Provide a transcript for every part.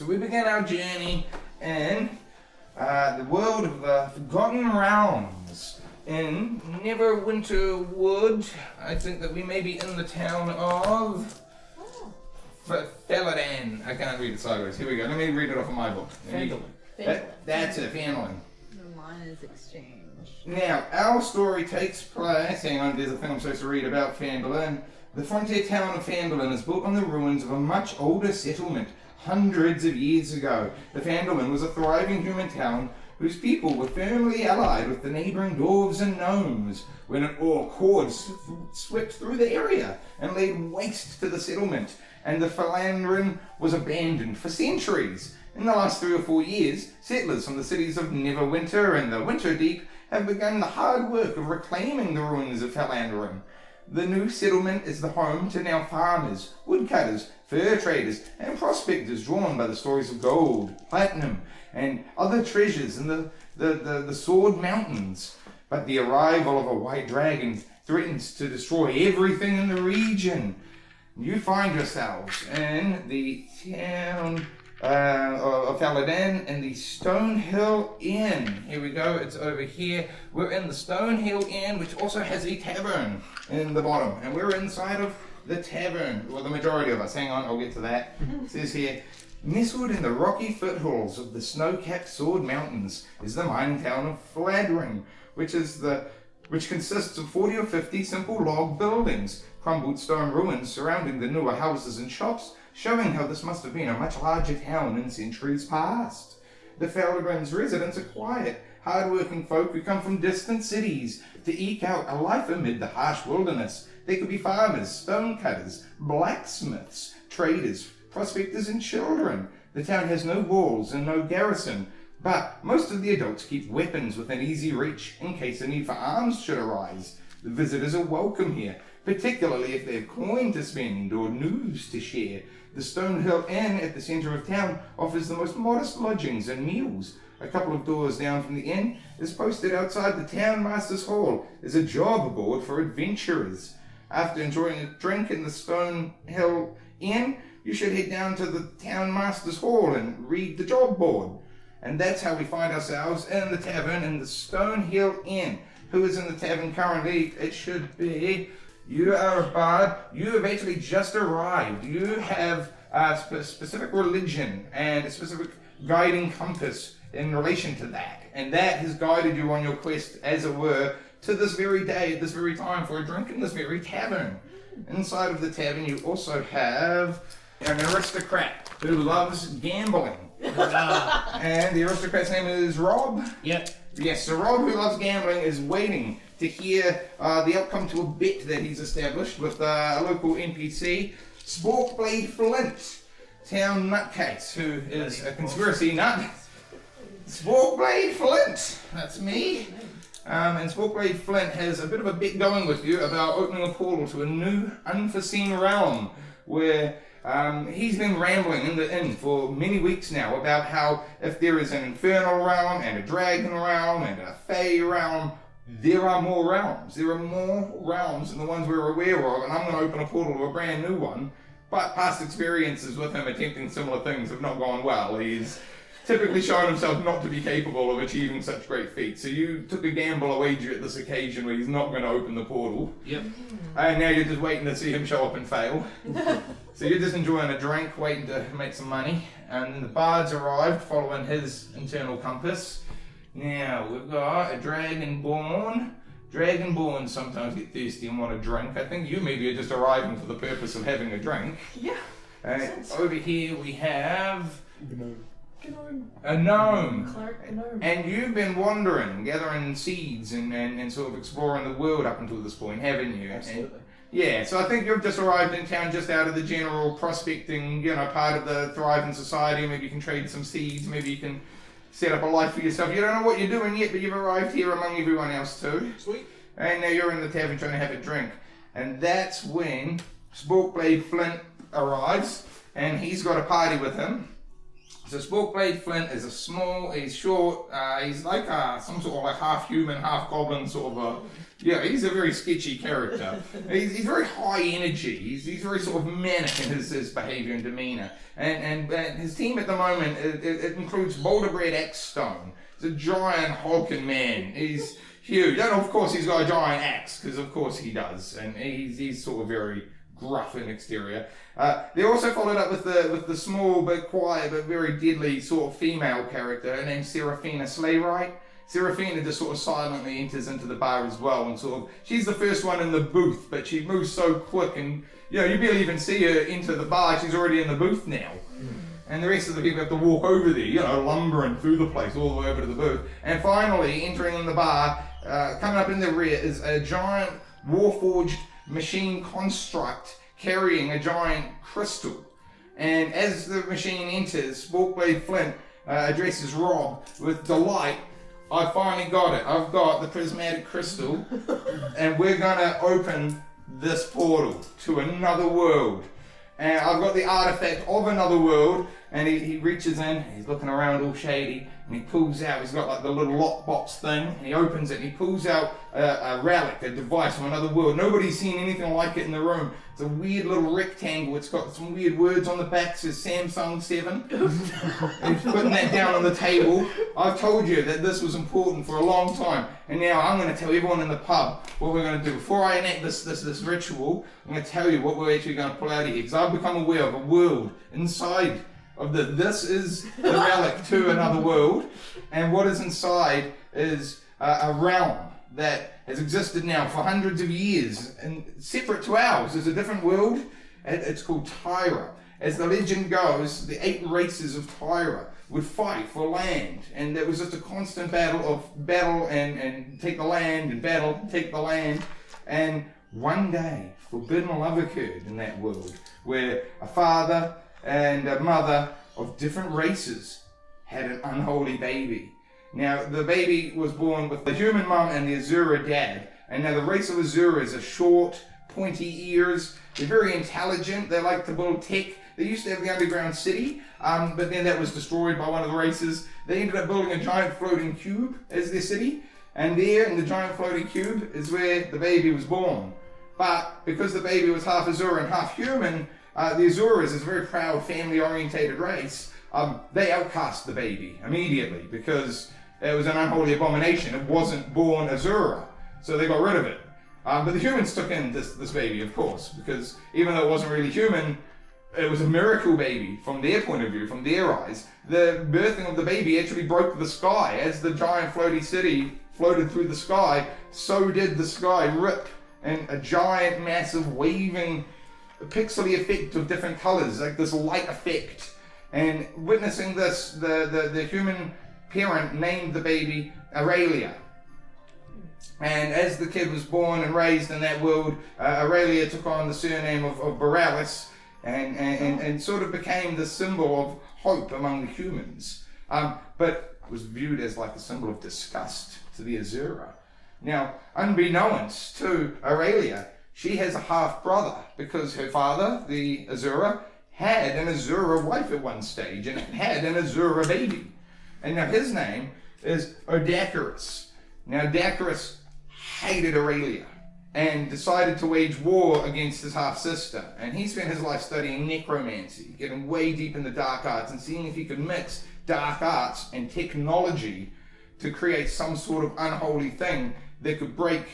So we began our journey in the world of the Forgotten Realms. In Neverwinter Wood, I think that we may be in the town of Feladan. I can't read it sideways. Here we go. Let me read it off of my book. That's it, Fandolin. The line is exchanged. Now, our story takes place. Hang on, there's a thing I'm supposed to read about Fandolin. The frontier town of Fandolin is built on the ruins of a much older settlement, hundreds of years ago. The Fandolin was a thriving human town whose people were firmly allied with the neighbouring dwarves and gnomes when an orc horde swept through the area and laid waste to the settlement, and the Falandrin was abandoned for centuries. In the last 3 or 4 years, settlers from the cities of Neverwinter and the Winterdeep have begun the hard work of reclaiming the ruins of Falandrin. The new settlement is the home to now farmers, woodcutters, fur traders, and prospectors drawn by the stories of gold, platinum, and other treasures in the Sword Mountains. But the arrival of a white dragon threatens to destroy everything in the region. You find yourselves in the town of Faladan and the Stonehill Inn. Here we go, it's over here. We're in the Stonehill Inn, which also has a tavern in the bottom. And we're inside of the tavern, well, the majority of us. Hang on, I'll get to that. It says here, nestled in the rocky foothills of the snow-capped Sword Mountains is the mining town of Fladring, which consists of 40 or 50 simple log buildings, crumbled stone ruins surrounding the newer houses and shops, showing how this must have been a much larger town in centuries past. The Faldrin's residents are quiet, hard-working folk who come from distant cities to eke out a life amid the harsh wilderness. They could be farmers, stonecutters, blacksmiths, traders, prospectors, and children. The town has no walls and no garrison, but most of the adults keep weapons within easy reach in case a need for arms should arise. The visitors are welcome here, particularly if they have coin to spend or news to share. The Stonehill Inn at the centre of town offers the most modest lodgings and meals. A couple of doors down from the inn is posted outside the town master's hall as a job board for adventurers. After enjoying a drink in the Stonehill Inn, you should head down to the town master's hall and read the job board. And that's how we find ourselves in the tavern in the Stonehill Inn. Who is in the tavern currently? It should be... You are a bard. You have actually just arrived. You have a specific religion and a specific guiding compass in relation to that. And that has guided you on your quest, as it were, to this very day, at this very time, for a drink in this very tavern. Inside of the tavern, you also have an aristocrat who loves gambling. And the aristocrat's name is Rob. Yep. Yes, so Rob, who loves gambling, is waiting to hear the outcome to a bet that he's established with a local NPC, Sporkblade Flint, town nutcase, who is a conspiracy nut. Sporkblade Flint, that's me. And Sporkblade Flint has a bit of a bet going with you about opening a portal to a new, unforeseen realm where he's been rambling in the inn for many weeks now about how if there is an infernal realm and a dragon realm and a fey realm, there are more realms. There are more realms than the ones we're aware of, and I'm going to open a portal to a brand new one. But past experiences with him attempting similar things have not gone well. He's typically shown himself not to be capable of achieving such great feats. So you took a gamble, a wager at this occasion where he's not going to open the portal. Yep. And now you're just waiting to see him show up and fail. So you're just enjoying a drink, waiting to make some money. And then the bard's arrived, following his internal compass. Now, we've got a Dragonborn. Dragonborn sometimes get thirsty and want a drink. I think you maybe are just arriving for the purpose of having a drink. Yeah. Over here we have... Gnome. A gnome. Cleric, gnome. And you've been wandering, gathering seeds and sort of exploring the world up until this point, haven't you? Absolutely. Yeah, so I think you've just arrived in town just out of the general prospecting, part of the thriving society. Maybe you can trade some seeds, maybe you can set up a life for yourself. You don't know what you're doing yet, but you've arrived here among everyone else too. Sweet. And now you're in the tavern trying to have a drink. And that's when Sporkblade Flint arrives, and he's got a party with him. So Sporkblade Flint is he's short, he's like some sort of like half human, half goblin sort of he's a very sketchy character. He's very high energy, he's very sort of manic in his behaviour and demeanour. And his team at the moment, it includes Boulderbread Axestone. He's a giant hulking man, he's huge. And of course he's got a giant axe, because of course he does. And he's sort of very gruff in exterior. They also followed up with the small but quiet but very deadly sort of female character named Seraphina Slaywright. Seraphina just sort of silently enters into the bar as well, and sort of she's the first one in the booth, but she moves so quick, and you barely even see her enter the bar. She's already in the booth now. And the rest of the people have to walk over there, lumbering through the place all the way over to the booth. And finally, entering in the bar, coming up in the rear is a giant warforged machine construct carrying a giant crystal. And as the machine enters, Sporkblade Flint addresses Rob with delight. I finally got it. I've got the prismatic crystal, and we're gonna open this portal to another world. And I've got the artifact of another world, and he reaches in, he's looking around all shady, and he pulls out, he's got like the little lockbox thing, and he opens it, and he pulls out a relic, a device from another world. Nobody's seen anything like it in the room. It's a weird little rectangle, it's got some weird words on the back, it says Samsung 7. He's putting that down on the table. I've told you that this was important for a long time, and now I'm going to tell everyone in the pub what we're going to do. Before I enact this ritual, I'm going to tell you what we're actually going to pull out of here, because I've become aware of a world inside of this is the relic to another world, and what is inside is a realm that has existed now for hundreds of years, and separate to ours is a different world. It's called Tyra. As the legend goes, the 8 races of Tyra would fight for land, and there was just a constant battle and take the land, and battle, take the land. And one day, forbidden love occurred in that world, where a father and a mother of different races had an unholy baby. Now, the baby was born with the human mom and the Azura dad. And now the race of Azuras are short, pointy ears. They're very intelligent. They like to build tech. They used to have the underground city, but then that was destroyed by one of the races. They ended up building a giant floating cube as their city. And there, in the giant floating cube, is where the baby was born. But because the baby was half Azura and half human, the Azuras is a very proud, family-orientated race. They outcast the baby immediately because it was an unholy abomination. It wasn't born Azura, so they got rid of it. But the humans took in this baby, of course, because even though it wasn't really human, it was a miracle baby from their point of view, from their eyes. The birthing of the baby actually broke the sky. As the giant floaty city floated through the sky, so did the sky rip in a giant, massive, waving, pixely effect of different colors, like this light effect. And witnessing this, the human parent named the baby Araelia. And as the kid was born and raised in that world, Araelia took on the surname of Boralis and sort of became the symbol of hope among the humans. But was viewed as like a symbol of disgust to the Azura. Now, unbeknownst to Araelia, she has a half-brother, because her father, the Azura, had an Azura wife at one stage, and had an Azura baby. And now his name is Odacarus. Now Odacarus hated Araelia, and decided to wage war against his half-sister. And he spent his life studying necromancy, getting way deep in the dark arts, and seeing if he could mix dark arts and technology to create some sort of unholy thing that could break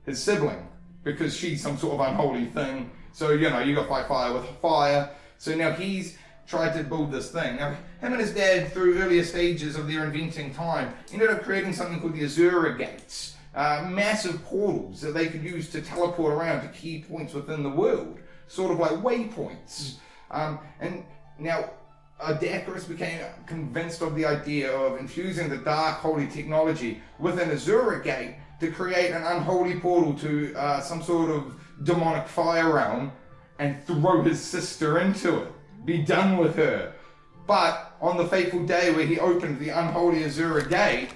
his sibling, because she's some sort of unholy thing. So, you got to fight fire with fire. So now he's tried to build this thing. Now, him and his dad, through earlier stages of their inventing time, ended up creating something called the Azura Gates. Massive portals that they could use to teleport around to key points within the world. Sort of like waypoints. And now, Odacarus became convinced of the idea of infusing the dark holy technology with an Azura Gate to create an unholy portal to some sort of demonic fire realm and throw his sister into it. Be done with her. But on the fateful day where he opened the unholy Azura Gate,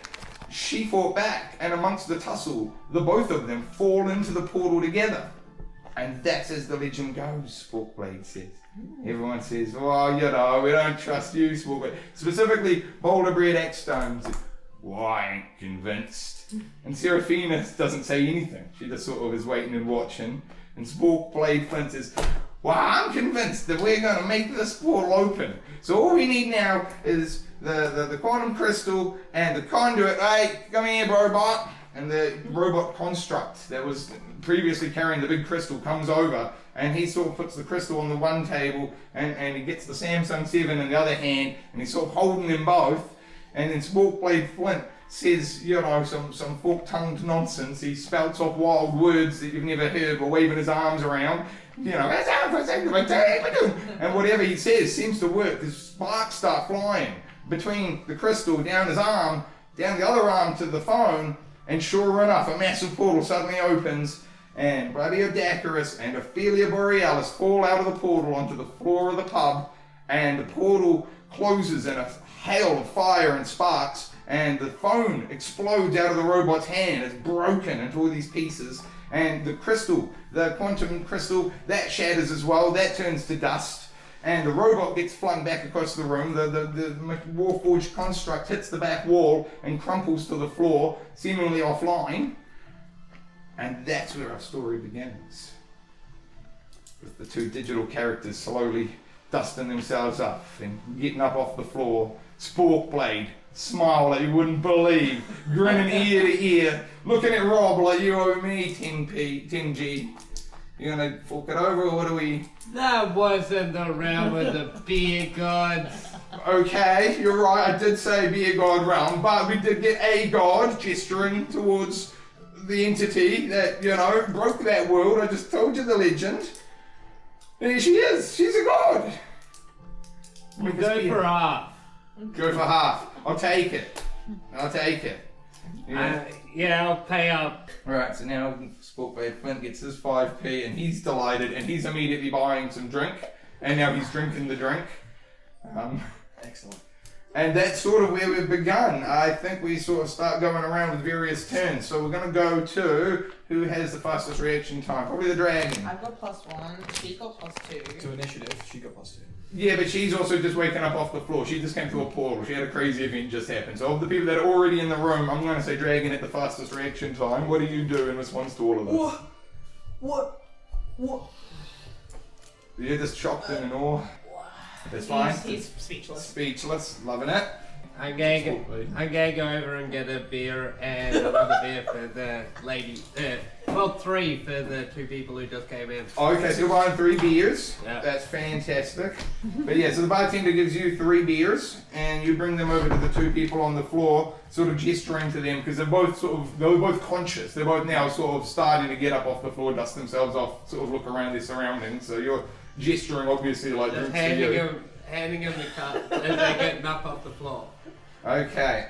she fought back, and amongst the tussle, the both of them fall into the portal together. And that's as the legend goes, Sporkblade says. Everyone says, well, you know, we don't trust you, Sporkblade. Specifically, boulder bread axe stones. Well, I ain't convinced. And Seraphina doesn't say anything. She just sort of is waiting and watching. And Sporkblade Flint says, well, I'm convinced that we're going to make this portal open. So all we need now is the quantum crystal and the conduit. Hey, come here, robot. And the robot construct that was previously carrying the big crystal comes over, and he sort of puts the crystal on the one table, and he gets the Samsung 7 in the other hand, and he's sort of holding them both. And then Sporkblade Flint says, you know, some fork-tongued nonsense. He spouts off wild words that you've never heard, or waving his arms around. You know, and whatever he says seems to work. The sparks start flying between the crystal down his arm, down the other arm to the phone, and sure enough, a massive portal suddenly opens, and Bloody Odacarus and Ophelia Borealis fall out of the portal onto the floor of the pub, and the portal closes in a hail of fire and sparks, and the phone explodes out of the robot's hand. It's broken into all these pieces, and the crystal, the quantum crystal, that shatters as well. That turns to dust, and the robot gets flung back across the room. The Warforged construct hits the back wall and crumples to the floor, seemingly offline. And that's where our story begins, with the two digital characters slowly dusting themselves up and getting up off the floor. Sporkblade, smile like you wouldn't believe, grinning ear to ear, looking at Rob like you owe me 10G. You gonna fork it over, or what do we... That wasn't the realm of the beer gods. Okay, you're right, I did say beer god realm, but we did get a god gesturing towards the entity that, you know, broke that world. I just told you the legend. There she is, she's a god. We'll go for half. Go for half. I'll take it. Yeah. I'll pay up. Alright, so now Sporkblade Flint gets his 5p, and he's delighted, and he's immediately buying some drink, and now he's drinking the drink. Excellent. And that's sort of where we've begun. I think we sort of start going around with various turns. So we're going to go to who has the fastest reaction time. Probably the dragon. I've got +1. She got +2. To initiative, she got +2. Yeah, but she's also just waking up off the floor. She just came through a portal. She had a crazy event just happen. So of the people that are already in the room, I'm going to say dragon at the fastest reaction time. What do you do in response to all of this? What? You're just shocked and in awe. That's fine. He's speechless. Speechless. Loving it. I'm gonna go over and get a beer and another beer for the lady. 3 for the 2 people who just came in. Okay, so you're buying 3 beers. Yeah. That's fantastic. But yeah, so the bartender gives you 3 beers, and you bring them over to the 2 people on the floor, sort of gesturing to them, because they're both conscious. They're both now sort of starting to get up off the floor, dust themselves off, sort of look around their surroundings. So you're gesturing, obviously, like Just drinks to you. handing him the cup as they get up off the floor. Okay,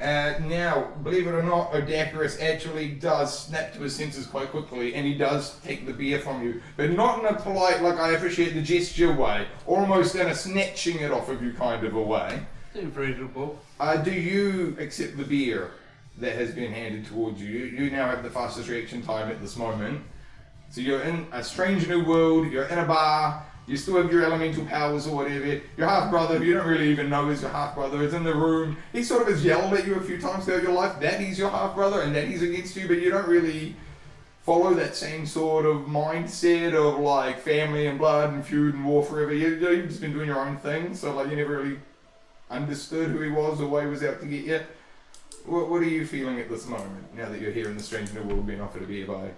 now, believe it or not, Odacarus actually does snap to his senses quite quickly, and he does take the beer from you, but not in a polite, like I appreciate the gesture way, almost in a snatching it off of you kind of a way. Impressionable. Do you accept the beer that has been handed towards you? You now have the fastest reaction time at this moment. So you're in a strange new world, you're in a bar, you still have your elemental powers or whatever. Your half-brother, who you don't really even know is your half-brother, is in the room. He sort of has yelled at you a few times throughout your life that he's your half-brother and that he's against you, but you don't really follow that same sort of mindset of like family and blood and feud and war forever. You've just been doing your own thing, so like you never really understood who he was or why he was out to get you. What are you feeling at this moment, now that you're here in the strange new world being offered a beer by...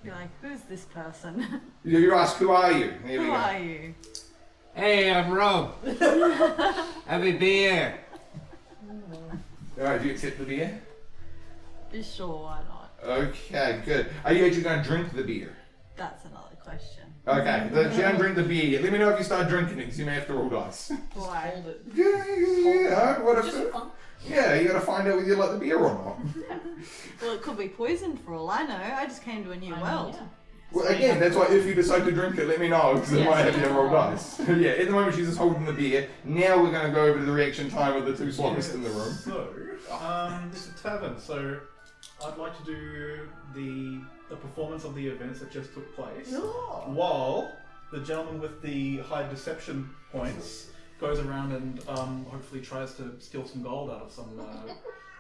You're like, who's this person? You ask, who are you? There we Who go. are you? Hey, I'm Rob. Have a beer. Alright, do you accept the beer? Sure, why not? Okay, good. Are you actually going to drink the beer? That's another question. Okay, then you don't drink the beer yet. Let me know if you start drinking it, because you may have to roll dice. Why? Hold it. Yeah, what if... Just for fun. Yeah, you got to find out whether you like the beer or not. Well, it could be poisoned for all I know. I just came to a new world. Yeah. Well, again, that's why if you decide to drink it, let me know, because it Yeah. might have you roll dice. Yeah, at the moment she's just holding the beer. Now we're going to go over to the reaction time of the 2 slowest in the room. So, it's a tavern, so I'd like to do the performance of the events that just took place while the gentleman with the high deception points goes around and hopefully tries to steal some gold out of some.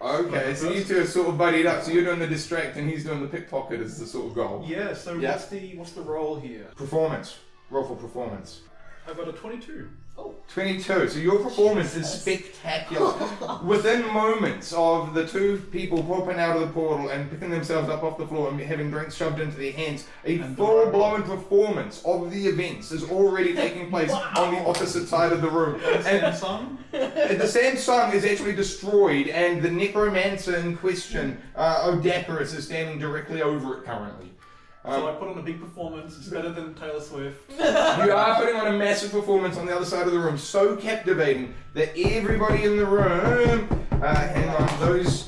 Okay, so you two are sort of buddied up. So you're doing the distract and he's doing the pickpocket as the sort of goal. Yeah. So what's the roll here? Performance. Roll for performance. I got a 22. Oh. 22. So your performance is spectacular. Within moments of the two people popping out of the portal and picking themselves up off the floor and having drinks shoved into their hands, a full-blown performance of the events is already taking place on the opposite side of the room. And the Samsung is actually destroyed, and the necromancer in question, Odakarus, is standing directly over it currently. So I put on a big performance. It's better than Taylor Swift. You are putting on a massive performance on the other side of the room, so captivating that everybody in the room. Hang on, those.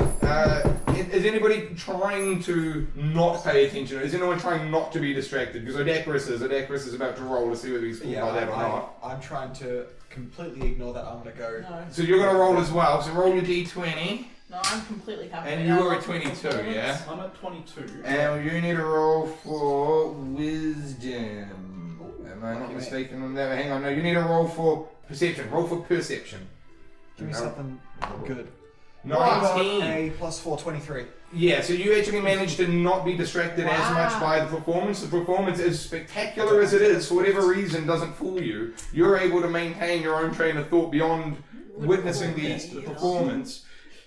Is anybody trying to not pay attention? Is anyone trying not to be distracted? Because Odakarus is about to roll to see whether he's fooled by that or not. I'm trying to completely ignore that. I'm gonna go. No. So you're gonna roll as well. So roll your d20. No, I'm completely happy. And you're at 22, yeah? I'm at 22. And you need a roll for wisdom. Am I not mistaken on that? Hang on, no, you need a roll for perception. Roll for perception. Give me something good. 19. A plus 4, 23. Yeah, so you actually managed to not be distracted as much by the performance. The performance, as spectacular as it is, for whatever reason, doesn't fool you. You're able to maintain your own train of thought beyond witnessing the performance.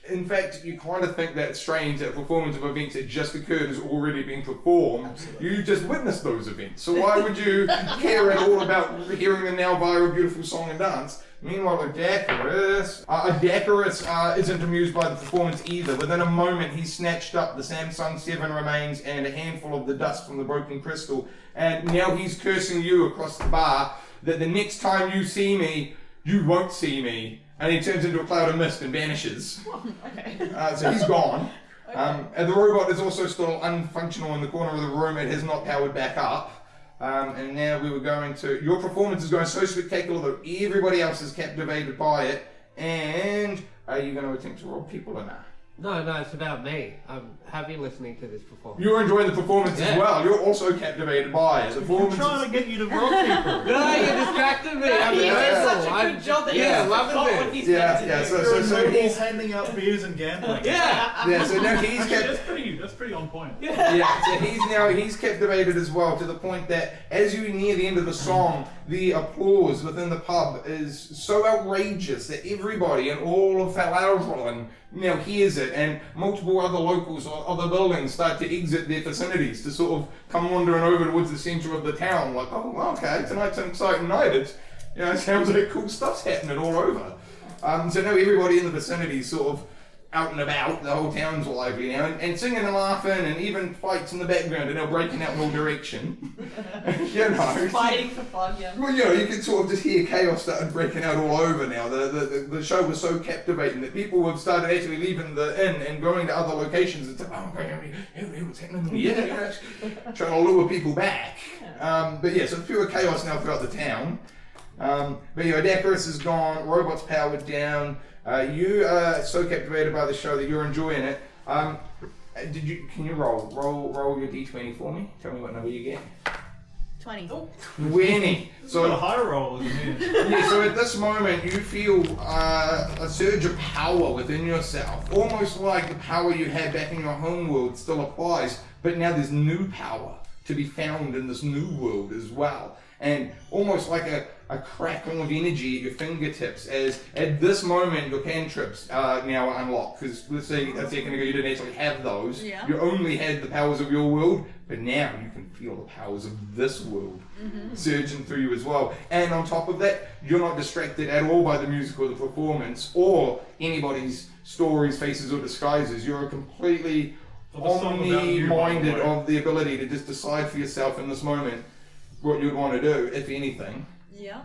In fact, you kind of think that strange that a performance of events that just occurred is already being performed. Absolutely. You just witnessed those events. So why would you care at all about hearing them now via a beautiful song and dance? Meanwhile, Odakarus isn't amused by the performance either. Within a moment, he snatched up the Samsung 7 remains and a handful of the dust from the broken crystal. And now he's cursing you across the bar that the next time you see me, you won't see me. And he turns into a cloud of mist and vanishes. Okay. So he's gone. And the robot is also still unfunctional in the corner of the room. It has not powered back up. And now we were going to... Your performance is going so spectacular that everybody else is captivated by it. And are you going to attempt to rob people or not? No, it's about me. I'm happy listening to this performance. You're enjoying the performance as well. You're also captivated by it. The I'm performance trying to get you to rob people. No, you distracted me. I'm He did nervous. such a good job that he loving forgot this. what he's Yeah, meant to yeah, do. so He's he's... handing out beers and gambling. Yeah. So now he's Actually, that's pretty on point. Yeah, so he's captivated as well, to the point that as you near the end of the song, the applause within the pub is so outrageous that everybody in all of Falarvon now hears it, and multiple other locals or other buildings start to exit their vicinities to sort of come wandering over towards the centre of the town, like, oh, okay, tonight's an exciting night. It sounds like cool stuff's happening all over. So now everybody in the vicinity is sort of out and about. The whole town's lively now, and singing and laughing, and even fights in the background, and they're breaking out in all direction. Fighting for fun, yeah. Well, you can sort of just hear chaos started breaking out all over now. The show was so captivating that people have started actually leaving the inn and going to other locations and saying, oh, what's happening? Yeah, trying to lure people back. But yeah, so pure chaos now throughout the town. But yeah, Odakarus is gone, robots powered down. You are so captivated by the show that you're enjoying it. Can you roll your d20 for me? Tell me what number you get. 20. 20. So a So high roll, isn't it? yeah, so at this moment you feel a surge of power within yourself, almost like the power you had back in your home world still applies, but now there's new power to be found in this new world as well. And almost like a crackling of energy at your fingertips, as at this moment your cantrips now are unlocked. Because let's say a second ago you didn't actually have those. Yeah. You only had the powers of your world, but now you can feel the powers of this world surging through you as well. And on top of that, you're not distracted at all by the music or the performance or anybody's stories, faces or disguises. You're completely Well, the song about you, by the omni-minded way. of the ability to just decide for yourself in this moment what you'd want to do, if anything. Yeah.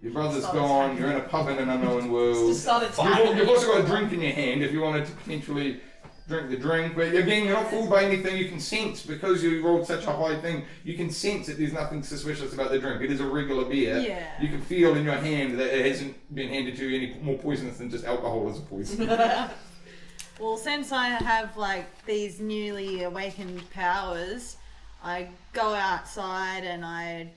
Your brother's Started gone, attacking. you're in a pub in an unknown world. Just started You've also got a drink in your hand if you wanted to potentially drink the drink, but again, you're not fooled by anything. You can sense, because you rolled such a high thing, you can sense that there's nothing suspicious about the drink. It is a regular beer. Yeah. You can feel in your hand that it hasn't been handed to you any more poisonous than just alcohol as a poison. Well, since I have like these newly awakened powers, I go outside and I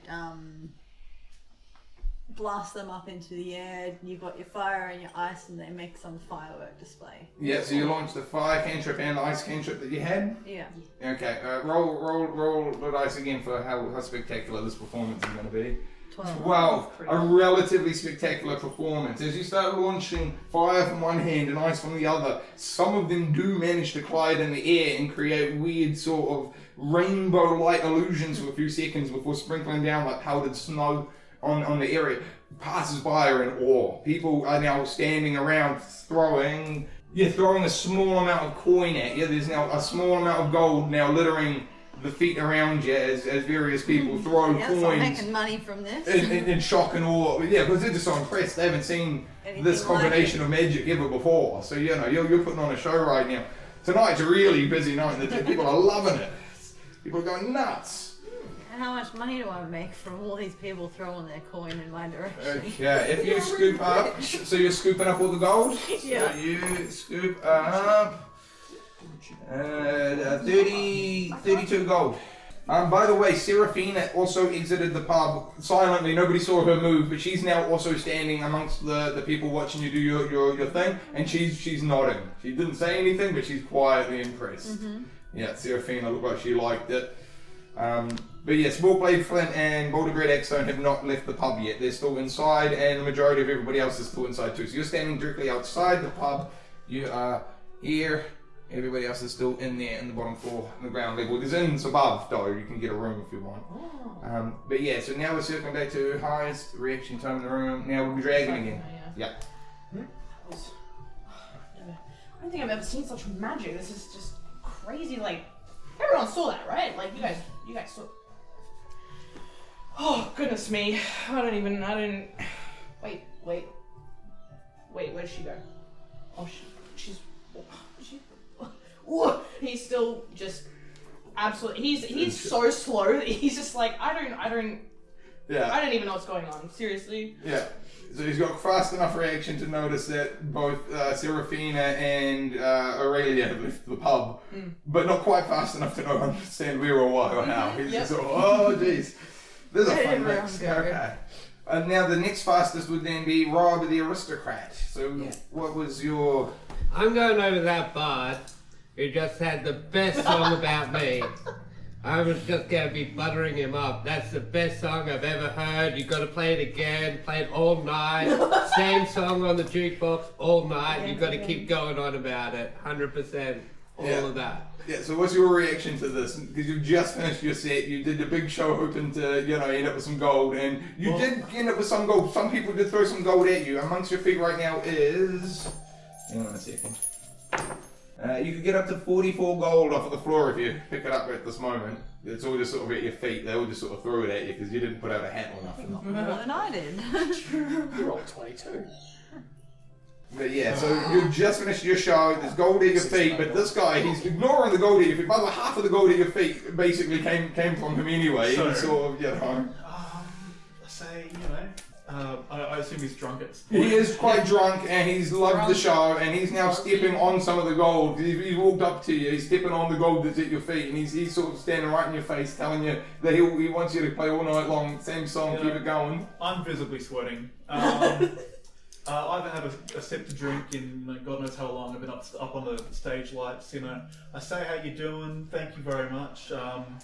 blast them up into the air. You've got your fire and your ice, and they make some firework display. Yeah, so you launched the fire cantrip and the ice cantrip that you had? Yeah. Okay, roll the dice again for how spectacular this performance is going to be. 12. A relatively spectacular performance. As you start launching fire from one hand and ice from the other, some of them do manage to collide in the air and create weird sort of rainbow light illusions for a few seconds before sprinkling down like powdered snow on the area. Passers-by are in awe. People are now standing around throwing a small amount of coin at you. There's now a small amount of gold now littering the feet around you as various people throw Yes, I'm coins making money from this. in shock and awe. Yeah, because they're just so impressed. They haven't seen Anything this combination like of magic ever before. So, you know, you're putting on a show right now. Tonight's a really busy night. The people are loving it. People are going nuts. How much money do I make from all these people throwing their coin in my direction? Okay, if you scoop up, so you're scooping up all the gold? Yeah. So you scoop up 32 gold. By the way, Seraphina also exited the pub silently. Nobody saw her move, but she's now also standing amongst the people watching you do your thing, and she's nodding. She didn't say anything, but she's quietly impressed. Mm-hmm. Yeah, Seraphina looked like she liked it. But yes, Warblade Flint and Boulder Great Axstone have not left the pub yet. They're still inside, and the majority of everybody else is still inside too. So you're standing directly outside the pub. You are here. Everybody else is still in there in the bottom floor, on the ground level. There's inns above, though. You can get a room if you want. But yeah, so now we're circling back to highest reaction time in the room. Now we'll be dragon again. Yeah. Yeah. I don't think I've ever seen such magic. This is just crazy. Like, everyone saw that, right? Like, you guys saw. Oh, goodness me. Wait, where'd she go? Oh, she's. Ooh, he's still just absolutely. He's so slow that he's just like I don't even know what's going on. Seriously. Yeah. So he's got fast enough reaction to notice that both Seraphina and Araelia have left the pub, but not quite fast enough to understand where or why or how. He's just sort of, oh jeez, there's a fun mix. Okay. Now the next fastest would then be Rob the Aristocrat. So what was your... I'm going over that bard who just had the best song about me. I was just going to be buttering him up. That's the best song I've ever heard. You've got to play it again. Play it all night. Same song on the jukebox all night. You've got to keep going on about it. 100%. All of that. Yeah, so what's your reaction to this? Because you've just finished your set, you did a big show hoping to, end up with some gold, and you did end up with some gold. Some people did throw some gold at you. Amongst your feet right now is... Hang on a second. You could get up to 44 gold off of the floor if you pick it up at this moment. It's all just sort of at your feet. They all just sort of threw it at you because you didn't put out a hat or nothing. More than I did. You rolled 22. But yeah, so you just finished your show, there's gold at your feet, but this guy, he's ignoring the gold at your feet. By the way, half of the gold at your feet basically came from him anyway. So, He's sort of, say, I assume he's drunk at this point. He is quite drunk and he's loved the show and he's now stepping on some of the gold. He walked up to you, he's stepping on the gold that's at your feet and he's sort of standing right in your face telling you that he wants you to play all night long, same song, keep it going. I'm visibly sweating. I haven't had a sip to drink in God knows how long. I've been up on the stage lights, I say how you doing, thank you very much. I'm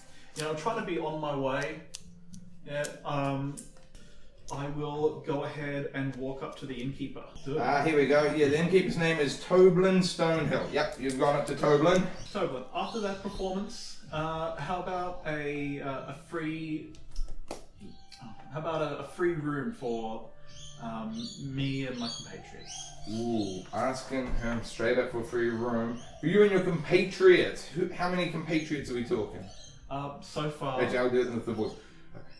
trying to be on my way. Yeah, I will go ahead and walk up to the innkeeper. Here we go. Yeah, the innkeeper's name is Toblin Stonehill. Yep, you've gone up to Toblin. Toblin, after that performance, how about a free room for me and my compatriots? Ooh, asking him straight up for a free room. For you and your compatriots, how many compatriots are we talking? So far... Actually, I'll do it with the voice.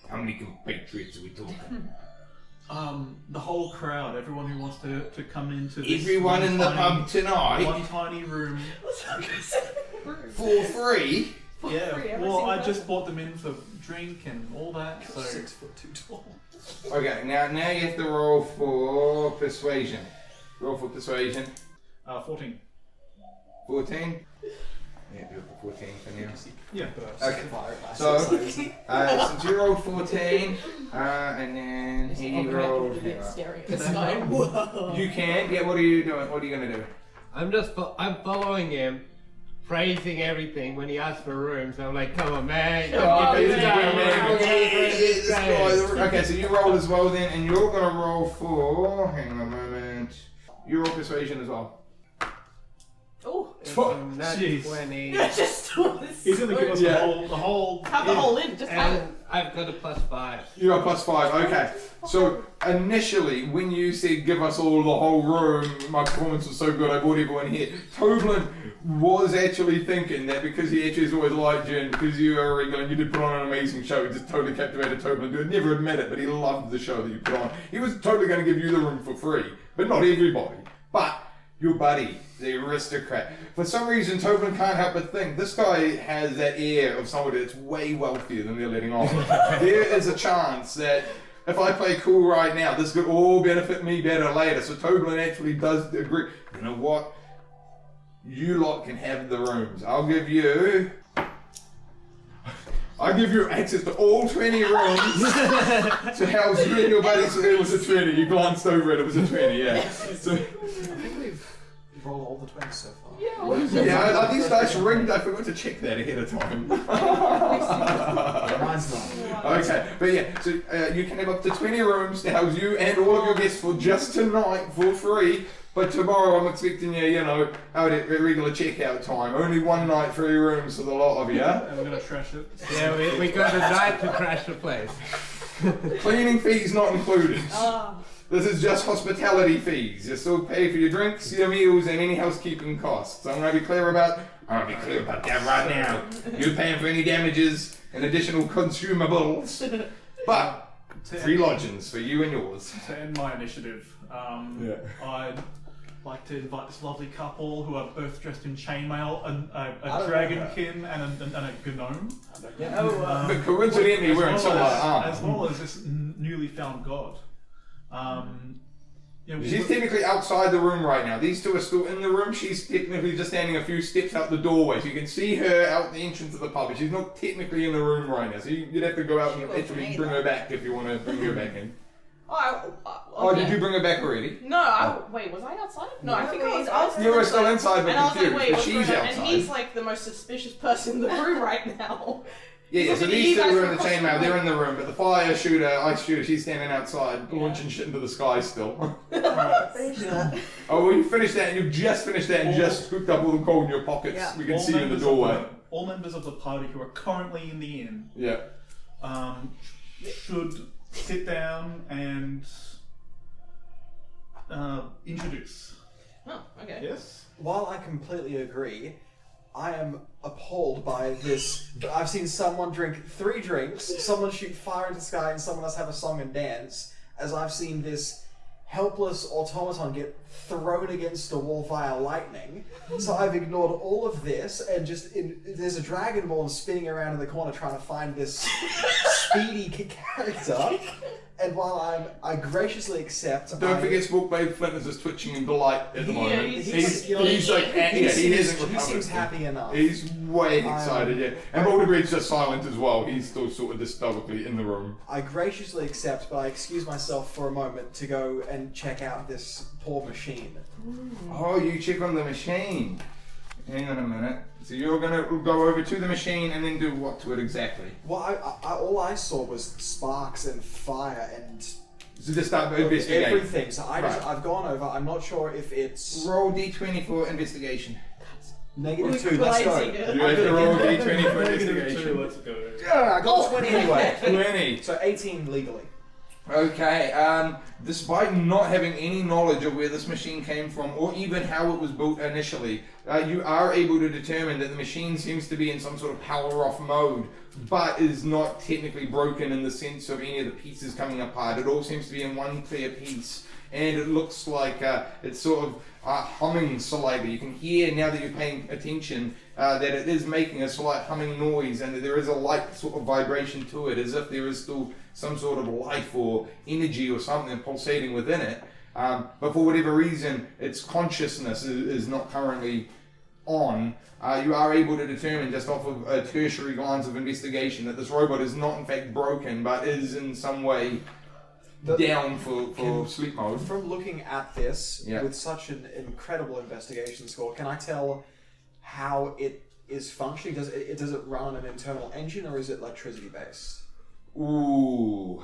How many compatriots are we talking? The whole crowd, everyone who wants to come into this everyone in the pub tonight? One tiny room. For free? Yeah, well, I just brought them in for drink and all that, so... 6 foot 2 tall. Okay, now you have to roll for persuasion. Roll for persuasion. 14. 14? Yeah, do it for 14 for now. Yeah. Okay. So, since you rolled 14, and then he rolled. Staring at the sky. Whoa. You can. Yeah. What are you doing? What are you gonna do? I'm following him, praising everything when he asks for rooms. I'm like, come on, man. Okay, so you roll as well then, and you're gonna roll for. Hang on a moment. You roll persuasion as well. Oh. That's Jeez. 20. Just He's gonna give us the whole. have the whole in. Just have it. And I've got a +5. You got +5. Okay. So initially, when you said give us all the whole room, my performance was so good. I brought everyone here. Toblin was actually thinking that because he actually has always liked you and because you are a regular and you did put on an amazing show, he just totally captivated Toblin. He would never admit it, but he loved the show that you put on. He was totally going to give you the room for free, but not everybody. But your buddy, the aristocrat. For some reason, Toblin can't help but think this guy has that air of somebody that's way wealthier than they're letting on. There is a chance that if I play cool right now, this could all benefit me better later. So Toblin actually does agree. You know what? You lot can have the rooms. I'll give you access to all 20 rooms to house you and your buddies. It was a 20. You glanced over it. It was a 20. Yeah. So, I think we've rolled all the 20s so far. yeah, are these dice rigged? I forgot to check that ahead of time. Mine's not. Okay, but yeah, so you can have up to 20 rooms to house you and all of your guests for just tonight for free. But tomorrow I'm expecting you, out at regular checkout time. Only one night, 3 rooms for the lot of you. And we're gonna trash it. Yeah, we got a night to crash the place. Cleaning fees not included. This is just hospitality fees. You still pay for your drinks, your meals, and any housekeeping costs. I'm going to be clear about that right now. You're paying for any damages and additional consumables, but free lodgings for you and yours. To end my initiative, I'd like to invite this lovely couple who are both dressed in chainmail, a dragonkin and a gnome. But coincidentally, we're in similar armor. As well as this newly found god. She's technically outside the room right now. These two are still in the room. She's technically just standing a few steps out the doorway. So you can see her out the entrance of the pub. But she's not technically in the room right now. So you'd have to go out and actually bring her back if you want to bring her back in. Did you bring her back already? No, wait, was I outside? No, I think I was You were still inside, but and I was confused. like, wait, But what's she's going on? outside. And he's like the most suspicious person in the room right now. Yeah, so Look at these you two guys are in the across the chainmail, room. they're in the room, but the fire shooter, ice shooter, she's standing outside, launching shit into the sky still. Finish that. Oh, well, you finished that, and you've just finished that, and just scooped up all the coal in your pockets. Yeah. We can see you in the doorway. All members of the party who are currently in the inn Yeah. should sit down and introduce. Oh, okay. Yes? While I completely agree, I am appalled by this. I've seen someone drink 3 drinks, someone shoot fire into the sky, and someone else have a song and dance, as I've seen this helpless automaton get thrown against a wall via lightning. So I've ignored all of this, and there's a Dragonborn spinning around in the corner trying to find this speedy character. And while I graciously accept, Don't forget Smokeblade Flint is just twitching in delight at the moment. he's like, he hasn't he recovered. seems happy enough. He's way excited, yeah. And Boulderbeard's just silent as well. He's still sort of stoically in the room. I graciously accept, but I excuse myself for a moment to go and check out this poor machine. Oh, you check on the machine. Hang on a minute. So you're going to go over to the machine and then do what to it exactly? Well, all I saw was sparks and fire and So just start investigating. everything. So I've gone over. I'm not sure if it's Roll D20 for investigation. -2. Let's go. You have to roll D20 for investigation. Let's go. Yeah, I got 20 anyway. 20. So 18 legally. Okay, despite not having any knowledge of where this machine came from or even how it was built initially, you are able to determine that the machine seems to be in some sort of power off mode, but is not technically broken in the sense of any of the pieces coming apart. It all seems to be in one clear piece, and it looks like it's sort of humming slightly. You can hear, now that you're paying attention, that it is making a slight humming noise, and that there is a light sort of vibration to it, as if there is still some sort of life or energy or something pulsating within it. But for whatever reason, its consciousness is not currently on, you are able to determine just off of a tertiary glance of investigation that this robot is not in fact broken, but is in some way down for sleep mode. From looking at this Yeah. with such an incredible investigation score, can I tell how it is functioning? Does it run on an internal engine or is it electricity based? Ooh,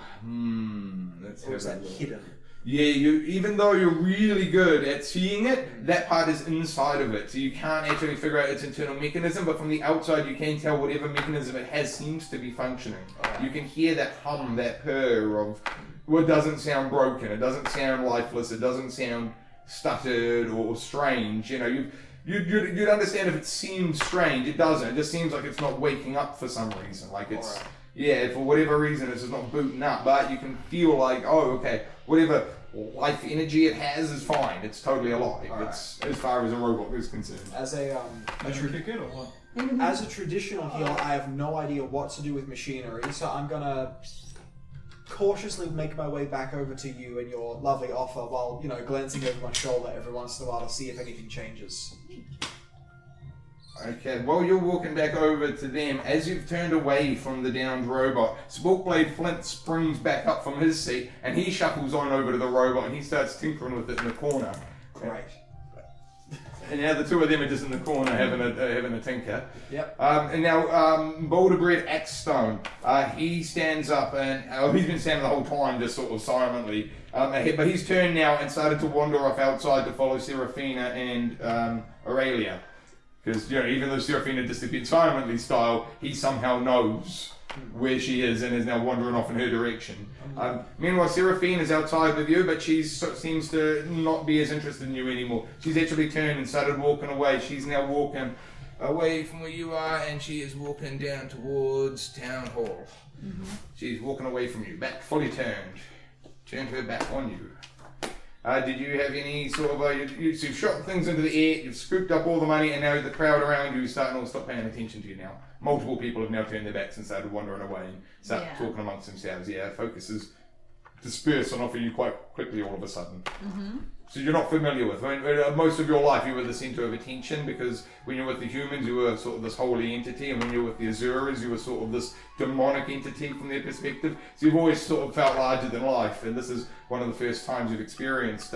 let's Or is have a that look. hidden? Yeah, even though you're really good at seeing it, that part is inside of it, so you can't actually figure out its internal mechanism, but from the outside you can tell whatever mechanism it has seems to be functioning. You can hear that hum, that purr of what doesn't sound broken, it doesn't sound lifeless, it doesn't sound stuttered or strange. You know, you'd understand if it seemed strange. It doesn't. It just seems like it's not waking up for some reason. Like it's... Alright. Yeah, for whatever reason, it's just not booting up, but you can feel like, oh, okay, whatever life energy it has is fine. It's totally alive. Alright. It's as far as a robot is concerned. As a Kick it or what? as a traditional healer, I have no idea what to do with machinery, so I'm gonna cautiously make my way back over to you and your lovely offer while, glancing over my shoulder every once in a while to see if anything changes. Okay, while you're walking back over to them, as you've turned away from the downed robot, Sporkblade Flint springs back up from his seat and he shuffles on over to the robot and he starts tinkering with it in the corner. Great. And now the two of them are just in the corner having a tinker. Yep. And now Boulderbread Axestone, he stands up and he's been standing the whole time just sort of silently. But he's turned now and started to wander off outside to follow Seraphina and Araelia. Because even though Seraphina disappeared silently style, he somehow knows where she is and is now wandering off in her direction. Meanwhile, Seraphine is outside with you, but she seems to not be as interested in you anymore. She's actually turned and started walking away. She's now walking away from where you are, and she is walking down towards Town Hall. Mm-hmm. She's walking away from you, back fully turned. Turned her back on you. Did you have any sort of you've shot things into the air, you've scooped up all the money, and now the crowd around you is starting to stop paying attention to you now. Multiple people have now turned their backs and started wandering away and start talking amongst themselves. Yeah, focus is dispersed on off of you quite quickly all of a sudden. Mm-hmm. So you're not familiar with. I mean, most of your life you were the centre of attention because when you were with the humans you were sort of this holy entity, and when you were with the Azuras you were sort of this demonic entity from their perspective. So you've always sort of felt larger than life, and this is one of the first times you've experienced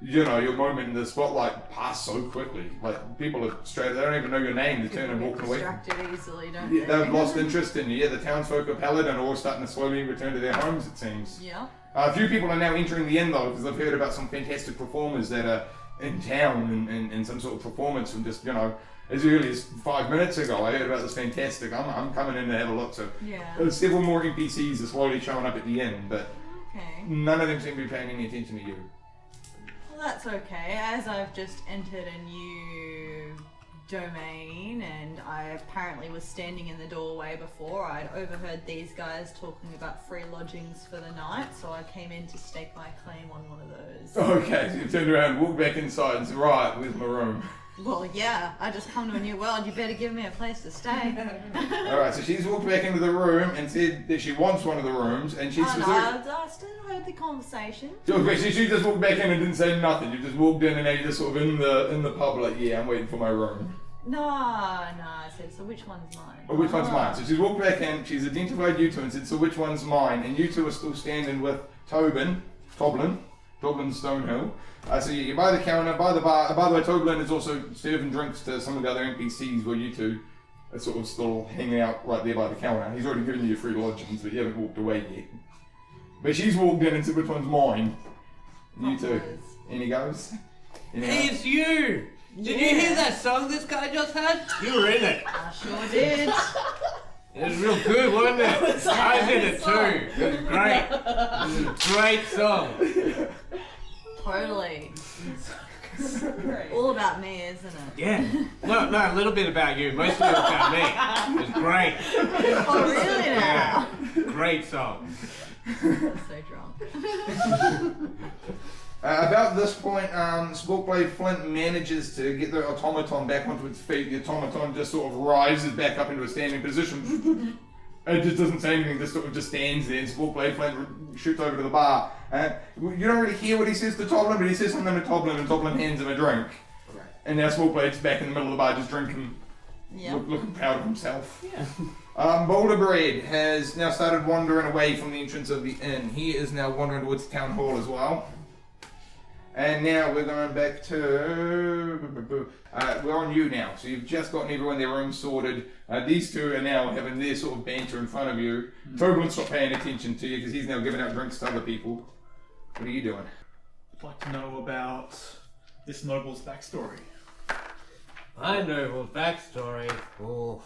your moment in the spotlight passed so quickly. Like people are straight, they don't even know your name, they turn and walk away. Distracted easily, don't Yeah, they? they've lost interest in you. Yeah, the townsfolk of Paladin are all starting to slowly return to their homes, it seems. Yeah. A few people are now entering the inn though, because they've heard about some fantastic performers that are in town and some sort of performance from just, as early as 5 minutes ago. I heard about this fantastic. I'm coming in to have a look. So there's several more NPCs are slowly showing up at the inn, but none of them seem to be paying any attention to you. Well, that's okay, as I've just entered a new domain and I apparently was standing in the doorway before. I'd overheard these guys talking about free lodgings for the night, so I came in to stake my claim on one of those. Okay, so you turned around, walked back inside and said, right, where's my room? Well, yeah, I just come to a new world, you better give me a place to stay. Alright, so she's walked back into the room and said that she wants one of the rooms, and she's I still heard the conversation. She just walked back in and didn't say nothing. You just walked in and now you're just sort of in the pub like, yeah, I'm waiting for my room. No, I said, so which one's mine? Oh, which one's mine? So she's walked back in, she's identified you two and said, so which one's mine? And you two are still standing with Toblin Stonehill. So you're by the counter, by the bar. By the way, Toblin is also serving drinks to some of the other NPCs where you two are sort of still hanging out right there by the counter. He's already given you free lodgings, but you haven't walked away yet. But she's walked in and said, which one's mine? And you two. Any goes? Hey, it's you! Did you hear that song this guy just had? You were in it. I sure did. It was real good, wasn't it? I was in it too. It was great. It was a great song. Totally. All about me, isn't it? Yeah. No, a little bit about you. Mostly about me. It was great. Oh, really now? Yeah. Great song. I'm so drunk. About this point, Sporkblade Flint manages to get the automaton back onto its feet. The automaton just sort of rises back up into a standing position. It just doesn't say anything, just sort of just stands there, and Sporkblade Flint shoots over to the bar. You don't really hear what he says to Toblin, but he says something to Toblin, and Toblin hands him a drink. Right. And now Smallblade's back in the middle of the bar just drinking, Yeah. looking proud of himself. Yeah. Boulderbread has now started wandering away from the entrance of the inn. He is now wandering towards the town hall as well. And now we're going back to... we're on you now. So you've just gotten everyone their rooms sorted. These two are now having their sort of banter in front of you. Toblin's not paying attention to you because he's now giving out drinks to other people. What are you doing? I'd like to know about this noble's backstory. I know well backstory. Oh.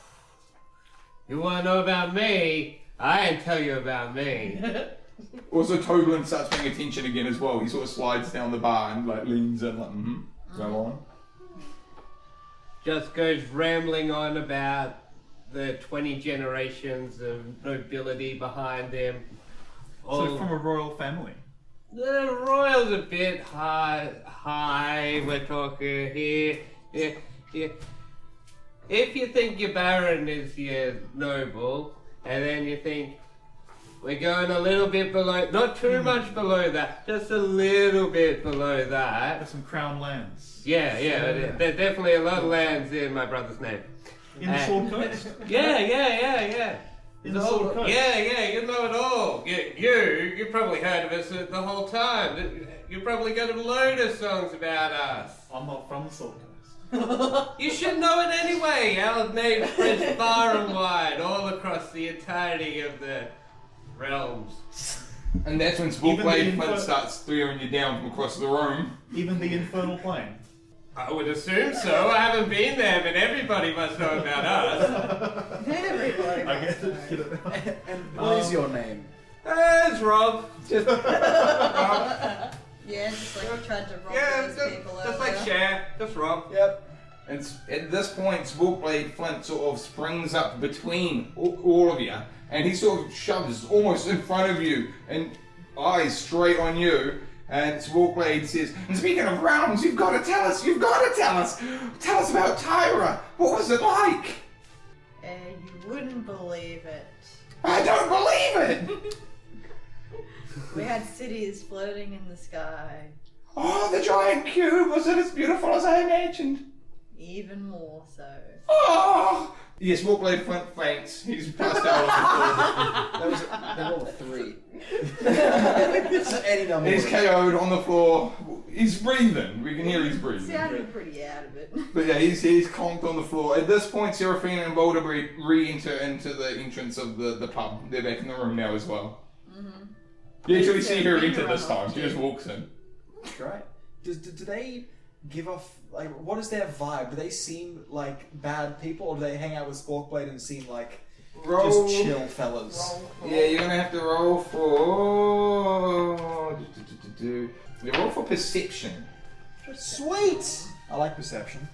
You want to know about me? I can tell you about me. Also, Toblin starts paying attention again as well. He sort of slides down the bar and like leans in like, go on. Just goes rambling on about the 20 generations of nobility behind him. So from a royal family. The royal's a bit high. We're talking here. Yeah. If you think your baron is your noble, and then you think we're going a little bit below, not too much below that, just a little bit below that. There's some crown lands. Yeah. There's definitely a lot of lands in my brother's name. In the Sword Coast? Yeah. In the Sword Coast? Yeah, you know it all. You probably heard of us the whole time. You probably got a load of songs about us. I'm not from the Sword Coast. You should know it anyway. Our name spreads far and wide, all across the entirety of the realms. And that's when Smallblade Flint starts staring you down from across the room. Even the Infernal Plane. I would assume so. I haven't been there, but everybody must know about us. Everybody. I get it. And what is your name? It's Rob. Just Rob. Yeah, just like you tried to rob Yeah, those people just like earlier. Cher. Just Rob. Yep. And at this point, Smallblade Flint sort of springs up between all of you, and he sort of shoves almost in front of you, and eyes straight on you. And Smallblade says, and speaking of realms, you've got to tell us. Tell us about Tyra. What was it like? You wouldn't believe it. I don't believe it. We had cities floating in the sky. Oh, the giant cube. Was it as beautiful as I imagined? Even more so. Oh! Yes, Smallblade Flint faints. He's passed out on the floor. They rolled a 3. So any number. He's KO'd on the floor. He's breathing. We can hear he's breathing. Sounded pretty out of it. But yeah, he's conked on the floor. At this point, Seraphina and Boulder re-enter into the entrance of the pub. They're back in the room now as well. Mm-hmm. You actually see her Seraphina enter this runs time. off She too. just walks in. Right. Do they give off, like, what is their vibe? Do they seem like bad people, or do they hang out with Squawkblade and seem like Roll. just chill fellas? Yeah, you're gonna have to roll for... You roll for perception. Sweet! I like perception.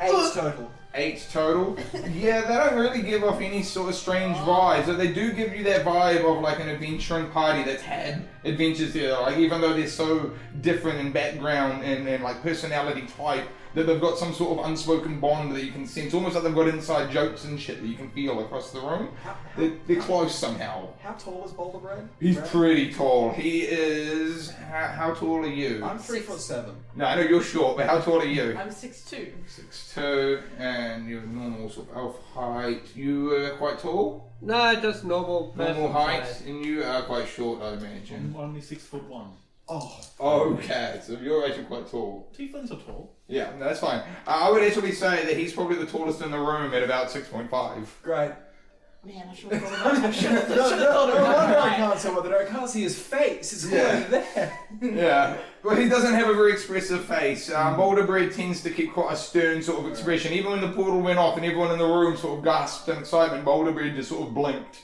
8 total. 8 total. Yeah, they don't really give off any sort of strange vibes, but they do give you that vibe of like an adventuring party that's had adventures there. Like even though they're so different in background and like personality type, that they've got some sort of unspoken bond that you can sense, almost like they've got inside jokes and shit that you can feel across the room. They're close somehow. How tall is Boulderbrand? He's pretty tall. He is... How tall are you? I'm 3'7". No, I know you're short, but how tall are you? I'm 6'2". 6'2", and you're normal sort of elf height. You are quite tall? No, just normal. Normal person height, size. and you are quite short, I imagine. I'm only 6'1". Oh. Okay, so you're actually quite tall. Tieflings are tall. Yeah, no, that's fine. I would actually say that he's probably the tallest in the room at about 6.5. Great. Man, I should have thought about that. No wonder I can't tell what I can't see his face. It's already there. Yeah, well, he doesn't have a very expressive face. Boulderbread tends to keep quite a stern sort of expression. Even when the portal went off and everyone in the room sort of gasped in excitement, Boulderbread just sort of blinked.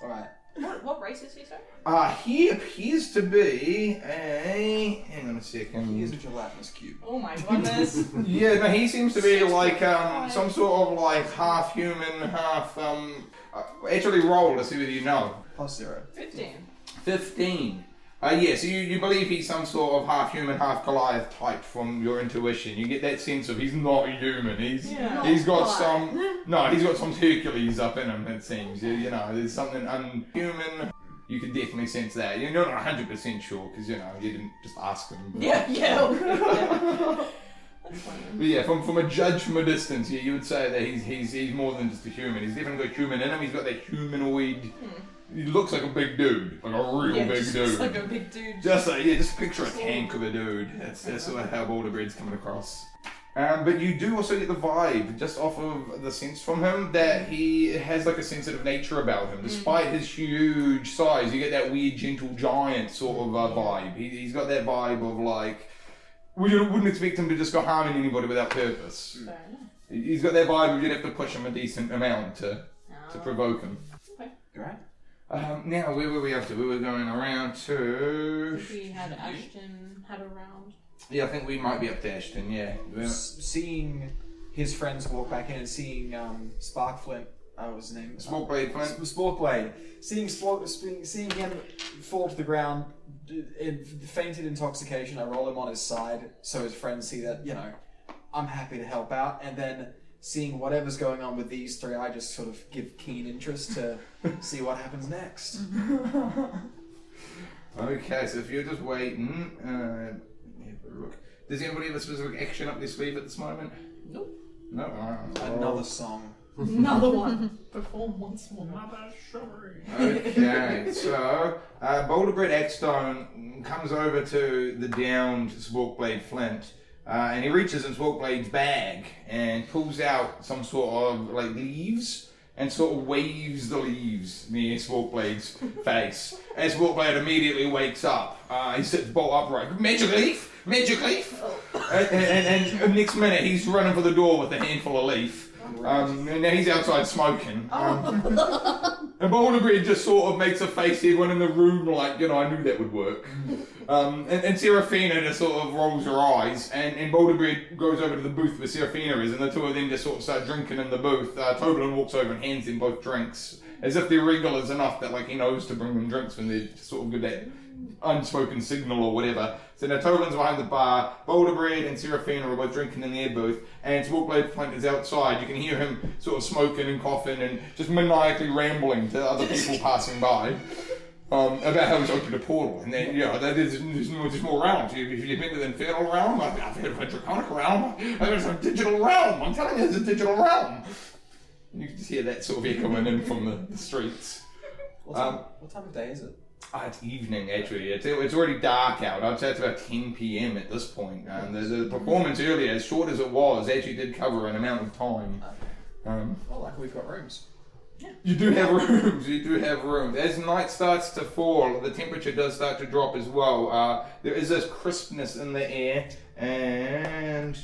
Alright. What race is he, sir? He appears to be a... Hang on a second. He is a gelatinous cube. Oh my goodness. Yeah, no, he seems to be like some sort of like half human, half... actually roll to see whether you know. +0. 15. 15. Yeah, so you believe he's some sort of half human, half Goliath type from your intuition. You get that sense of he's not human. He's got some Hercules up in him, it seems. You know, there's something unhuman. You can definitely sense that. You're not 100% sure because, you know, you didn't just ask him. But... Yeah. But yeah, from a judge from a distance, you would say that he's more than just a human. He's definitely got human in him. He's got that humanoid. He looks like a big dude, like a real big just dude. like a big dude. Just picture a tank of a dude. That's sort of how Boulderbread's coming across. But you do also get the vibe, just off of the sense from him, that he has like a sensitive nature about him. Despite his huge size, you get that weird gentle giant sort of vibe. He's got that vibe of like, you wouldn't expect him to just go harming anybody without purpose. Fair enough. He's got that vibe of you'd have to push him a decent amount to provoke him. Okay. Great. Now, where were we up to? We were going around to... We had Ashton had a round. Yeah, I think we might be up to Ashton, yeah. Seeing his friends walk back in and seeing Sparkflint, what was his name? Sparkblade Flint. Sparkblade. Seeing him fall to the ground in fainted intoxication, I roll him on his side so his friends see that, I'm happy to help out. And then seeing whatever's going on with these three, I just sort of give keen interest to see what happens next. Okay, so if you're just waiting, look. Does anybody have a specific action up their sleeve at this moment? Nope. No? Another song. Another one. Perform once more. Another story. Okay, so Boulderbread Axstone comes over to the downed Sparkblade Flint, and he reaches in Sparkblade's bag and pulls out some sort of like leaves and sort of waves the leaves near Sparkblade's face. As Sparkblade immediately wakes up, he sits bolt upright. Magic leaf! Magic leaf! And next minute he's running for the door with a handful of leaf. And now he's outside smoking. And Boulderbread just sort of makes a face to everyone in the room like, I knew that would work. And Seraphina just sort of rolls her eyes, and Boulderbread goes over to the booth where Seraphina is, and the two of them just sort of start drinking in the booth. Toblerone walks over and hands them both drinks, as if they're regulars enough that like he knows to bring them drinks when they sort of give that unspoken signal or whatever. So now Toblerone's behind the bar, Boulderbread and Seraphina are both drinking in their booth, and Sparkblade Flint is outside. You can hear him sort of smoking and coughing and just maniacally rambling to other people passing by. About how he's opened a portal, and then there's more realms. You've been to the Infernal Realm, I've heard of a Draconic Realm, there's a digital realm, I'm telling you, there's a digital realm. You can just hear that sort of echoing in from the streets. What time of day is it? It's evening, actually. It's already dark out. I'd say it's about 10 p.m. at this point. The performance earlier, as short as it was, actually did cover an amount of time. Like we've got rooms. You do have rooms. As night starts to fall, the temperature does start to drop as well. There is this crispness in the air, and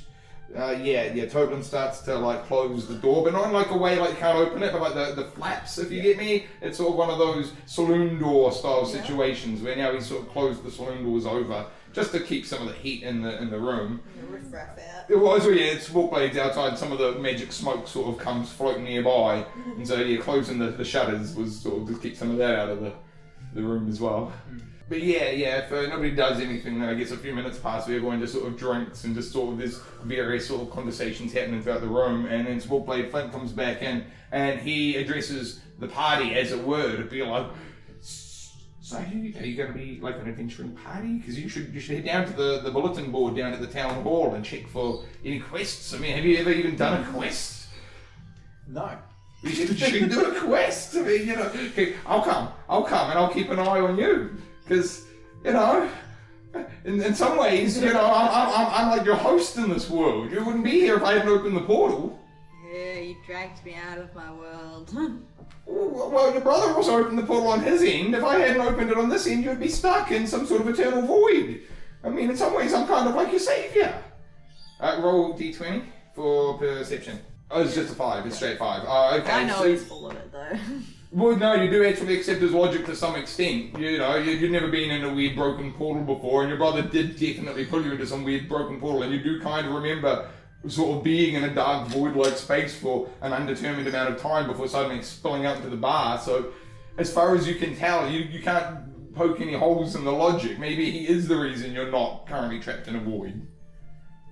Toblerone starts to like close the door, but not in like a way like you can't open it, but like the flaps, if you get me. It's sort of one of those saloon door style situations where now he's sort of closed the saloon doors over just to keep some of the heat in the room. Riff-raff out. It was, it's Sparkblades outside, some of the magic smoke sort of comes floating nearby, and so closing the shutters was sort of to keep some of that out of the room as well. But if nobody does anything, then I guess a few minutes pass where everyone just sort of drinks and just sort of there's various sort of conversations happening throughout the room, and then Sparkblade Flint comes back in and he addresses the party, as it were, to be like, so are you going to be like an adventuring party? Because you should head down to the bulletin board down at the town hall and check for any quests. I mean, have you ever even done a quest? No. You should do a quest. I mean, okay, I'll come and I'll keep an eye on you. Because, in some ways, I'm like your host in this world. You wouldn't be here if I hadn't opened the portal. Yeah, you dragged me out of my world. Well, your brother also opened the portal on his end. If I hadn't opened it on this end, you'd be stuck in some sort of eternal void. I mean, in some ways, I'm kind of like your savior. Roll d20 for perception. Oh, it's just a 5. It's straight 5. Oh, okay. I know he's full of it, though. Well, no, you do actually accept his logic to some extent. You've never been in a weird broken portal before, and your brother did definitely pull you into some weird broken portal, and you do kind of remember sort of being in a dark void-like space for an undetermined amount of time before suddenly spilling out into the bar. So, as far as you can tell, you can't poke any holes in the logic. Maybe he is the reason you're not currently trapped in a void.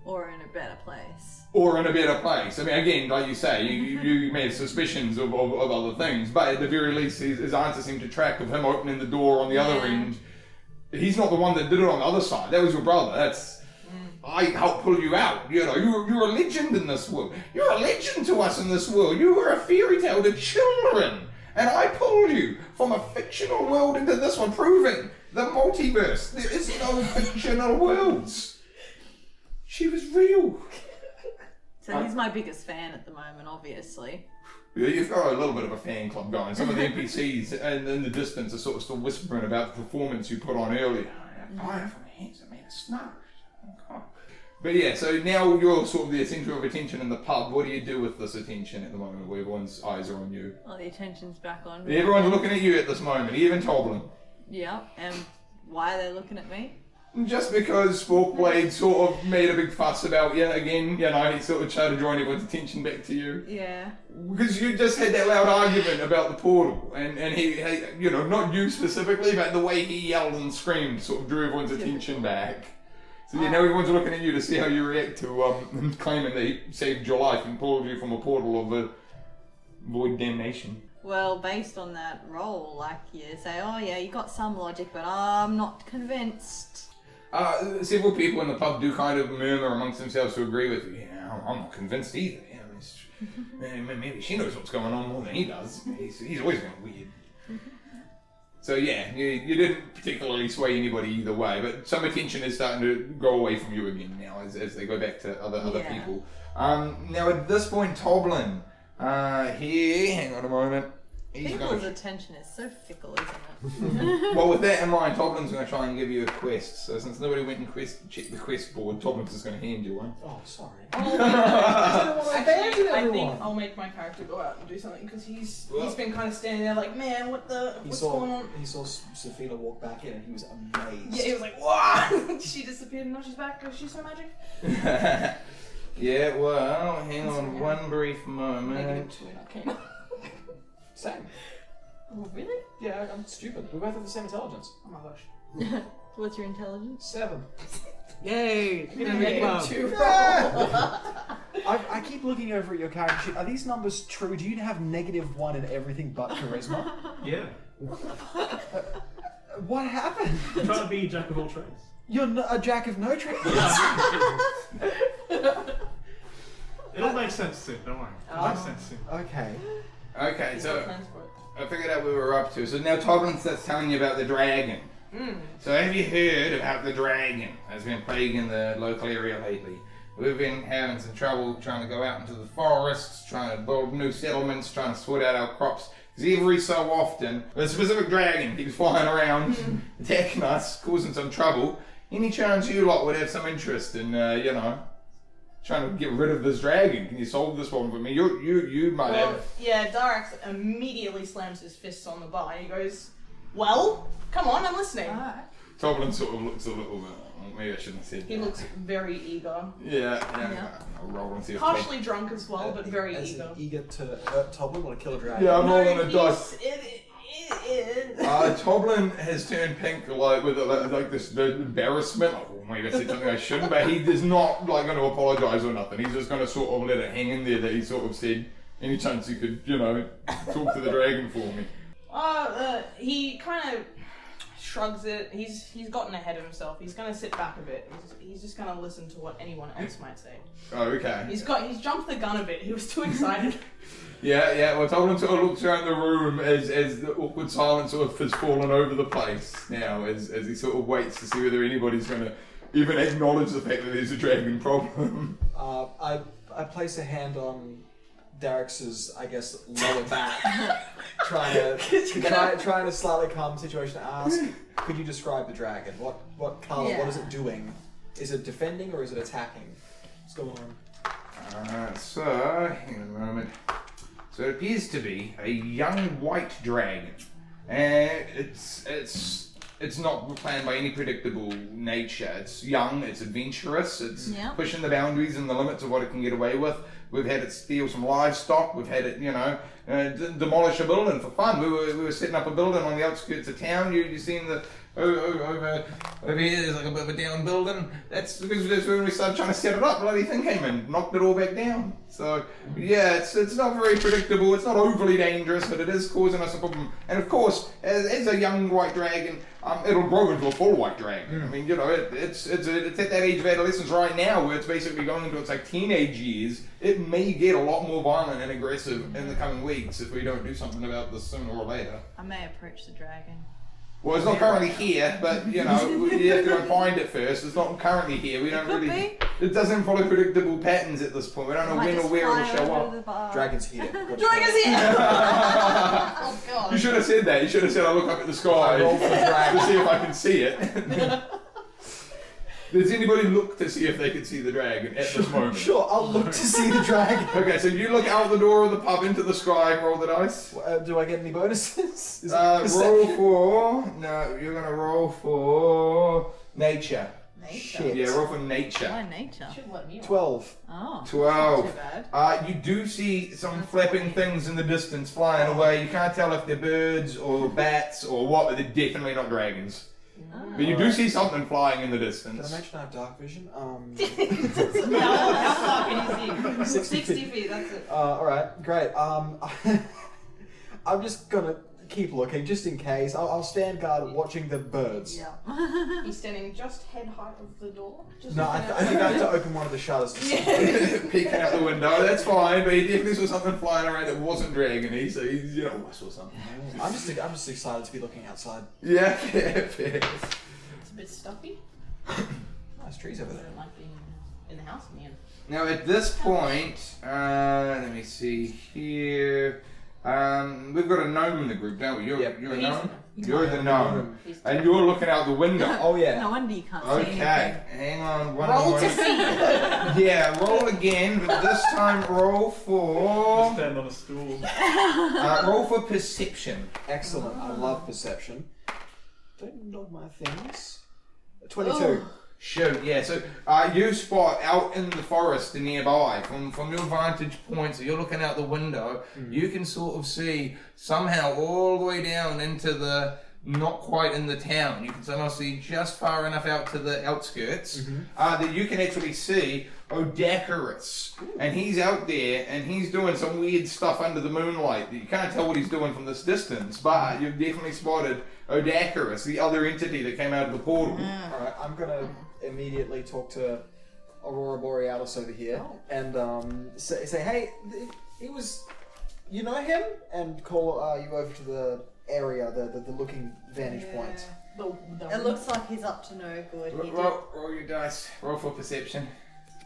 Or in a better place. Or in a better place. I mean, again, like you say, you may have suspicions of other things, but at the very least, his answer seemed to track of him opening the door on the other end. He's not the one that did it on the other side. That was your brother. I helped pull you out. You know, you're a legend in this world. You're a legend to us in this world. You were a fairy tale to children. And I pulled you from a fictional world into this one, proving the multiverse. There is no fictional worlds. She was real. So he's my biggest fan at the moment, obviously. Yeah, you've got a little bit of a fan club going. Some of the NPCs in the distance are sort of still whispering about the performance you put on earlier. Fire from the hands, I made a snark. But yeah, so now you're sort of the centre of attention in the pub. What do you do with this attention at the moment where everyone's eyes are on you? Well, the attention's back on me. Everyone's looking at you at this moment, even Toblin. Yeah, and why are they looking at me? Just because Sporkblade sort of made a big fuss about you again, you know, he sort of tried to draw everyone's attention back to you. Yeah. Because you just had that loud argument about the portal, and he, you know, not you specifically, but the way he yelled and screamed sort of drew everyone's attention back. So yeah, now everyone's looking at you to see how you react to claiming that he saved your life and pulled you from a portal of a void damnation. Well, based on that role, like you say, oh yeah, you got some logic, but I'm not convinced. Several people in the pub do kind of murmur amongst themselves to agree with you. Yeah, I'm not convinced either. Yeah, maybe she knows what's going on more than he does. He's always been weird. So yeah, you didn't particularly sway anybody either way, but some attention is starting to go away from you again now as they go back to other people. Now at this point, Toblin, here, hang on a moment. People's attention is so fickle, isn't it? Well, with that in mind, Toblin's going to try and give you a quest. So since nobody went and checked the quest board, Toblin's just going to hand you one. Oh, sorry. I think I'll make my character go out and do something because he's been kind of standing there like, man, what's going on? He saw Safina walk back in and he was amazed. Yeah, he was like, what? She disappeared and now she's back because she's so magic. Yeah, well, hang on one brief moment. -2, okay. Same. Oh, really? Yeah, I'm stupid. We both have the same intelligence. Oh my gosh. What's your intelligence? 7. Yay! -2. I keep looking over at your character sheet. Are these numbers true? Do you have -1 in everything but charisma? Yeah. What happened? I'm trying to be a jack of all trades. You're a jack of no trades. It'll make sense soon, don't worry. It'll make sense soon. Okay. Okay, so I figured out what we were up to. So now Toblin starts telling you about the dragon. So have you heard about the dragon that's been plaguing the local area lately? We've been having some trouble trying to go out into the forests, trying to build new settlements, trying to sort out our crops. Because every so often, a specific dragon keeps flying around, attacking us, causing some trouble. Any chance you lot would have some interest in, you know, trying to get rid of this dragon? Can you solve this one for me? You might have. Yeah, Daraax immediately slams his fists on the bar. He goes, well, come on, I'm listening. Alright. Toblin sort of looks a little bit. Maybe I shouldn't have said that. He looks very eager. Yeah. Yeah. I'll roll and see if Partially drunk as well, but very As eager. eager to hurt Toblin or to kill a dragon? Yeah, I'm No, rolling a dice. it is. Toblin has turned pink, like with like this embarrassment. Like, oh, maybe I said something I shouldn't, but he is not like going to apologise or nothing. He's just going to sort of let it hang in there that he sort of said, any chance you could, you know, talk to the dragon for me. He kind of shrugs it. He's gotten ahead of himself. He's going to sit back a bit. He's just going to listen to what anyone else might say. Oh, okay. He's jumped the gun a bit. He was too excited. Yeah. Well, Toblin sort of looks around the room as the awkward silence sort of has fallen over the place now, as he sort of waits to see whether anybody's going to even acknowledge the fact that there's a dragon problem. I place a hand on Daraax's, I guess, lower back, trying to slightly calm the situation. Ask, could you describe the dragon? What color? Yeah. What is it doing? Is it defending or is it attacking? What's going on? So, hang on a moment. So it appears to be a young white dragon, and it's not planned by any predictable nature. It's young, it's adventurous, it's pushing the boundaries and the limits of what it can get away with. We've had it steal some livestock. We've had it, you know, demolish a building for fun. We were setting up a building on the outskirts of town. You seen the over here there's like a bit of a down building. That's because when we started trying to set it up, bloody thing came in, knocked it all back down. So yeah, it's not very predictable. It's not overly dangerous, but it is causing us a problem. And of course, as a young white dragon, it'll grow into a full white dragon. I mean, you know, it's at that age of adolescence right now where it's basically going into its like teenage years. It may get a lot more violent and aggressive in the coming weeks if we don't do something about this sooner or later. I may approach the dragon. Well, it's not currently here, but you know, you have to go find it first. It's not currently here. We don't really. It doesn't follow predictable patterns at this point. We don't know when or where it'll show up. Dragon's here. Dragon's here! Oh god. You should have said that. You should have said, "I look up at the sky to see if I can see it." Does anybody look to see if they can see the dragon at this moment? Sure, I'll look to see the dragon. Okay, so you look out the door of the pub into the sky and roll the dice. Do I get any bonuses? Is it Roll perception? for... No, you're going to roll for... Nature. Nature. Shit. Yeah, roll for nature. Why nature? Should let me. 12. Oh. 12. Not too bad. You do see some flapping things in the distance flying away. You can't tell if they're birds or bats or what, but they're definitely not dragons. But you do see something flying in the Did distance. I mention I have dark vision? How far can you see? 60 feet, that's it. Alright, great. I'm just gonna keep looking, just in case. I'll stand guard watching the birds. Yeah. He's standing just head height of the door. Just No, I looking think out. I have to open one of the shutters to see. Peeking out the window, that's fine, but he definitely saw something flying around that wasn't dragony, so he's, you know, I saw something. I'm just excited to be looking outside. Yeah, fair. It's a bit stuffy. Nice trees over I there. don't like being in the house in the end. Now at this point, let me see here. We've got a gnome in the group, don't we? You're a He's gnome? the You're the gnome. He's And you're looking out the window. Oh yeah. No wonder you can't see Okay, anything. hang on one roll more. to see. Yeah, roll again, but this time roll for... Stand on a stool. roll for perception. Excellent. I love perception. Don't knock my things. 22. Oh. Shoot, yeah, so you spot out in the forest nearby, from your vantage point, so you're looking out the window, you can sort of see somehow all the way down into the, not quite in the town, you can somehow see just far enough out to the outskirts, that you can actually see Odacarus, and he's out there, and he's doing some weird stuff under the moonlight. You can't tell what he's doing from this distance, but you've definitely spotted Odacarus, the other entity that came out of the portal. Alright, I'm gonna immediately talk to Aurora Borealis over here and say, hey, he was, you know him? And call you over to the area, the looking vantage point. It looks like he's up to no good. He did. Roll your dice. Roll for perception.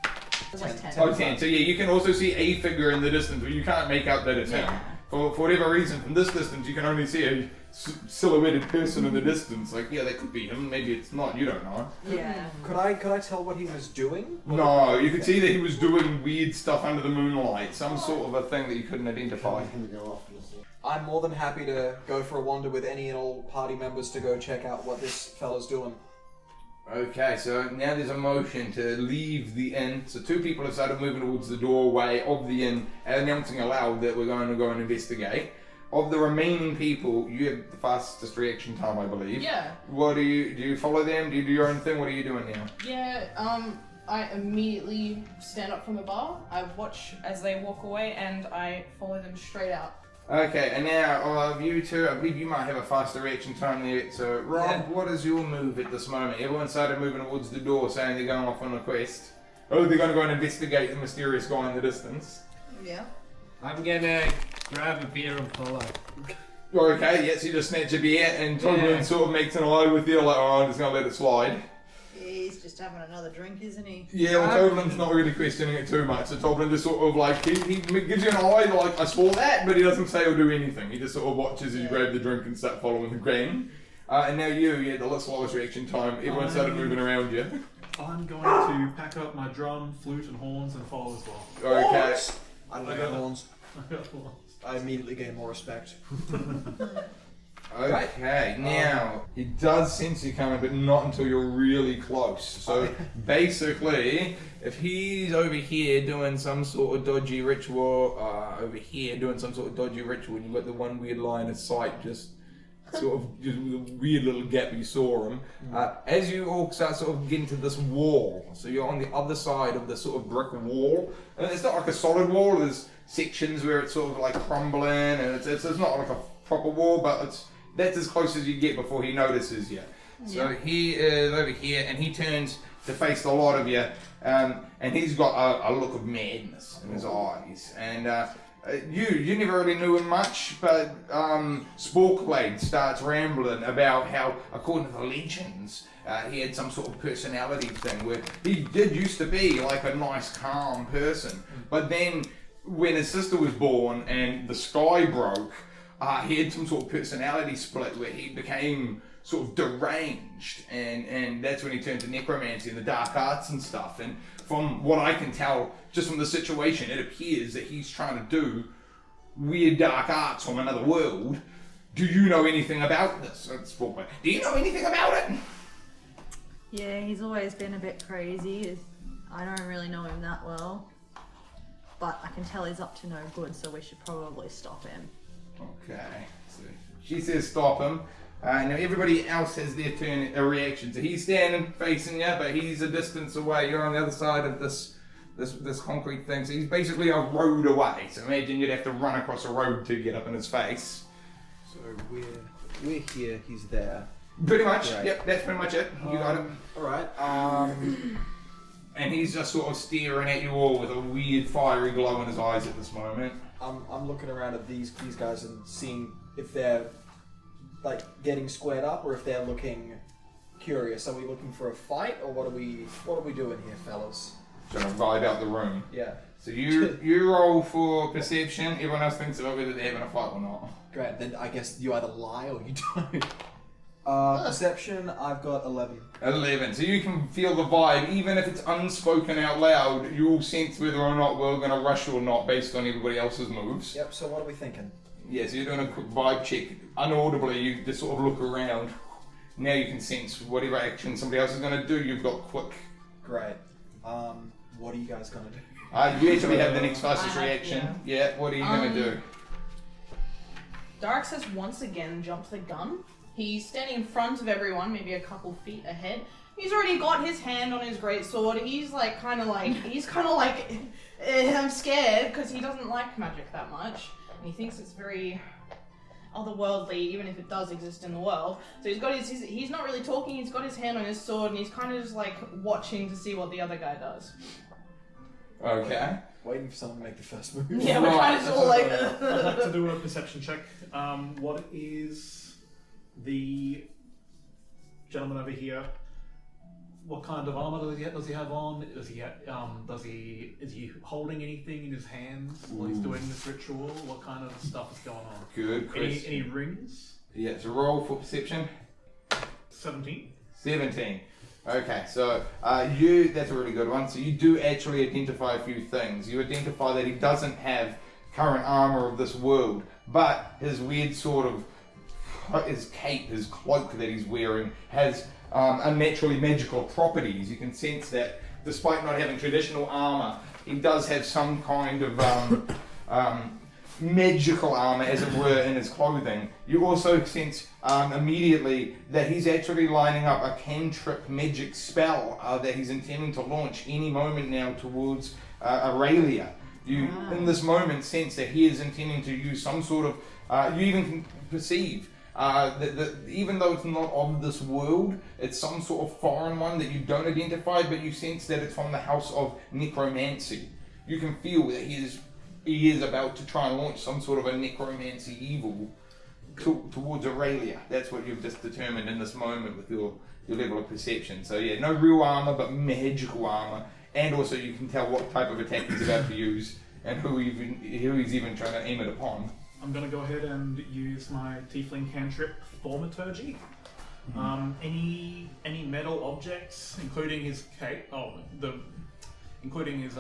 It was like 10. Oh, 10. So yeah, you can also see a figure in the distance, but you can't make out that it's him. Yeah. For whatever reason, from this distance, you can only see a silhouetted person in the distance. Like, yeah, that could be him. Maybe it's not. You don't know. Yeah. Could I tell what he was doing? No, you could see that he was doing weird stuff under the moonlight. Some sort of a thing that you couldn't identify. I'm more than happy to go for a wander with any and all party members to go check out what this fella's doing. Okay, so now there's a motion to leave the inn. So two people have started moving towards the doorway of the inn, announcing aloud that we're going to go and investigate. Of the remaining people, you have the fastest reaction time, I believe. Yeah. What do you follow them? Do you do your own thing? What are you doing now? Yeah, I immediately stand up from the bar, I watch as they walk away, and I follow them straight out. Okay, and now of you two, I believe you might have a faster reaction time there. So, Rob, what is your move at this moment? Everyone started moving towards the door, saying they're going off on a quest. Oh, they're going to go and investigate the mysterious guy in the distance. Yeah. I'm gonna grab a beer and follow. Okay, yes, you just snatch a beer, and Toblin sort of makes an eye with you, like, oh, I'm just going to let it slide. He's just having another drink, isn't he? Yeah, well, Toblin's not really questioning it too much, so Toblin just sort of like, he gives you an eye, like, I saw that, but he doesn't say or do anything. He just sort of watches as you grab the drink and start following the grain. And now you had the slowest reaction time. Everyone started moving around you. I'm going to pack up my drum, flute, and horns and follow as well. Okay. I don't know horns. I got horns. I immediately gain more respect. Okay, now, he does sense you coming, but not until you're really close. So, basically, if he's over here doing some sort of dodgy ritual, and you've got the one weird line of sight just sort of just with a weird little gap you saw him. As you all start sort of getting to this wall, so you're on the other side of this sort of brick wall, and it's not like a solid wall. There's sections where it's sort of like crumbling, and it's not like a proper wall, but that's as close as you get before he notices you. So he is over here, and he turns to face the lot of you, and he's got a look of madness in his eyes. And you never really knew him much, but Sporkblade starts rambling about how, according to the legends, he had some sort of personality thing where he did used to be like a nice, calm person, but then when his sister was born and the sky broke, he had some sort of personality split where he became sort of deranged, and that's when he turned to necromancy and the dark arts and stuff. And from what I can tell, just from the situation, it appears that he's trying to do weird dark arts from another world. Do you know anything about this? Do you know anything about it? Yeah, he's always been a bit crazy. I don't really know him that well, but I can tell he's up to no good, so we should probably stop him. Okay, so she says stop him. Now everybody else has their turn, a reaction. So he's standing facing you, but he's a distance away. You're on the other side of this concrete thing. So he's basically a road away. So imagine you'd have to run across a road to get up in his face. So we're here. He's there. Pretty much. Right. Yep, that's pretty much it. You got it. All right. And he's just sort of staring at you all with a weird fiery glow in his eyes at this moment. I'm looking around at these guys and seeing if they're like getting squared up or if they're looking curious. Are we looking for a fight, or what are we doing here, fellas? Trying to vibe out the room. Yeah. So you roll for perception. Everyone else thinks about whether they're having a fight or not. Great. Then I guess you either lie or you don't. Perception, I've got 11. 11. So you can feel the vibe, even if it's unspoken out loud. You'll sense whether or not we're going to rush or not based on everybody else's moves. Yep. So what are we thinking? Yeah. So you're doing a quick vibe check. Unaudibly, you just sort of look around. Now you can sense whatever action somebody else is going to do. You've got quick. Great. What are you guys gonna do? You actually have the next fastest reaction. Yeah. What are you going to do? Daraax has once again jumped the gun. He's standing in front of everyone, maybe a couple feet ahead. He's already got his hand on his greatsword. He's kind of like, I'm scared, because he doesn't like magic that much. And he thinks it's very otherworldly, even if it does exist in the world. So he's not really talking, he's got his hand on his sword, and he's kind of just like watching to see what the other guy does. Okay. Waiting for someone to make the first move. Yeah, we're kind of all like... I'd like to do a perception check. What is the gentleman over here? What kind of armor does he have on? Is he holding anything in his hands while he's doing this ritual? What kind of stuff is going on? Good question. Any rings? Yeah, so roll for perception. 17. 17. Okay, so that's a really good one. So you do actually identify a few things. You identify that he doesn't have current armor of this world, but his weird sort of his cape, his cloak that he's wearing has unnaturally magical properties. You can sense that despite not having traditional armor, he does have some kind of magical armor, as it were, in his clothing. You also sense immediately that he's actually lining up a cantrip magic spell that he's intending to launch any moment now towards Araelia. You, in this moment, sense that he is intending to use some sort of... you even can perceive that even though it's not of this world, it's some sort of foreign one that you don't identify, but you sense that it's from the house of necromancy. You can feel that he is about to try and launch some sort of a necromancy evil towards Araelia. That's what you've just determined in this moment with your level of perception. So yeah, no real armor, but magical armor. And also you can tell what type of attack he's about to use and who he's even trying to aim it upon. I'm going to go ahead and use my Tiefling cantrip, Thaumaturgy. Any metal objects, including his cape. Including his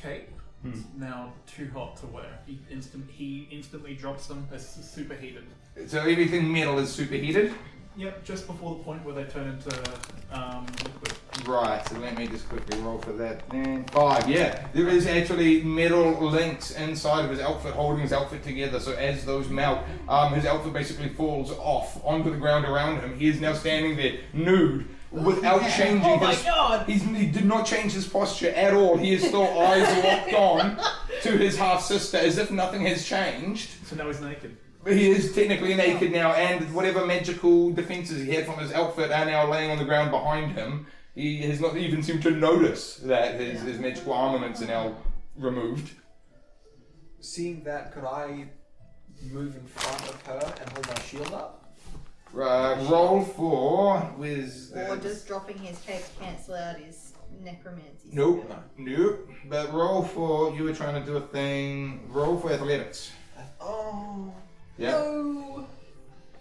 cape. It's now too hot to wear. He instantly drops them as superheated. So everything metal is superheated? Yep, just before the point where they turn into liquid. Right, so let me just quickly roll for that then. 5, yeah. There is actually metal links inside of his outfit holding his outfit together, so as those melt, his outfit basically falls off onto the ground around him. He is now standing there, nude, without changing Oh my his... god! He did not change his posture at all. He is still eyes locked on to his half-sister as if nothing has changed. So now he's naked. He is technically naked now, and whatever magical defenses he had from his outfit are now laying on the ground behind him. He has not even seemed to notice that his magical armaments are now removed. Seeing that, could I move in front of her and hold my shield up? Roll for wisdom. Or just dropping his cape to cancel out his necromancy. Nope. Nope. But roll for, you were trying to do a thing, roll for athletics. Oh. Yeah. No.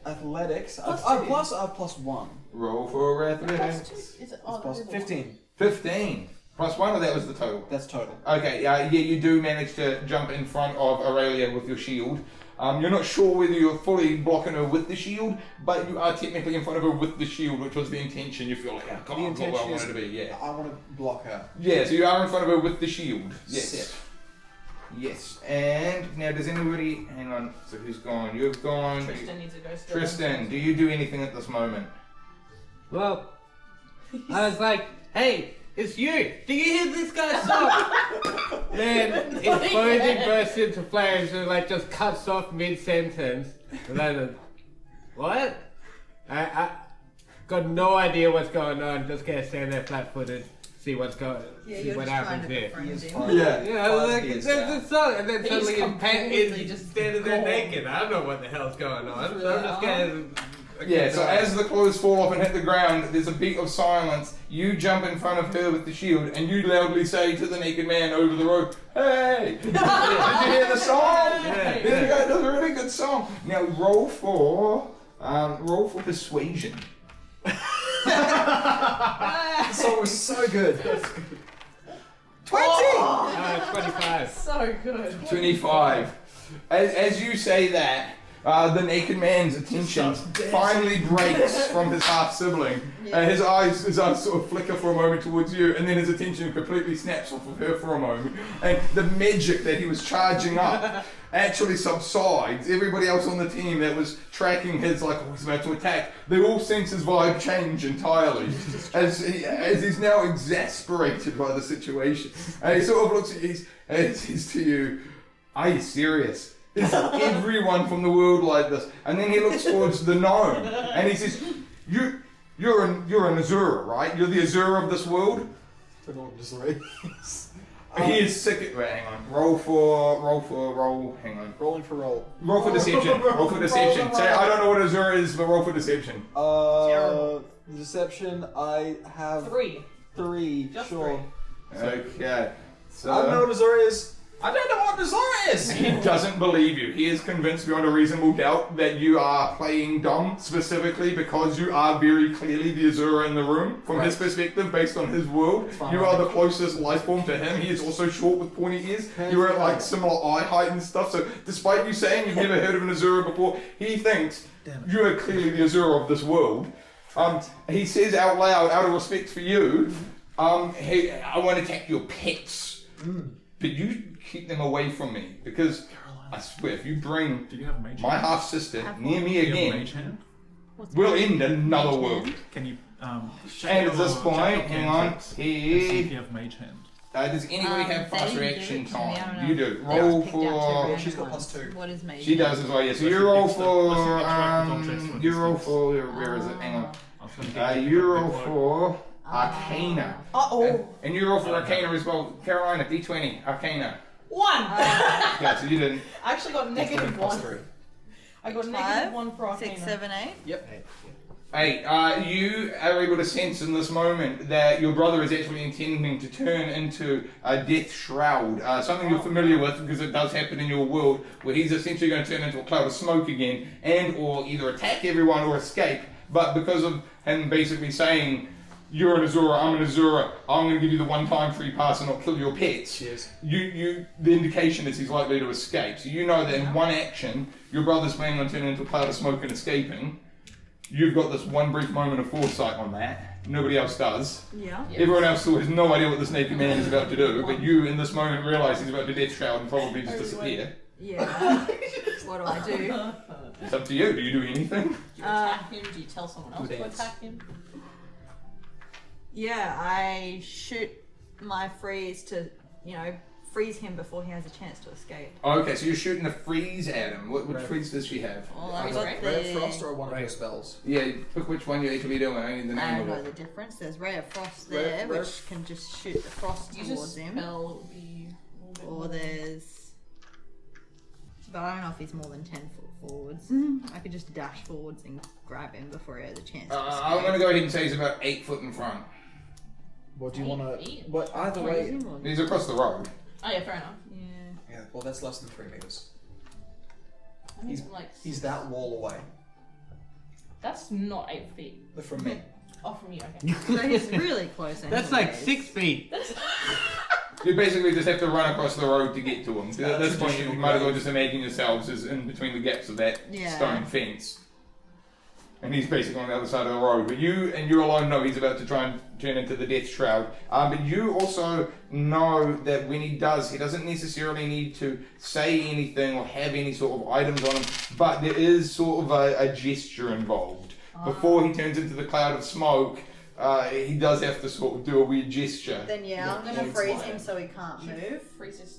Athletics. Plus I two. have plus 1. Roll for athletics. Is it? It's plus that is 15. 15. Plus 1, or that was the total? That's total. Okay, yeah, you do manage to jump in front of Araelia with your shield. You're not sure whether you're fully blocking her with the shield, but you are technically in front of her with the shield, which was the intention. You feel like, oh, God, The that's what I intention wanted is to be, yeah. I want to block her. Yeah, so you are in front of her with the shield. Yes. Sit. Yes. And now, does anybody... Hang on, so who's gone? You've gone. Tristan needs to go straight. Tristan, do you do anything at this moment? Well, I was like, hey, it's you. Do you hear this guy's song? Then his clothing bursts into flames and like just cuts off mid-sentence. And then, what? I got no idea what's going on. Just gonna stand there flat-footed, see what's going, Yeah, see you're what just trying happens to here. befriend him. Fine. Yeah, I was like, Fine, there's yeah. a song, and then He's suddenly his completely is just standing there gone. naked. I don't know what the hell's going on. So I'm just getting. Yeah, so as the clothes fall off and hit the ground, there's a beat of silence. You jump in front of her with the shield, and you loudly say to the naked man over the road, "Hey, did you hear the song? Yeah, This guy does a really good song." Now roll for persuasion. The song was so good. 20! 25. So good. 25. As you say that, the naked man's attention finally breaks from his half-sibling. His eyes sort of flicker for a moment towards you, and then his attention completely snaps off of her for a moment. And the magic that he was charging up actually subsides. Everybody else on the team that was tracking his, like, oh, he's about to attack, they all sense his vibe change entirely. As he's now exasperated by the situation. And he sort of looks at you and says to you, "Are you serious? Is everyone from the world like this?" And then he looks towards the gnome and he says, You're an Azura, right? You're the Azura of this world? I don't know what disorder is. He is sick. Wait, hang on. Roll. Hang on. Rolling for roll. Roll for deception. Roll for deception. Say, I don't know what Azura is, but roll for deception. Terrible. Deception, I have 3. 3. Just sure. 3. Okay. So I don't know what Azura is. I don't know what Azura is! he doesn't believe you. He is convinced beyond a reasonable doubt that you are playing dumb, specifically because you are very clearly the Azura in the room. From his perspective, based on his world, Fine. you are the closest life form to him. He is also short with pointy ears. You are at like similar eye height and stuff. So despite you saying you've never heard of an Azura before, he thinks you are clearly the Azura of this world. He says out loud, out of respect for you, hey, I want to attack your pets. But you keep them away from me, because Karolina, I swear, if you bring do you have mage my hand? half-sister near me Do you have again, mage hand? we'll end another world. Can you check And at this your- point, check your hang game on, tips and see if he... you have mage hand? Does anybody have they fast didn't reaction give it to me, I time? don't You know. do. They Roll just picked out two for... random She's got ones. plus 2. What is mage? She does as well, yeah. So Let's you get roll extra- for... let's get extra context for You roll distance. for... Where is it? Hang on. I was gonna get You roll the for... Arcana. Uh-oh. And you roll for Arcana as well. Karolina, D20, Arcana. 1! Okay, so you didn't... I actually got negative Plus 1. 3. I got 5, negative 1 for Arcana. 6, 7, 8. Yep. Hey, you are able to sense in this moment that your brother is actually intending to turn into a death shroud, something you're familiar with because it does happen in your world, where he's essentially going to turn into a cloud of smoke again, and or either attack everyone or escape. But because of him basically saying, "You're an Azura, I'm an Azura, I'm going to give you the one-time free pass and not kill your pets," Cheers. the indication is he's likely to escape. So you know that in one action, your brother's planning on turning into a cloud of smoke and escaping. You've got this one brief moment of foresight on that. Nobody else does. Yeah. Yeah. Everyone else still has no idea what this naked man is about to do, but you in this moment realise he's about to death shroud and probably just disappear. Yeah. What do I do? It's up to you. Do you do anything? Do you attack him? Do you tell someone else to dance. attack him? Yeah, I shoot my freeze to, freeze him before he has a chance to escape. Okay, so you're shooting a freeze at him. Which Right. freeze does she have? Well, Right. I've got Right. Ray of the... Frost or one of your spells? Yeah, pick which one you need to be doing. I need the I name don't know of the it. difference. There's Ray of Frost Ray- there, Ray- which can just shoot the frost Use a towards him. spell, it would be a little bit Or more. there's... But I don't know if he's more than 10 foot forwards. I could just dash forwards and grab him before he has a chance to escape. I'm going to go ahead and say he's about 8 foot in front. What do you 8 want feet? to? What either Or is way? he more than- He's across the road. Oh yeah, fair enough. Yeah. Yeah. Well, that's less than 3 meters. I think He's- like He's that wall away that's not 8 feet. from me. Oh, from you, okay. So he's really close. That's like anyways. 6 feet. You basically just have to run across the road to get to him. So at this point, you Traditional might as well grave. just imagine yourselves as in between the gaps of that Yeah. stone fence. And he's basically on the other side of the road. But you and you alone know he's about to try and turn into the death shroud. But you also know that when he does, he doesn't necessarily need to say anything or have any sort of items on him. But there is sort of a gesture involved. Before he turns into the cloud of smoke, he does have to sort of do a weird gesture. Then I'm gonna Points freeze line. him so he can't move.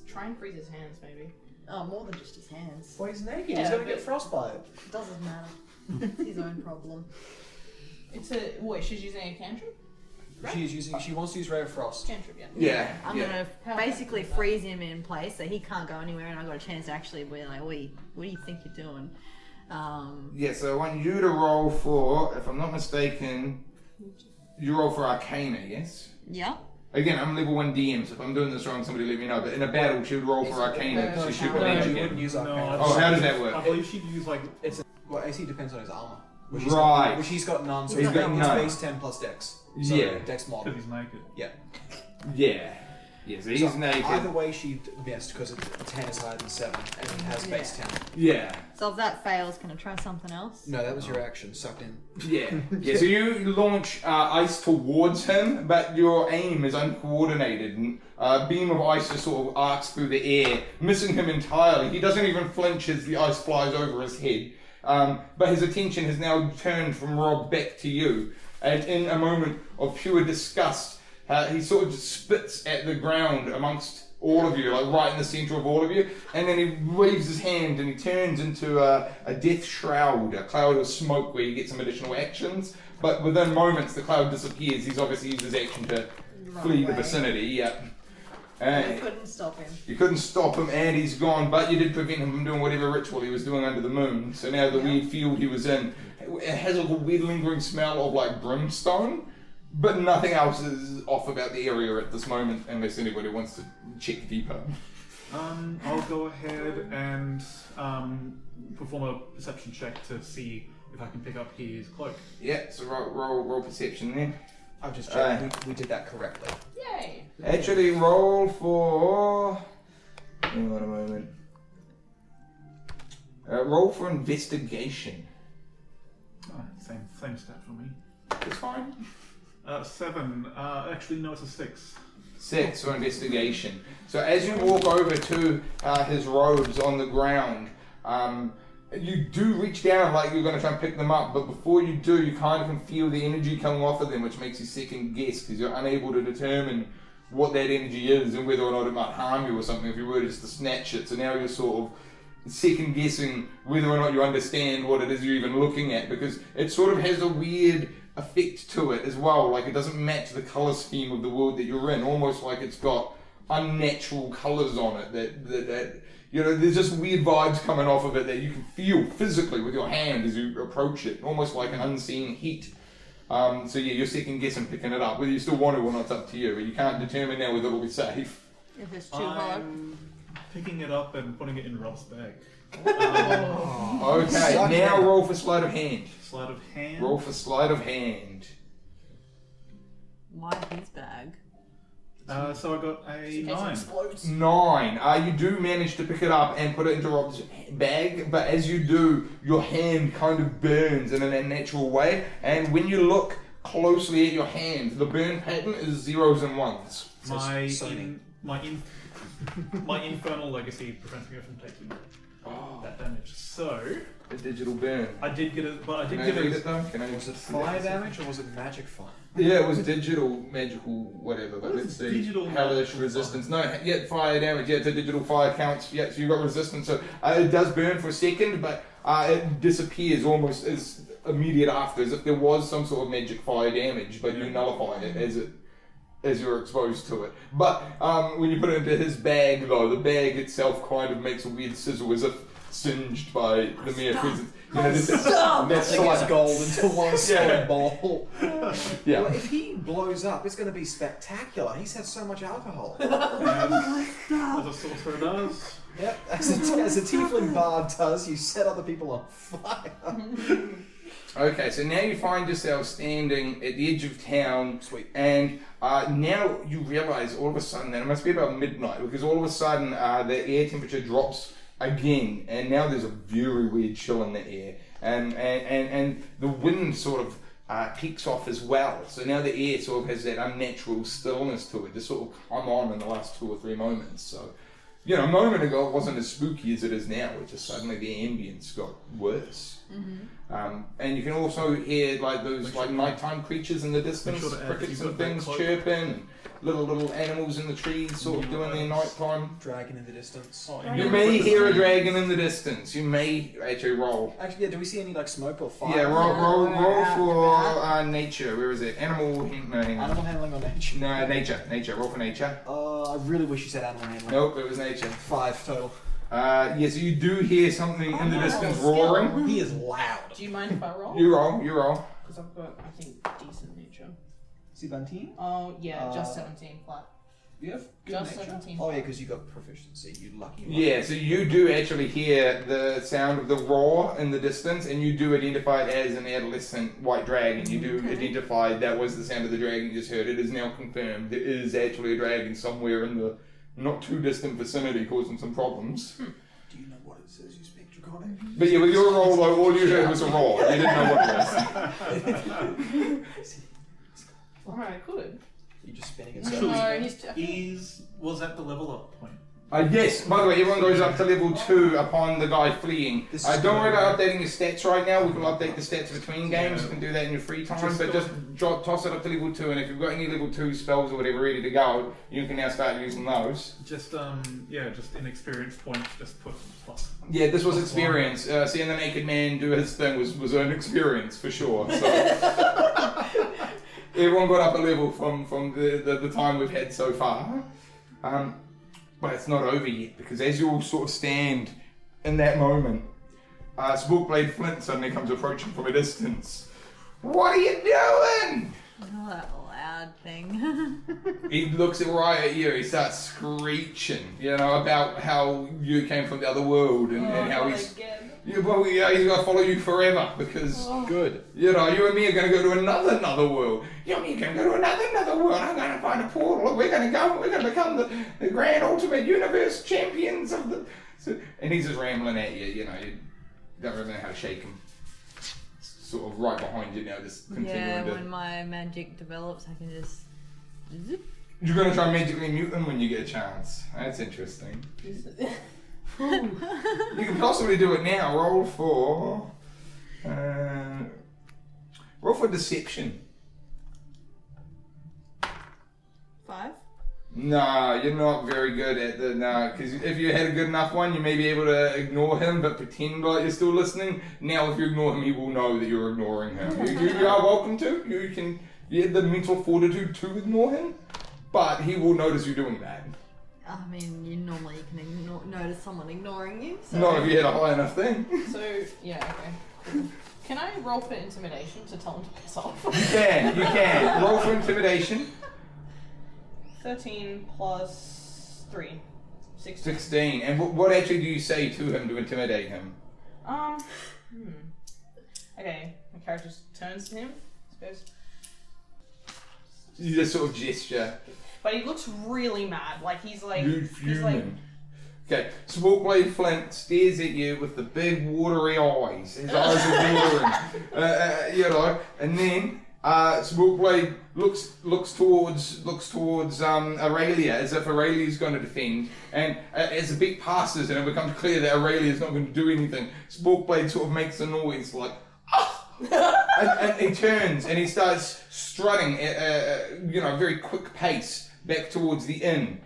Try and freeze his hands, maybe. Oh, more than just his hands. Well, he's naked. Yeah, he's gonna but- get frostbite. It doesn't matter. It's his own problem. It's a wait. She's using a cantrip. Right. She's using. She wants to use Ray of Frost. Cantrip, yeah. Yeah. I'm yeah. gonna basically freeze him in place so he can't go anywhere, and I got a chance to actually be like, what do you think you're doing? Yeah, so I want you to roll for, if I'm not mistaken, you roll for Arcana, yes? Yeah. Again, I'm level 1 DM, so if I'm doing this wrong, somebody let me know. But in a battle, she would roll for Arcana because she shoot with No, magic. she in. wouldn't use No, Arcana. Oh, how does that I work? believe she'd use like Well, AC depends on his armor. Right. Which he's got none. So He's got it's none. base 10 plus Dex. So Yeah. Dex mod. because he's naked. Yeah. Yeah. Yeah, so he's So naked. Either way, she missed because 10 is higher than 7, and he has base 10. Yeah. So if that fails, can I try something else? No, that was your action. Sucked in. Yeah. Yeah, so you launch ice towards him, but your aim is uncoordinated, and a beam of ice just sort of arcs through the air, missing him entirely. He doesn't even flinch as the ice flies over his head. But his attention has now turned from Rob back to you, and in a moment of pure disgust, he sort of just spits at the ground amongst all of you, like right in the centre of all of you, and then he waves his hand and he turns into a death shroud, a cloud of smoke where you get some additional actions, but within moments the cloud disappears. He's obviously used his action to flee the away. vicinity, yeah. We couldn't stop him. You couldn't stop him and he's gone, but you did prevent him from doing whatever ritual he was doing under the moon. So now the weird field he was in, it has like a weird lingering smell of like brimstone, but nothing else is off about the area at this moment unless anybody wants to check deeper. I'll go ahead and perform a perception check to see if I can pick up his cloak. Yeah, so roll perception there. I've just checked. We did that correctly. Yay! Actually, roll for. Hang on a moment. Roll for investigation. Oh, same stat for me. It's fine. 7. Actually, no, it's a 6. 6 for investigation. So as you walk over to his robes on the ground, you do reach down like you're going to try and pick them up, but before you do, you kind of can feel the energy coming off of them, which makes you second guess because you're unable to determine what that energy is and whether or not it might harm you or something if you were just to snatch it. So now you're sort of second guessing whether or not you understand what it is you're even looking at, because it sort of has a weird effect to it as well. Like it doesn't match the colour scheme of the world that you're in, almost like it's got unnatural colours on it that you know, there's just weird vibes coming off of it that you can feel physically with your hand as you approach it, almost like an unseen heat. So yeah, you're second guessing picking it up. Whether you still want to or not, it's up to you, but you can't determine now whether it'll be safe. If it's too hard. I'm picking it up and putting it in Rob's bag. Okay, Suck now it. roll for sleight of hand. Sleight of hand. Roll for sleight of hand. Why his bag? So I got a In case it 9. explodes. 9. You do manage to pick it up and put it into Rob's bag, but as you do, your hand kind of burns in an unnatural way, and when you look closely at your hand. The burn pattern is 0s and 1s. My infernal legacy prevents me from taking that damage. So A digital burn. I did get it, but I did Can I get read it. it though? Can I Was it fire damage or was it magic fire? Yeah, it was digital, magical, whatever. But What let's is see. digital Hellish magical resistance. No, yeah, fire damage. Yeah, it's a digital fire counts. Yeah, so you got resistance. So it does burn for a second, but it disappears almost as immediate after, as if there was some sort of magic fire damage, but you nullify it as you're exposed to it. But when you put it into his bag, though, the bag itself kind of makes a weird sizzle, as if singed by the mere presence. You know, That's like gold into one solid ball. Yeah. Well, if he blows up, it's going to be spectacular. He's had so much alcohol. As a sorcerer does. Yep, as a tiefling bard does, you set other people on fire. Okay, so now you find yourself standing at the edge of town. Sweet. And now you realise all of a sudden that it must be about midnight, because all of a sudden the air temperature drops again, and now there's a very weird chill in the air, and the wind sort of peaks off as well. So now the air sort of has that unnatural stillness to it. This sort of come on in the last 2 or 3 moments. So, you know, a moment ago it wasn't as spooky as it is now. It just suddenly the ambience got worse. Mm-hmm. And you can also hear like those like nighttime creatures in the distance, sure to add crickets you've and got that things cloak. chirping, and little animals in the trees sort of doing their nighttime. Dragon in the distance. Oh, You may hear a dragon in the distance. You may actually roll. Actually, yeah, do we see any like smoke or fire? Yeah, roll Yeah. for nature. Where is it? Animal. No, hang on. Animal handling or nature? No, nature. Roll for nature. I really wish you said animal handling. Nope, it was nature. 5 total. Yes, you do hear something in the Oh, distance skill. roaring. He is loud. Do you mind if I roll? You roll. Because I've got, I think, decent nature. 17? Oh, yeah, just 17 flat. You have good Just nature? 17. Oh yeah, because you got proficiency. You lucky. Yeah, so you do actually hear the sound of the roar in the distance, and you do identify it as an adolescent white dragon. You do identify that was the sound of the dragon you just heard. It is now confirmed. There is actually a dragon somewhere in the not too distant vicinity causing some problems. Do you know what it says? You speak Draconic. But yeah, with your roll though, all you heard was a roar. You didn't know what it was. Alright, I could. You're just spinning it. Actually, No, he's was at the level up point. Yes, by the way, everyone goes up to level 2 upon the guy fleeing. This is Don't worry good. about updating your stats right now. We can update the stats between games. Yeah. You can do that in your free time. Just But go- just toss it up to level 2, and if you've got any level 2 spells or whatever ready to go, you can now start using those. Just just inexperience points. Just put plus. Yeah, this was experience. Seeing the naked man do his thing was an experience for sure. So. Everyone got up a level from the time we've had so far. But it's not over yet, because as you all sort of stand in that moment, Spookblade Flint suddenly comes approaching from a distance. What are you doing? Oh, that loud thing. He looks right at you, he starts screeching, about how you came from the other world and how he's... again. Yeah, well, yeah, he's gonna follow you forever because Good. you and me are gonna go to another world. You and me are gonna go to another world. I'm gonna find a portal. We're gonna become the grand ultimate universe champions of the. And he's just rambling at you. You don't really know how to shake him. Sort of right behind you now, just continuing Yeah, to. when my magic develops, I can just zip. You're gonna try and magically mute them when you get a chance. That's interesting. You can possibly do it now. Roll for deception. 5. No, you're not very good at because if you had a good enough one, you may be able to ignore him, but pretend like you're still listening. Now, if you ignore him, he will know that you're ignoring him. You are welcome to. You have the mental fortitude to ignore him, but he will notice you doing that. I mean, you normally can notice someone ignoring you. So. Not if you had a high enough thing. So, yeah, okay. Cool. Can I roll for intimidation to tell him to piss off? You can. Roll for intimidation. 13 plus 3. 16. 16. And what actually do you say to him to intimidate him? Okay, my character just turns to him, I suppose. You just sort of gesture. But he looks really mad. Like, he's like... You he's like... fuming. Okay, Spookblade Flint stares at you with the big watery eyes. His eyes are watering. And then Smokeblade looks towards Araelia as if Aurelia's going to defend, and as the beat passes and it becomes clear that Aurelia's not going to do anything, Smokeblade sort of makes a noise like and he turns and he starts strutting at a very quick pace back towards the inn,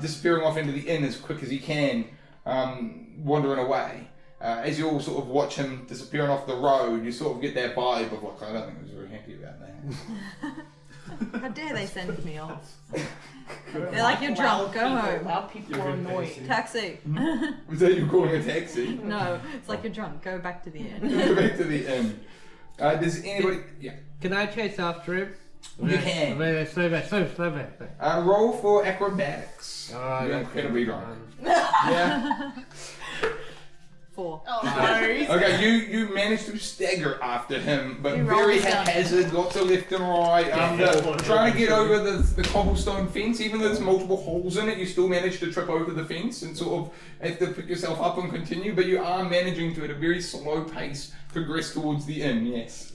disappearing off into the inn as quick as he can, wandering away. As you all sort of watch him disappearing off the road, you sort of get that vibe of like, I don't think he was very happy about that. How dare they send me off? They're like, you're drunk, go home. Loud people are annoyed. Taxi. Was that you calling a taxi? No, it's like you're drunk, go back to the inn. Go back to the inn. Does anybody... Yeah. Can I chase after him? You can. Slow back. Roll for acrobatics. Oh, You're that's incredibly good. drunk. Yeah. 4. Oh no. Okay, you managed to stagger after him, but You rolled very it down. haphazard, lots of left and right. Trying to get over the cobblestone fence, even though there's multiple holes in it, you still manage to trip over the fence and sort of have to pick yourself up and continue, but you are managing to, at a very slow pace, progress towards the inn, yes.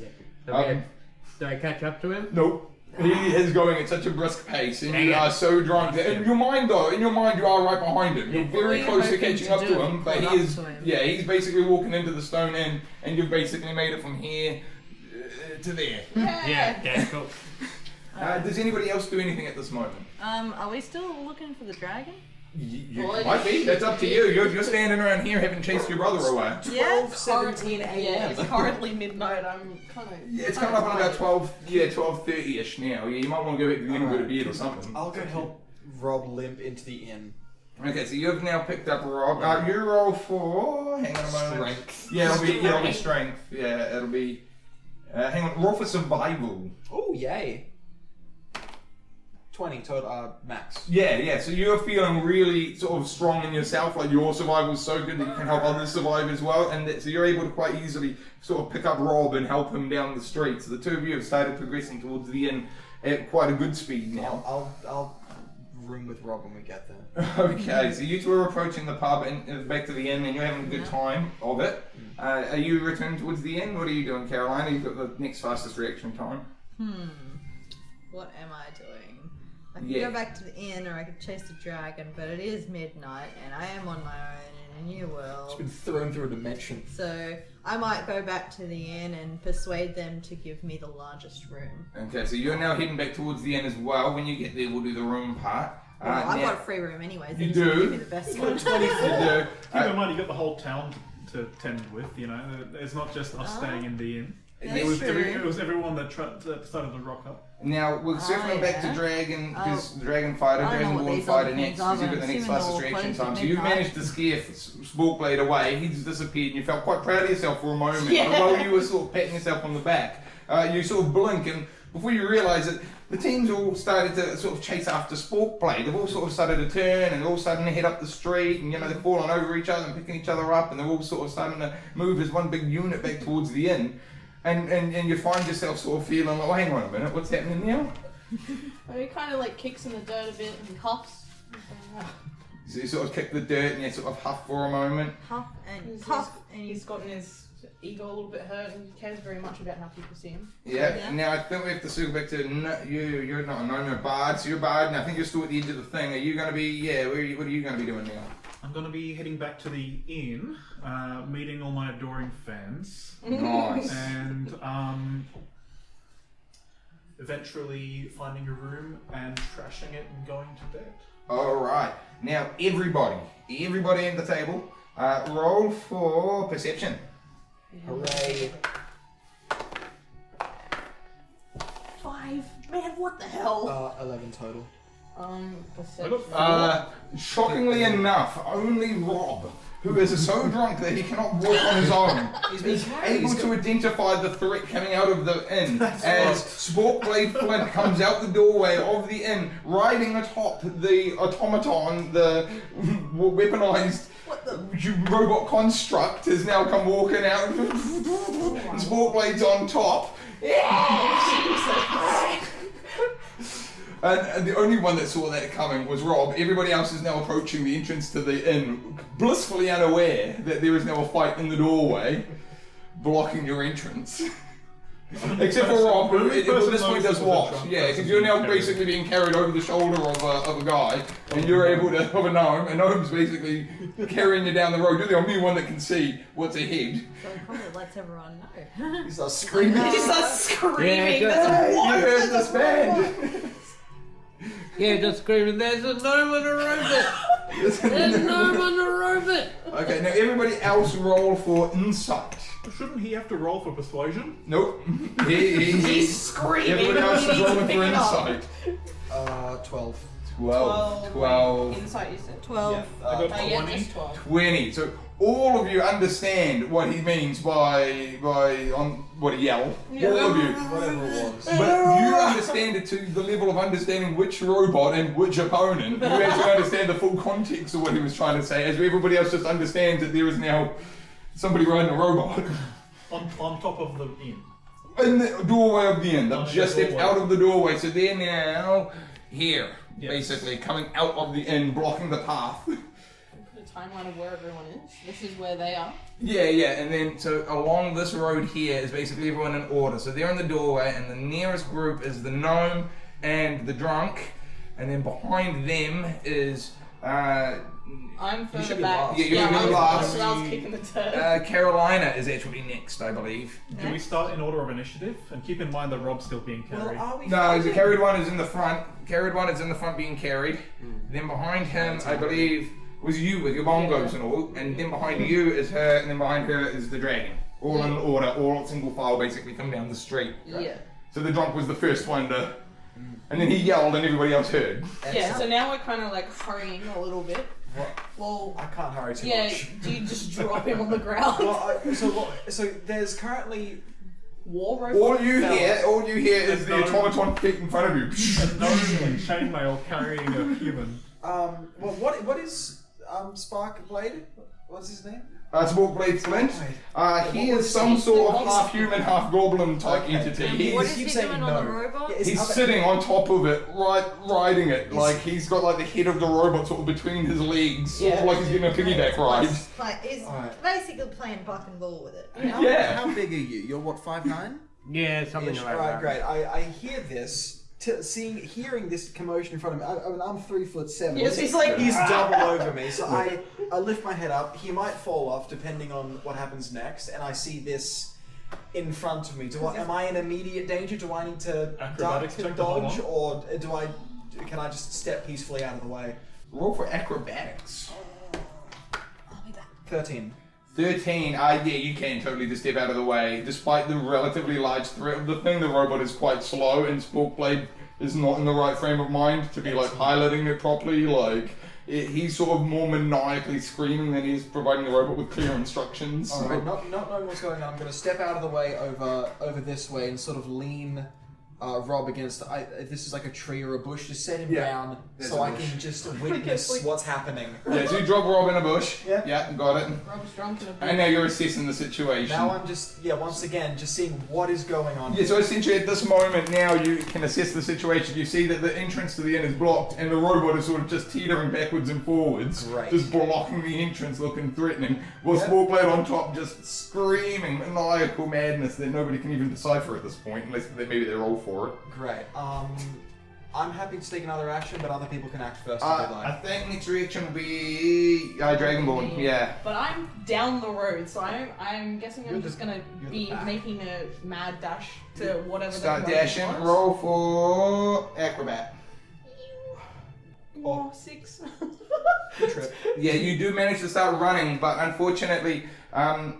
Do I catch up to him? Nope. He is going at such a brisk pace, and Dang you it. are so drunk that in your mind, you are right behind him. You're very What are close you to hoping catching to up do? to him, but Caught he up is, to him? he's basically walking into the stone inn, and you've basically made it from here to there. Yeah, cool. Does anybody else do anything at this moment? Are we still looking for the dragon? You Well, might be. That's up to you. You're standing around here having chased your brother away. Yeah. 17 Yeah, a.m. it's currently midnight. I'm kind of. Yeah, it's coming up on about 12:30ish now. Yeah, you might want to go back to the inn and go to bed or something. I'll go help Rob limp into the inn. Okay, so you've now picked up Rob. You roll for... Hang on a moment. Strength. Yeah, it'll be strength. Yeah, it'll be... hang on, roll for survival. Oh, yay. 20 total, max. Yeah, so you're feeling really sort of strong in yourself, like your survival is so good that you can help others survive as well, and so you're able to quite easily sort of pick up Rob and help him down the street. So the two of you have started progressing towards the inn at quite a good speed now. I'll room with Rob when we get there. Okay, so you two are approaching the pub and back to the inn, and you're having a good time of it. Are you returning towards the inn? What are you doing, Karolina? You've got the next fastest reaction time. What am I doing? I could Yeah. go back to the inn or I could chase the dragon, but it is midnight and I am on my own in a new It's world. been thrown through a dimension. So I might go back to the inn and persuade them to give me the largest room. Okay, so you're now heading back towards the inn as well. When you get there, we'll do the room part. Well, I've now- got a free room anyways. You They just do? give me the best one. You do. Keep in mind, you've got the whole town to tend with, you know. It's not just us staying in the inn. That's It was, true. it was everyone that decided to rock up. Now, we're circling back to yeah. Dragon, because Dragon Fighter, I don't know what Dragonborn these Fighter other next, things because are, you've got but the next I'm assuming fastest they're all reaction close time. to So you've midnight. managed to scare Sporkblade away. He's disappeared, and you felt quite proud of yourself for a moment. Yeah. But while you were sort of patting yourself on the back, you sort of blink, and before you realise it, the teams all started to sort of chase after Sporkblade. They've all sort of started to turn, and they're all starting to head up the street, and they're falling over each other and picking each other up, and they're all sort of starting to move as one big unit back towards the inn. And you find yourself sort of feeling like, well, hang on a minute, what's happening now? He kind of like kicks in the dirt a bit and huffs. So you sort of kick the dirt and you sort of huff for a moment. Puff and He's- puff and He's gotten his ego a little bit hurt and he cares very much about how people see him. Yeah. Yeah. Now I think we have to circle back to you're not a gnome, you're a bard, so you're a bard, and I think you're still at the edge of the thing. Are you going to be, what are you going to be doing now? I'm going to be heading back to the inn, meeting all my adoring fans, Nice. and eventually finding a room and trashing it and going to bed. Alright. Now everybody at the table, roll for perception. Hooray. 5. Man, what the hell? 11 total. Perception. Shockingly enough, only Rob, who is so drunk that he cannot walk on his own, is able to identify the threat coming out of the inn as Sporkblade Flint comes out the doorway of the inn, riding atop the automaton, the weaponized robot construct has now come walking out, and Sporkblade's on top. And the only one that saw that coming was Rob. Everybody else is now approaching the entrance to the inn, blissfully unaware that there is now a fight in the doorway, blocking your entrance. Except for Rob, who Only at person this point knows does is what? the drunk Yeah, because person you're now being carried. basically being carried over the shoulder of a guy, and you're able to, of a gnome, and gnome's basically carrying you down the road. You're the only one that can see what's ahead. So it probably lets everyone know. He starts screaming. He starts screaming. Yeah, There's a You wolf, heard there's this a band! Yeah, just screaming, there's a gnome on a robot! There's a gnome on a robot! Okay, now everybody else roll for insight. Shouldn't he have to roll for persuasion? Nope. He's screaming. Everybody else He is needs to rolling pick for it up. insight. 12. 12. Insight, you said. 12. I got Oh, yeah, 20. just 12. 20. So all of you understand what he means by on what he yelled. All of you. Whatever it was. But you understand it to the level of understanding which robot and which opponent. You actually understand the full context of what he was trying to say, as everybody else just understands that there is now somebody riding a robot. On top of the inn. In the doorway of the inn. They've Oh, just the stepped doorway. out of the doorway, so they're now here, Yes. basically, coming out of the inn, blocking the path. Put a timeline of where everyone is. This is where they are. Yeah, and then so along this road here is basically everyone in order. So they're in the doorway, and the nearest group is the gnome and the drunk, and then behind them is I'm should further be back. last. Yeah, you're gonna be last. I was kicking the turd. Karolina is actually next, I believe. Do we start in order of initiative? And keep in mind that Rob's still being Well, carried. are we No, the carried one is in the front. Carried one is in the front being carried. Then behind him, I believe, was you with your bongos and all. And then behind you is her, and then behind her is the dragon. All in order, all single file basically come down the street. Yeah. So the drunk was the first one to... And then he yelled and everybody else heard. Yeah, so now we're kind of like hurrying a little bit. What? Well, I can't hurry too yeah, much. do you just drop him on the ground? So there's currently War robot? All you hear is the automaton feet in front of you. A gnome in chainmail carrying a human. what is Spark Blade? What's his name? Sparkblade Flint. He is some sort of half human, half goblin type entity. What He's, is he keep saying doing on the no. robot? Yeah, he's sitting on top of it, riding it. Like he's got like the head of the robot sort of between his legs, sort of like he's getting a piggyback ride. He's Alright. basically playing buck and ball with it. Yeah. How big are you? You're what, 5'9"? Yeah, something like Right, that. great. I hear this. Hearing this commotion in front of me. I mean, I'm 3'7". Yes, he's like- he's double over me. So I lift my head up. He might fall off depending on what happens next. And I see this in front of me. Am I in immediate danger? Do I need to Acrobatics duck check and to hold dodge, on. or can I just step peacefully out of the way? Roll for acrobatics. 13. 13. Yeah, you can totally just step out of the way. Despite the relatively large threat of the thing, the robot is quite slow, and Sparkblade is not in the right frame of mind to be like piloting it properly. He's sort of more maniacally screaming than he's providing the robot with clear instructions. All right, not knowing what's going on, I'm going to step out of the way over this way and sort of lean Rob against. If this is like a tree or a bush, just set him Yeah, down there's so a I bush. can just witness what's happening. Yeah, so you drop Rob in a bush. Yeah. Got it. Rob's drunk in a And now you're assessing the situation. Now I'm just once again just seeing what is going on. Yeah, so essentially at this moment now you can assess the situation. You see that the entrance to the inn is blocked and the robot is sort of just teetering backwards and forwards. Great. Just blocking the entrance, looking threatening. With Yep. Sparkblade on top just screaming maniacal madness that nobody can even decipher at this point, unless maybe they roll for it. Great. I'm happy to take another action, but other people can act first if they I like. think next reaction will be Dragonborn, yeah. But I'm down the road, so I'm guessing I'm just gonna you're be the back. making a mad dash to whatever Start the dashing, was. roll for Acrobat. Oh, 6. Trip. Yeah, you do manage to start running, but unfortunately, so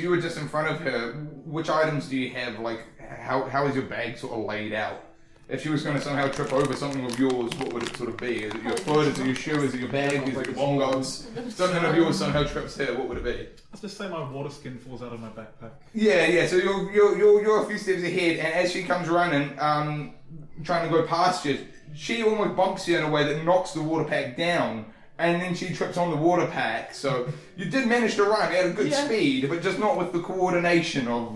you were just in front of her. Which items do you have? Like, how is your bag sort of laid out? If she was going to somehow trip over something of yours, what would it sort of be? Is it your foot? Is it your shoe? Is it your bag? Is it your bongos? Something of yours somehow trips her. What would it be? Let's just say my water skin falls out of my backpack. Yeah. So you're a few steps ahead, and as she comes running, trying to go past you, she almost bumps you in a way that knocks the water pack down, and then she trips on the water pack. So you did manage to run at a good Yeah. speed, but just not with the coordination of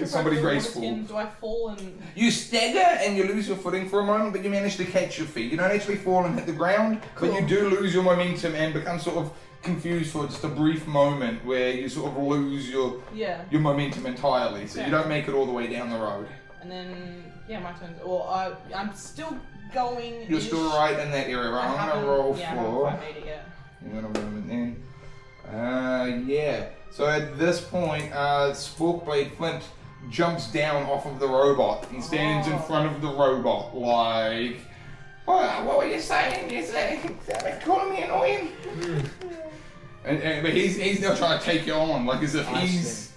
somebody graceful. Do I fall and... You stagger and you lose your footing for a moment, but you manage to catch your feet. You don't actually fall and hit the ground, but you do lose your momentum and become sort of confused for just a brief moment where you sort of lose your Yeah. momentum entirely, so Okay. you don't make it all the way down the road. And then, yeah, my turn. Or I'm still going. You're still right in that area, right? I'm gonna roll Yeah, I haven't for. quite made it yet. You're gonna roll it then. Yeah. So at this point, Sporkblade Flint jumps down off of the robot and stands in front of the robot, like, what were you saying? You saying calling me annoying? But he's now trying to take you on, like as if he's.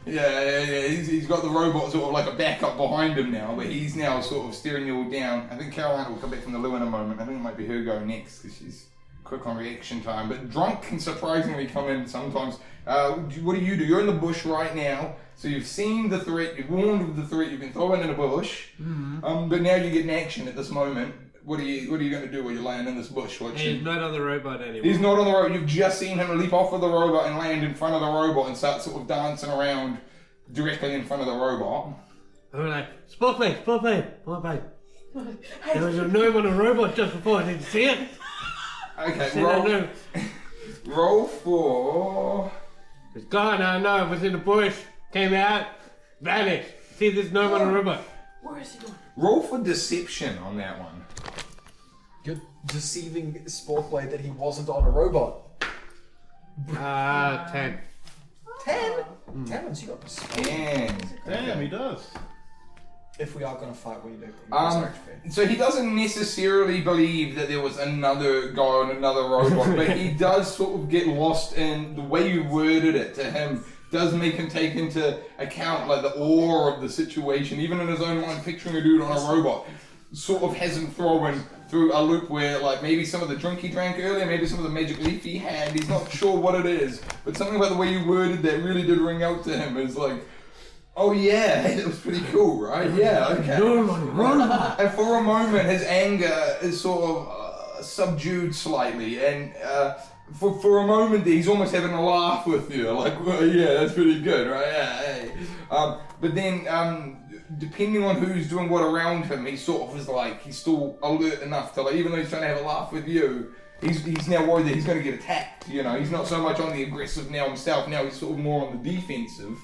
Yeah. He's got the robot sort of like a backup behind him now, but he's now sort of steering you all down. I think Karolina will come back from the loo in a moment. I think it might be her go next because she's quick on reaction time. But Drunk can surprisingly come in sometimes. What do? You're in the bush right now, so you've seen the threat, you're warned of the threat, you've been thrown in a bush, but now you get an action at this moment. What are you going to do while you're laying in this bush? He's not on the robot anymore. He's not on the robot. You've just seen him leap off of the robot and land in front of the robot and start sort of dancing around directly in front of the robot. I'm like, Sporkblade. There was a gnome on a robot just before. Did you see it? Okay, See that gnome? roll for... It's gone. I know. It was in the bush. Came out. Vanished. See this gnome on a robot. Where is he going? Roll for deception on that one. You're deceiving Sporkblade that he wasn't on a robot. 10. 10? 10 you got persuasion. Damn, he does. If we are going to fight, what do you do? So he doesn't necessarily believe that there was another guy on another robot, but he does sort of get lost in the way you worded it to him. Does make him take into account like the awe of the situation, even in his own mind, picturing a dude on a robot. Sort of has him thrown through a loop where like maybe some of the drink he drank earlier, maybe some of the magic leaf he had, he's not sure what it is, but something about the way you worded that really did ring out to him is like, oh yeah, it was pretty cool, right? Yeah, okay. And for a moment, his anger is sort of subdued slightly, and for a moment, he's almost having a laugh with you, like, well, yeah, that's pretty good, right? Yeah, hey. But then, depending on who's doing what around him, he sort of is like, he's still alert enough to, like, even though he's trying to have a laugh with you, he's now worried that he's going to get attacked, you know? He's not so much on the aggressive now himself, now he's sort of more on the defensive.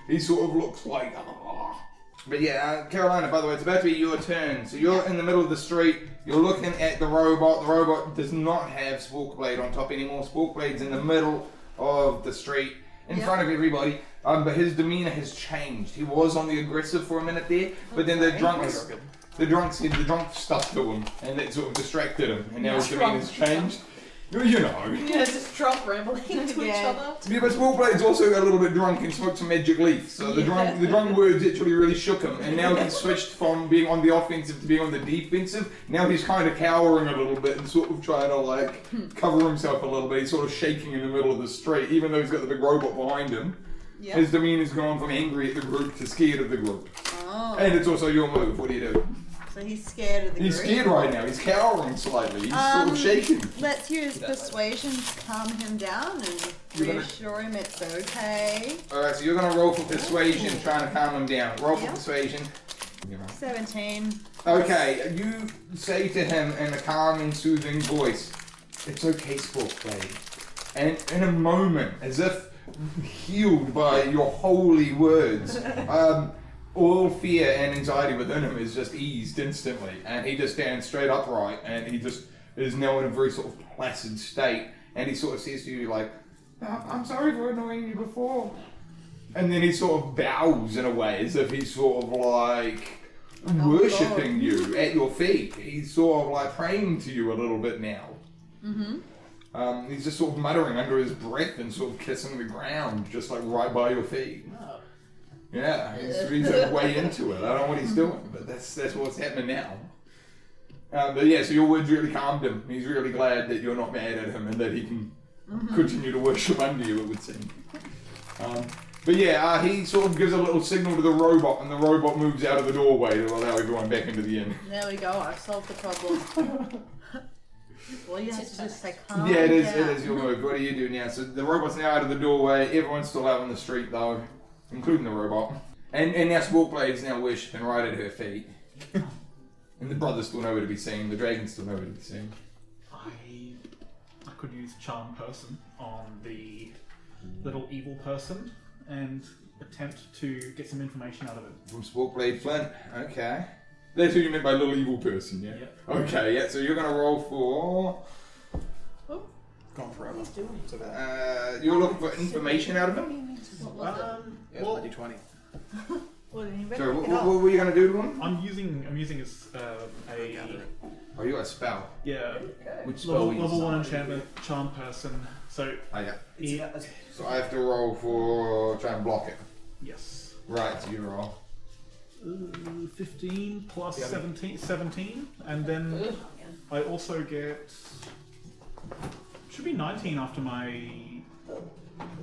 He sort of looks like, oh. But yeah, Karolina, by the way, it's about to be your turn. So you're in the middle of the street, you're looking at the robot does not have Sporkblade on top anymore. Sporkblade's in the middle of the street, in front of everybody, but his demeanour has changed. He was on the aggressive for a minute there, but then the drunk stuck to him, and that sort of distracted him, and now his demeanour's changed. You know. Yeah, just drunk rambling to each other. Yeah, but Sporkblade's also got a little bit drunk and smoked some magic leaf, so the drunk words actually really shook him, and now he's switched from being on the offensive to being on the defensive. Now he's kind of cowering a little bit and sort of trying to like cover himself a little bit. He's sort of shaking in the middle of the street, even though he's got the big robot behind him. Yep. His demeanor's gone from angry at the group to scared of the group. Oh. And it's also your move. What do you do? So he's scared of the He's group. scared right now. He's cowering slightly. He's sort of shaking. Let's use persuasion to calm him down and reassure him it's okay. Alright, so you're going to roll for persuasion, trying to calm him down. Roll for persuasion. 17. Okay, you say to him in a calm and soothing voice, "It's okay, Sporkblade." And in a moment, as if healed by your holy words, all fear and anxiety within him is just eased instantly, and he just stands straight upright, and he just is now in a very sort of placid state, and he sort of says to you like, "I'm sorry for annoying you before," and then he sort of bows in a way as if he's sort of like worshipping you at your feet. He's sort of like praying to you a little bit now. He's just sort of muttering under his breath and sort of kissing the ground, just like right by your feet. Yeah, he's way into it. I don't know what he's doing, but that's what's happening now. But yeah, so your words really calmed him. He's really glad that you're not mad at him and that he can continue to worship under you, it would seem. But yeah, he sort of gives a little signal to the robot, and the robot moves out of the doorway to allow everyone back into the inn. There we go, I've solved the problem. Well, you have to just say calm Yeah, it down. is your move. What do you do now? So the robot's now out of the doorway. Everyone's still out on the street though, including the robot. And now Sporkblade's now worshipping right at her feet. And the brother's still nowhere to be seen. The dragon's still nowhere to be seen. I could use Charm Person on the little evil person and attempt to get some information out of it. From Sporkblade Flint. Okay. That's who you meant by little evil person, yeah? Yep. Okay, yeah, so you're going to roll for... Gone forever. What are you doing? So bad. You're looking for information out of him? What was it? Yeah, Well, bloody 20. Well, then you better Sorry, pick it what up. were you going to do to him? I'm using as a Oh, you got a spell. yeah Which spell level, were you level using? 1 enchantment Charm Person. So Oh, yeah. yeah, So I have to roll for... try and block it. yes, Right, so you roll. 15 plus Yeah. 17, and then I also get should be 19 after my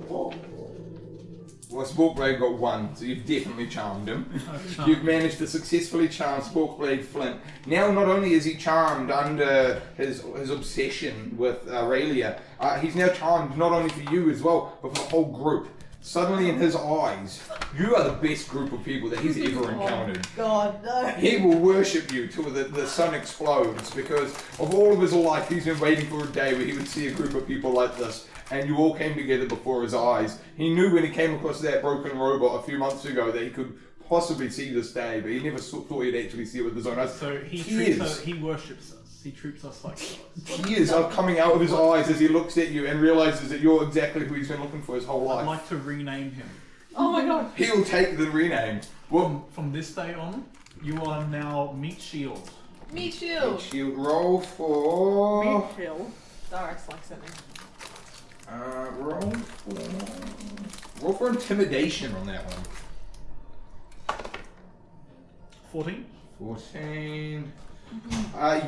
Well, Sporkblade got 1, so you've definitely charmed him. charm. You've managed to successfully charm Sporkblade Flint. Now, not only is he charmed under his obsession with Araelia, he's now charmed not only for you as well, but for the whole group. Suddenly, in his eyes, you are the best group of people that he's ever encountered. God, no. He will worship you till the sun explodes, because of all of his life, he's been waiting for a day where he would see a group of people like this, and you all came together before his eyes. He knew when he came across that broken robot a few months ago that he could possibly see this day, but he never thought he'd actually see it with his own eyes. So he worships us. He treats us like gods. Tears are coming out of his eyes as he looks at you and realizes that you're exactly who he's been looking for his whole I'd life. like to rename him. Oh my god. He'll take the rename. Well, From this day on, you are now Meat Shield. Meat shield. shield roll for... Meat shield. Daraax likes that name. Roll for intimidation on that one. 14. 14.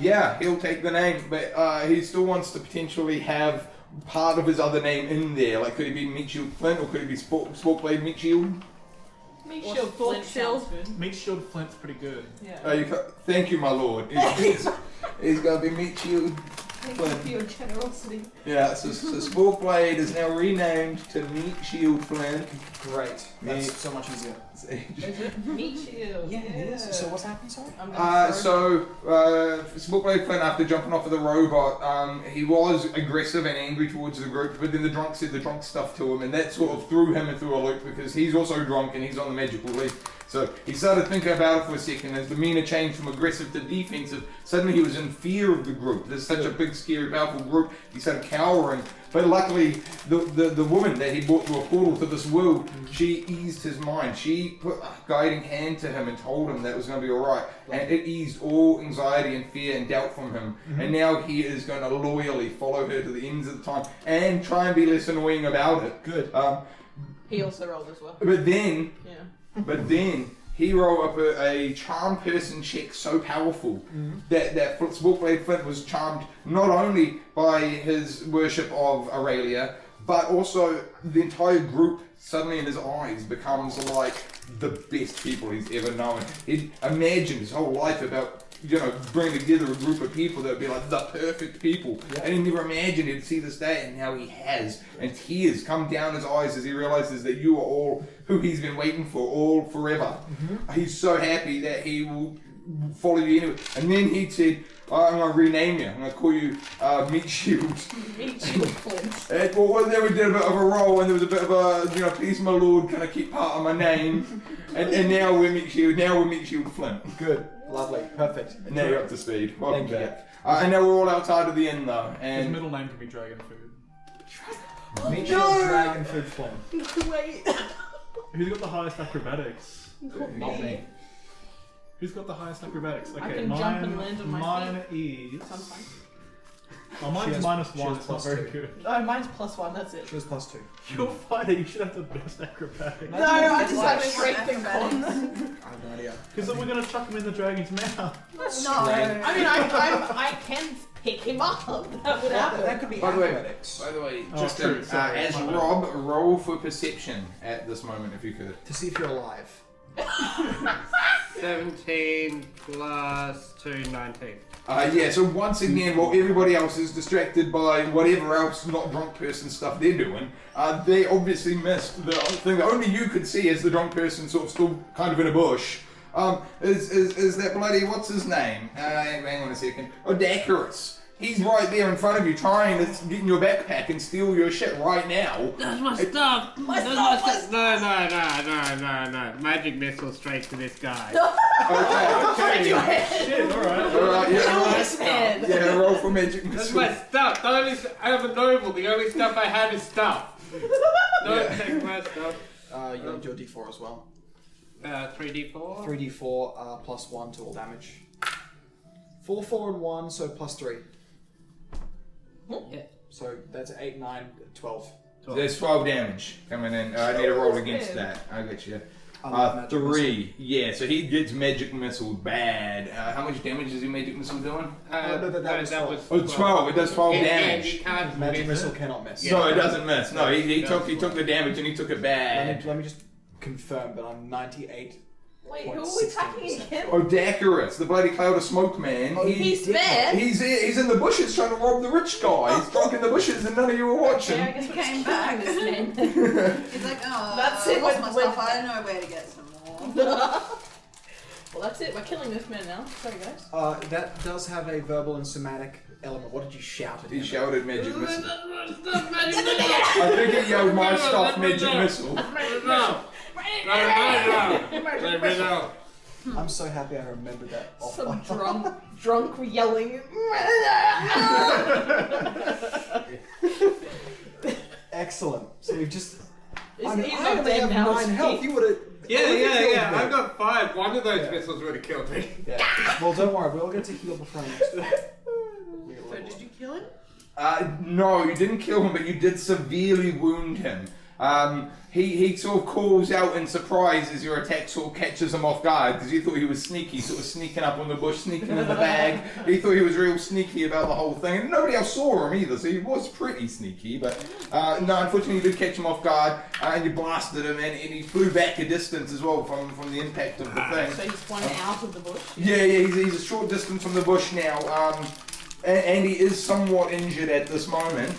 Yeah, he'll take the name, but he still wants to potentially have part of his other name in there. Like, could it be Meat Shield Flint, or could it be Sporkblade Meat Shield? Meat Or shield. Thorpe Flint shield. sounds good. Meat Shield Flint's pretty good. Yeah. Thank you, my lord. He's got to be Meat Shield Thank Flint. you for your generosity. Yeah, so Sporkblade is now renamed to Meat Shield Flint. Great. That's so much easier. Meat shield. Yeah, it is. So what's happened, sorry? I'm gonna throw- Sporkblade Flint, after jumping off of the robot, he was aggressive and angry towards the group, but then the drunk said the drunk stuff to him, and that sort of threw him into a loop because he's also drunk and he's on the magical leaf. So he started thinking about it for a second. His demeanor changed from aggressive to defensive. Suddenly he was in fear of the group. There's such a big, scary, powerful group. He started cowering. But luckily, the woman that he brought through a portal to this world, she eased his mind. She put a guiding hand to him and told him that it was going to be all right. And it eased all anxiety and fear and doubt from him. And now he is going to loyally follow her to the ends of the time and try and be less annoying about it. Good. He also rolled as well. But then Yeah. he rolled up a charm person check so powerful that Sporkblade Flint was charmed not only by his worship of Araelia, but also the entire group suddenly in his eyes becomes like the best people he's ever known. He'd imagined his whole life about, bringing together a group of people that would be like the perfect people. Yeah. And he never imagined he'd see this day, and now he has. And tears come down his eyes as he realizes that you are all who he's been waiting for, all forever. He's so happy that he will follow you anyway. And then he said, I'm going to rename you. I'm going to call you Meat Shield. Meat shield Flint. And well, then we did a bit of a roll, and there was a bit of a, please my lord, can I keep part of my name? and now we're Meat Shield. Now we're Meat Shield Flint. Good. Lovely. Perfect. And now you're up to speed. Welcome Thank you. back. And now we're all outside of the inn, though. His And middle name can be Dragon Food. Meat Shield Dragon Food Flame. Wait. Who's got the highest acrobatics? Not me. Who's got the highest acrobatics? Okay, I can jump and land on my mine is. Sometimes. Oh, mine's She has- minus she 1. has It's not plus very 2. good. Oh, mine's +1. That's it. She was +2. You're a fighter. You should have the best acrobatics. No, I just have Why? strength and con. I have no idea. Because then we're gonna chuck him in the dragon's mouth. No. I mean, I can pick him up. That would happen. That could be By the way- acrobatics. by the way, Oh, just true, sorry, as my bad. Rob, roll for perception at this moment, if you could. To see if you're alive. 17 plus 2, 19. Yeah, so once again, while everybody else is distracted by whatever else not drunk person stuff they're doing, they obviously missed the thing that only you could see as the drunk person sort of still kind of in a bush. Is that bloody, what's his name? Hang on a second. Oh, Dacarus. He's right there in front of you, trying to get in your backpack and steal your shit right now. That's my stuff! My That's stuff, my stuff! No. Magic missile straight to this guy. Okay. Your head. Shit, alright. Alright, Kill yeah, this man. yeah, roll for magic That's missile. my stuff. I'm a noble. The only stuff I have is stuff. No, take my stuff. You need your d4 as well. 3d4. 3d4 plus 1 to all damage. 4, 4, and 1, so plus 3. Yeah. So that's 8, 9, 12. There's 12 damage coming in. I need to roll against that. I get you. I love magic 3. Yeah, so he gets magic missile bad. How much damage is he magic missile doing? no, that was 12. Oh, 12. It does 12 Yeah, damage. you can't Magic miss missile it. cannot miss. No, it doesn't miss. No, he No. took the damage and he took it bad. Let me just confirm, but I'm 98. Wait, who are we attacking again? Oh, Daraax, the bloody cloud of smoke man. He's there. He's in the bushes trying to rob the rich guy. He's drunk in the bushes and none of you were watching. Yeah, I guess we're Came just back. killing this man. He's like, oh, That's it, I lost when- my when- stuff. I know where to get some more. Well, that's it. We're killing this man now. Sorry, guys. That does have a verbal and somatic element. What did you shout at him? He shouted magic missile. Stuff, magic missile. I think he yelled my stuff magic missile. No. I'm so happy I remembered that. off Some by- drunk yelling. Excellent. So we've just. He's I not only dead have now, 9 is he? health. You would have. Yeah. I've got 5. One of those missiles would have killed me. Yeah. Well, don't worry. We'll get to heal before next. So did you kill him? No, you didn't kill him, but you did severely wound him. He sort of calls out in surprise as your attack sort of catches him off guard because you thought he was sneaky, sort of sneaking up on the bush, sneaking in the bag. He thought he was real sneaky about the whole thing, and nobody else saw him either, so he was pretty sneaky. But no, unfortunately, you did catch him off guard, and you blasted him, and he flew back a distance as well from the impact of the thing. So he's one out of the bush. Yeah, he's a short distance from the bush now, and he is somewhat injured at this moment.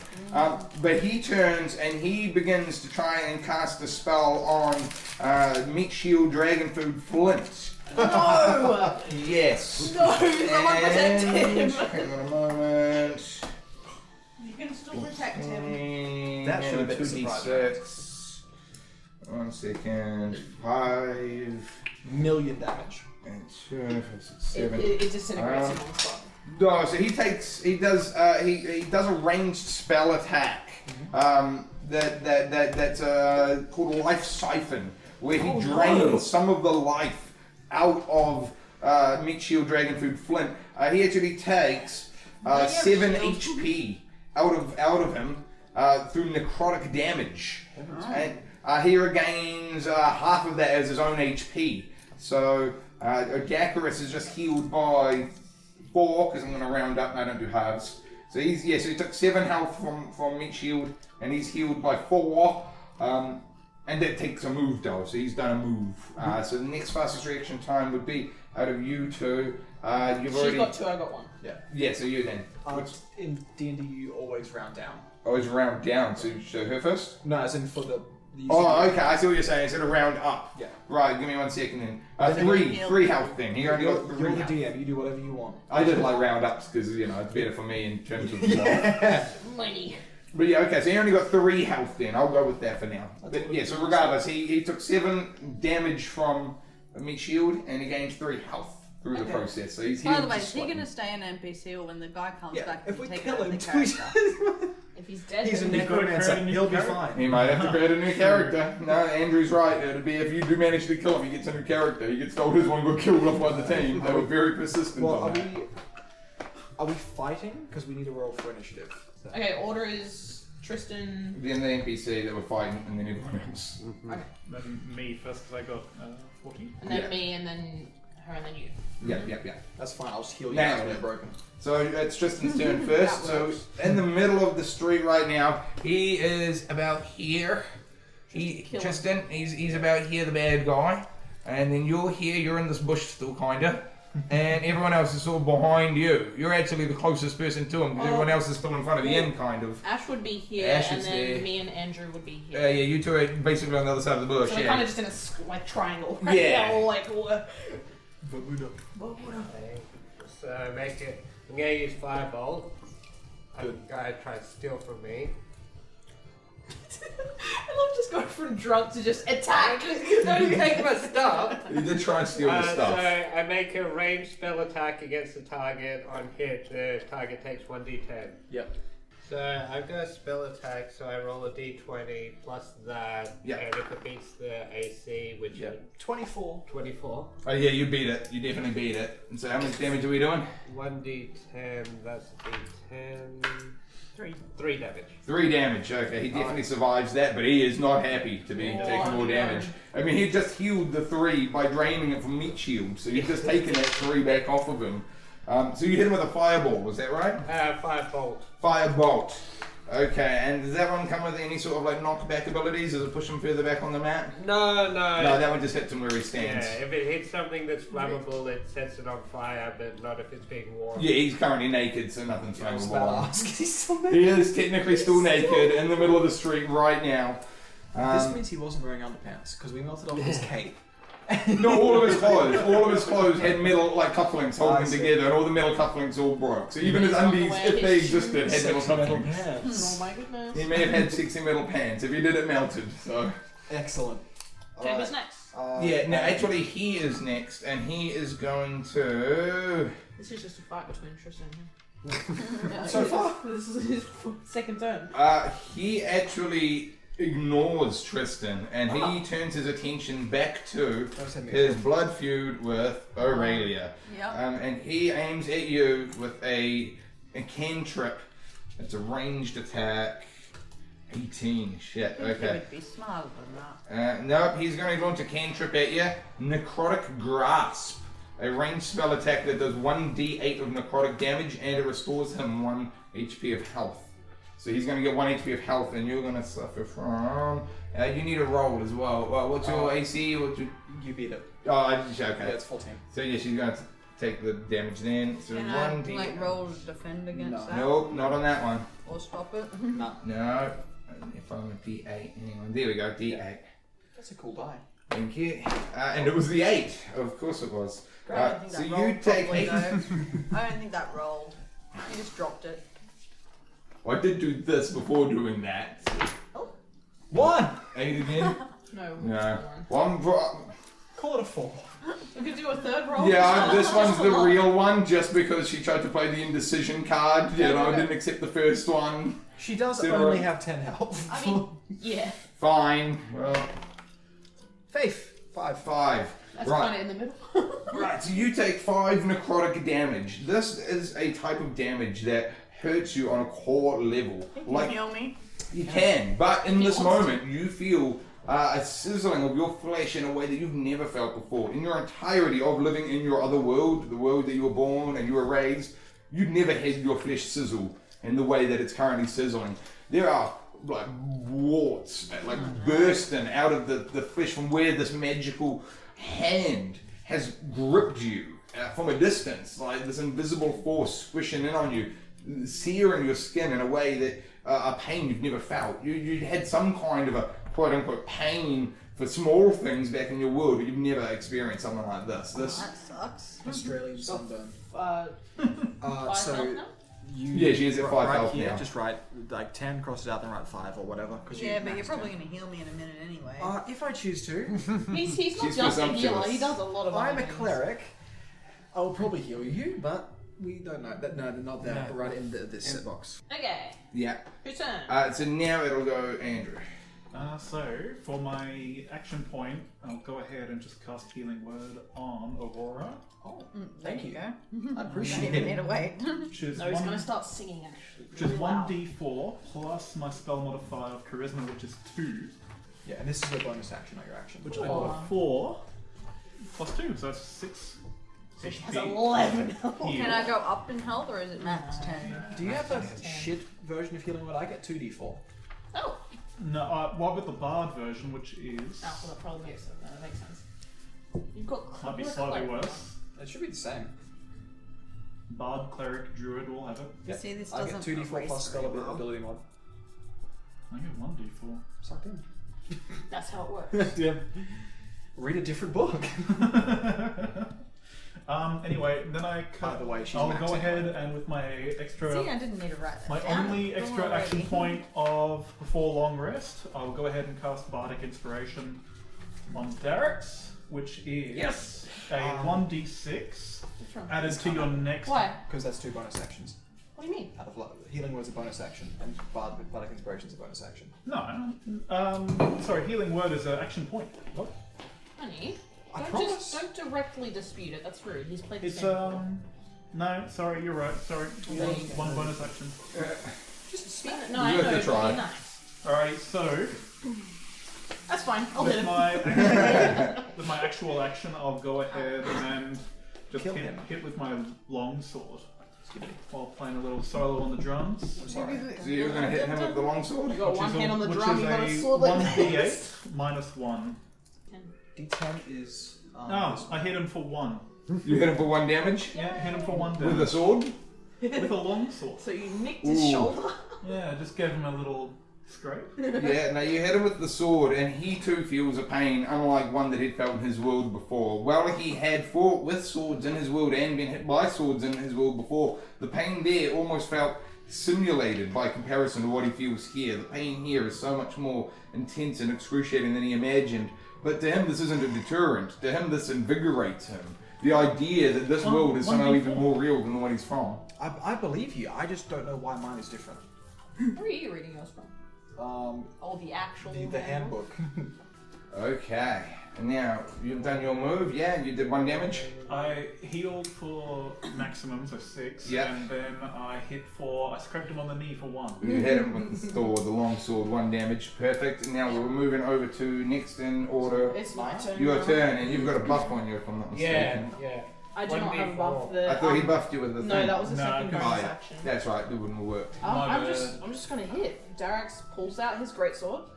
But he turns and he begins to try and cast a spell on Meat Shield Dragon Food Flint. No! Yes. No, someone protect him. Hang on a moment. You can still protect him. That should have been a 2d6. 1 second. 5 million damage. and 2, 5, 6, 7. It disintegrates him on the spot. No, so he does a ranged spell attack that's called Life Siphon, where he drains some of the life out of Meat Shield Dragon Food Flint. He actually takes 7 HP out of him through necrotic damage, and he regains half of that as his own HP. So Daraax is just healed by 4, because I'm going to round up and I don't do halves. So he took 7 health from Meat Shield, and he's healed by 4. And that takes a move though, so he's done a move. So the next fastest reaction time would be out of you two. You've She's already got 2, I got 1. Yeah, so you then. In D&D, you always round down. Oh, it's round down, so her first? No, as in for the. Oh, okay, I see what you're saying. Instead of round up. Yeah. Right, give me 1 second then. Then 3 health then. He only got 3 You're the health. DM. You do whatever you want. I did like round ups because, you know, it's better for me in terms of Money. But yeah, okay, so he only got 3 health then. I'll go with that for now. But yeah, so regardless, he took 7 damage from Meat Shield and he gained 3 health through the process. So he's healed. By the way, just is he slightly. going to stay an NPC or when the guy comes Yeah, back if we and take kill over him, the character? If he's dead, he's a then necromancer. He'll be fine. He might have to create a new character. No, Andrew's right. It'd be if you do manage to kill him, he gets a new character. He gets told his one got killed off by the team. They were very persistent Well, on that. are we fighting? Because we need to roll for initiative. Okay, order is Tristan. Then the NPC that were fighting, and then everyone else. Then me first because I got 14. And then Yeah. me, and then her, and then you. Yeah. That's fine. I'll just heal you Now- when they're broken. So it's Tristan's turn first. So in the middle of the street right now, he is about here. Kill him. Tristan, he's about here, the bad guy, and then you're here. You're in this bush still, kinda, and everyone else is sort of behind you. You're actually the closest person to him because everyone else is still in front of the end, kind of. Ash would be here, Ash and is then there. me and Andrew would be here. Yeah, you two are basically on the other side of the bush. So we're yeah. kind of just in a like triangle. Right? Yeah. All like. So make it. I'm gonna use Firebolt. a guy tried to steal from me. I love just going from drunk to just attack. Don't take my stuff. You did try and steal the So stuff. I make a ranged spell attack against the target. On hit, the target takes 1d10. Yep. So I've got a spell attack, so I roll a d20 plus that, Yeah. and if it beats the AC, which is 24. 24, Oh yeah, you beat it. You definitely beat it. And so how much damage are we doing? 1d10, that's a d10, 3. 3 damage. 3 damage. Okay, he definitely survives that, but he is not happy to be taking more damage. I mean, he just healed the 3 by draining it from meat shield, so you've just taken that 3 back off of him. So you hit him with a fireball, was that right? 5-bolt. Firebolt. Okay, and does that one come with any sort of like knockback abilities? Does it push him further back on the map? No. No, that one just hits him where he Yeah, stands. if it hits something that's flammable, it sets it on fire, but not if it's being warm. Yeah, he's currently naked, so nothing's I was flammable. about to on him. ask, is he still naked? He is technically still naked in the middle of the street right now. This means he wasn't wearing underpants, because we melted off his cape. No, all of his clothes had metal like cufflinks holding I them see. together, and all the metal cufflinks all broke. So even his undies, if they existed, had metal cufflinks. Oh my goodness. He may have had sexy metal pants. If he did, it melted. So Excellent. Okay, who's next? yeah, no, actually he is next, and he is going to. This is just a fight between Tristan and him. So far? This is his second turn. He actually ignores Tristan, and he turns his attention back to his blood feud with Araelia. Yep. And he aims at you with a cantrip. It's a ranged attack. 18. Shit. He Okay. would be smarter than that. Nope. He's going to launch a cantrip at you. Necrotic Grasp. A ranged spell attack that does 1d8 of necrotic damage, and it restores him 1 HP of health. So he's going to get 1 HP of health, and you're going to suffer from. You need a roll as well. What's your AC? What's your... You beat it. Oh, okay. Yeah, it's 14. So yeah, she's going to take the damage then. So Can I 1d. like roll to defend against No. that? Nope, not on that one. Or stop it? Nah, No. If I'm a D8, hang on. There we go, D8. that's a cool die. Thank you. And it was the 8. Of course it was. I don't think So that you rolled take properly, 8. though. I don't think that rolled. You just dropped it. I did do this before doing that. Oh. 1! 8 again? No. No. One. Call it a 4. We could do a third roll. Yeah, this Just one's for the luck. real one, just because she tried to play the indecision card. You know, didn't accept the first one. She does Zero. only have 10 health. I mean, yeah. Fine. Well, Faith. 5. 5. That's Right. kind of in the middle. Right, so you take 5 necrotic damage. This is a type of damage that hurts you on a core level. Can you Like, heal me? you can, but in this wants moment, you feel a sizzling of your flesh in a way that you've never felt before. In your entirety of living in your other world, the world that you were born and you were raised, you'd never had your flesh sizzle in the way that it's currently sizzling. There are like warts like bursting out of the flesh from where this magical hand has gripped you from a distance, like this invisible force squishing in on you, searing your skin in a way that a pain you've never felt. You had some kind of a quote-unquote pain for small things back in your world, but you've never experienced something like this. That sucks. Australian sunburn. 5 So health now? you Yeah, she is at 5 right health here, now. just write like 10, cross it out, then write 5 or whatever. 'Cause Yeah, you but you're maxed probably it. going to heal me in a minute anyway. If I choose to. He's not She's just a healer, presumptuous. he does a lot of I'm other a things. cleric. I'll probably heal you, but we don't know. No, they're not there. No. Right in this set box. Okay, Yeah. whose turn? So now it'll go Andrew. So, for my action point, I'll go ahead and just cast Healing Word on Aurora, Oh, There thank you you. go. I Don't appreciate even need it. to wait. which is No, he's going to start singing actually. which is really loud. 1d4 plus my spell modifier of Charisma, which is 2, Yeah, and this is a bonus action, not your action. which Ooh. I got a 4 plus 2, so that's 6. So she has HP 11 health. heal. Can I go up in health or is it max 10? Do you have a shit version of healing? What I get 2d4. Oh! No, well, with the Bard version, which is Oh, well, that probably makes sense. That makes sense. You've got might be Cleric, slightly Cleric. worse. It should be the same. Bard, Cleric, Druid all have it. Yep. See, this I get doesn't 2d4 erase plus spell very well. ability mod. I get 1d4. Sucked in. That's how it works. Yeah. Read a different book. Anyway, then By the way, she's I'll go maxing ahead out. and with my extra, See, I didn't need to write that my down. only Don't extra worry. action point of before long rest, I'll go ahead and cast Bardic Inspiration on Daraax, which is a 1d6 added to your next. Why? Because that's 2 bonus actions. What do you mean? Out of healing word's a bonus action, and bardic inspiration's a bonus action. No, sorry, Healing Word is an action point. What? Honey, I don't directly dispute it. That's rude. He's played the It's same before. no, sorry, you're right. Sorry, There you go. one bonus action. No, I You know. have to try. Be nice. Alright, so That's fine. I'll hit with him. with my actual action, I'll go ahead and just Kill him. hit with my long sword while playing a little solo on the drums. So you're going to hit him with the longsword? You got one hand on the which drum, is you got a a sword like 1d8 this. minus 1. D10 is. Oh, I hit him for 1. You hit him for 1 damage? Yeah, hit him for 1 With a damage. sword? With a long sword. So you nicked his Ooh. shoulder. Yeah, just gave him a little scrape. Yeah, no, you hit him with the sword, and he too feels a pain, unlike one that he'd felt in his world before. While he had fought with swords in his world and been hit by swords in his world before, the pain there almost felt simulated by comparison to what he feels here. The pain here is so much more intense and excruciating than he imagined. But to him, this isn't a deterrent. To him, this invigorates him. The idea that this world is somehow even more real than the one he's from. I believe you. I just don't know why mine is different. Where are you reading yours from? Oh, the actual The handbook. Okay. And now, you've done your move, yeah? You did 1 damage? I healed for maximum, so 6, Yeah. and then I scraped him on the knee for 1. You hit him with the sword, the long sword, 1 damage. Perfect. And now we're moving over to next in order. It's my turn. Your now. turn, and you've got a buff on you if I'm not mistaken. Yeah. I do not have a 1d4. buff. I thought he buffed you with the thing. No, that was a No, second I bonus Oh, yeah. action. That's right, it wouldn't have worked. My I'm bad. just gonna hit. Daraax pulls out his greatsword,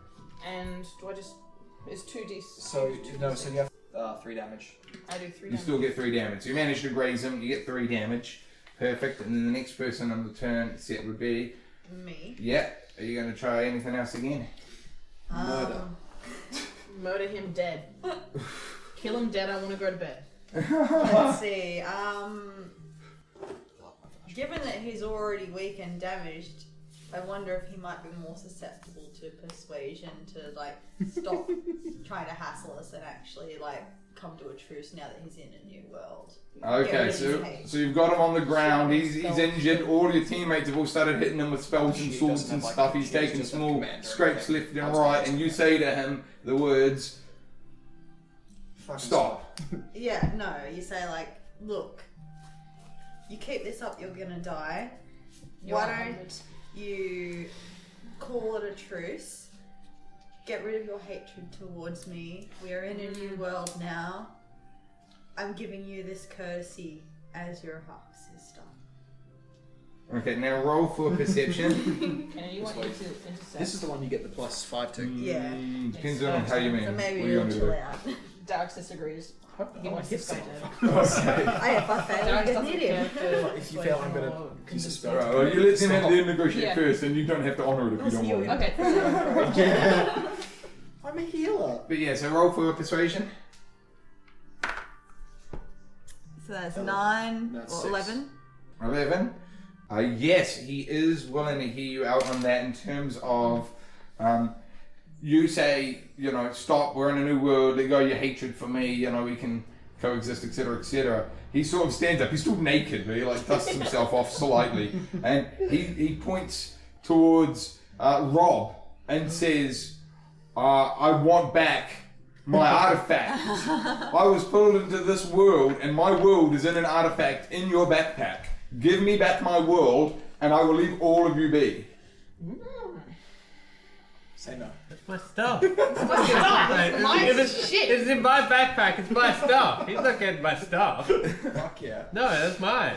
and do I just? It's 2d. So you have 3 damage. I do 3 You damage. still get 3 damage. So you manage to graze him, you get 3 damage. Perfect. And then the next person on the turn set would be... Me. Yeah. Are you going to try anything else again? Murder. Murder him dead. Kill him dead. I want to go to bed. Let's see. Given that he's already weak and damaged, I wonder if he might be more susceptible to persuasion to like stop trying to hassle us and actually like come to a truce now that he's in a new world. Get Okay, rid of his so hate. you've got him on the ground. He's injured. All your teammates have all started hitting him with spells and She swords doesn't and have, stuff. like, He's she has taking just a small commander scrapes and left and outside right, and you say to him the words, Fucking "Stop." Yeah, no, you say like, look, you keep this up, you're gonna die. Why don't you call it a truce? Get rid of your hatred towards me. We are in a new world now. I'm giving you this courtesy as your half sister. Okay, now roll for perception. And anyone This way. to intercept. This is the one you get the +5 to. Yeah. Depends on how you mean. So maybe What are you you'll gonna chill do? out. Daraax disagrees. He wants this guy dead. If I fail, Daraax you doesn't need care him. for If you fail, I'm gonna persuasion or use a spell. convince. Right, well, you let them have to negotiate Yeah. first, and you don't have to honour it if you don't want it. Okay. I'm a healer. But yeah, so roll for persuasion. So that's 9 That's or 6. 11. 11. Yes, he is willing to hear you out on that in terms of you say, stop, we're in a new world, let go your hatred for me, we can coexist, etc., etc. He sort of stands up, he's still naked, but he dusts himself off slightly, and he points towards Rob and says, I want back my artifact. I was pulled into this world, and my world is in an artifact in your backpack. Give me back my world, and I will leave all of you be. Say no. It's my stuff. It's my shit. It's in my backpack. It's my stuff. He's not getting my stuff. Fuck yeah. No, that's mine.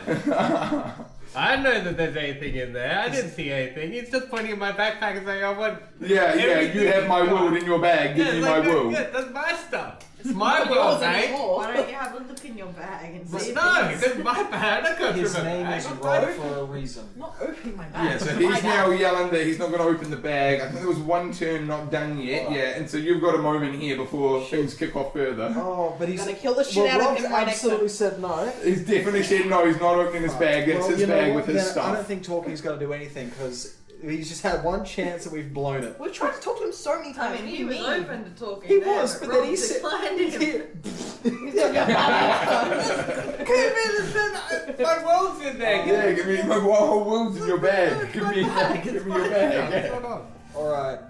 I know that there's anything in there. I didn't see anything. He's just pointing in my backpack and saying, I want... Yeah, you have my world in your bag. Give me my world. Yeah, that's my stuff. It's my Yours world, and mate. yours. Why don't you have a look in your bag and see? No, this is my bad. I can't His remember. name is I'm Rob not- for a reason. I'm not opening my bag. Yeah, so My he's bag. now yelling that he's not going to open the bag. I think there was one turn not done yet, Alright. yeah, and so you've got a moment here before things kick off further. Oh, but he's Gonna kill the shit out of Rob's him right next absolutely said no. He's definitely said no, he's not opening his bag. It's Well, his you know bag what? with his Then I don't stuff. think talking's going to do anything because he's just had one chance and we've blown it. We've tried to talk to him so many I times. mean, What do he you was mean? open to talking. He there, was, but but then Rob he said, declined him. My world's in there. Yeah, give me my whole world's in your bag. Give me your bag. Hold on. Alright,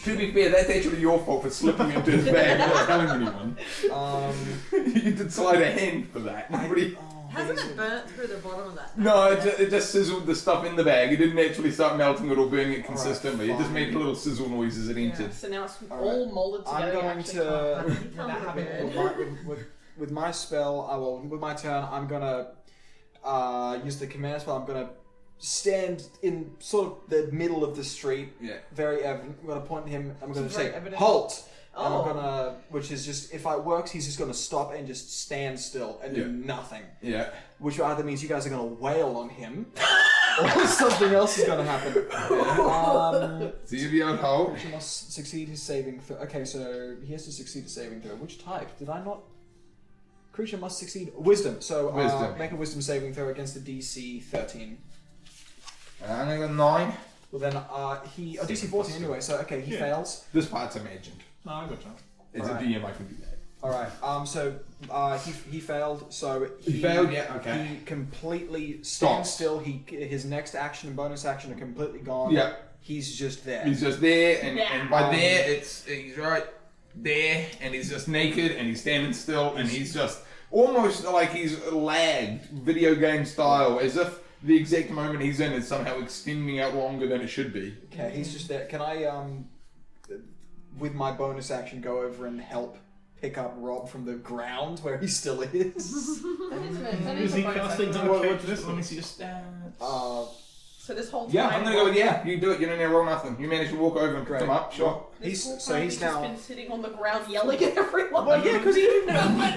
To be fair, that's actually your fault for slipping into his bag and not telling anyone. You did slide a hand for that. Nobody. Hasn't it burnt through the bottom of that? No, it just sizzled the stuff in the bag. It didn't actually start melting it or burning it consistently. It just fine. made little sizzle noise as it entered. So now it's Alright. all molded together. I'm you going actually to- can't Tell me have it about all. it. with my spell, with my turn, I'm gonna use the command spell. I'm gonna stand in sort of the middle of the street, Yeah. very evident. I'm gonna point at him. I'm gonna very say, evident. "Halt!" And Oh. I'm gonna, which is just if it works, he's just gonna stop and just stand still and do nothing. Yeah. Which either means you guys are gonna wail on him, or something else is gonna happen. So you'll be on hold. Creature must succeed his saving throw. Okay, so he has to succeed his saving throw. Which type? Did I not? Creature must succeed wisdom. So Wisdom. make a wisdom saving throw against the DC 13. I'm gonna go 9. Well then he DC 14 anyway. So okay, he fails. This part's imagined. No, I gotcha. As Alright. a DM, I can do that. All right. So he failed. So He failed, yeah, okay. He completely Stops. stands still. His next action and bonus action are completely gone. Yeah. He's just there. He's just there, and by Yeah. there, he's right there, and he's just naked, and he's standing still, and he's just almost like he's lagged, video game style, as if the exact moment he's in is somehow extending out longer than it should be. Okay, he's just there. Can I, with my bonus action, go over and help pick up Rob from the ground where he still is? That is Is a he bonus casting action. Arcade this? Let me see your stats. So this whole time. Yeah, I'm gonna go with yeah. You do it. You don't need to roll nothing. You manage to walk over and pick Great. him up. Sure. This whole He's time just just now. been sitting on the ground yelling at everyone. Well, yeah, because he didn't know.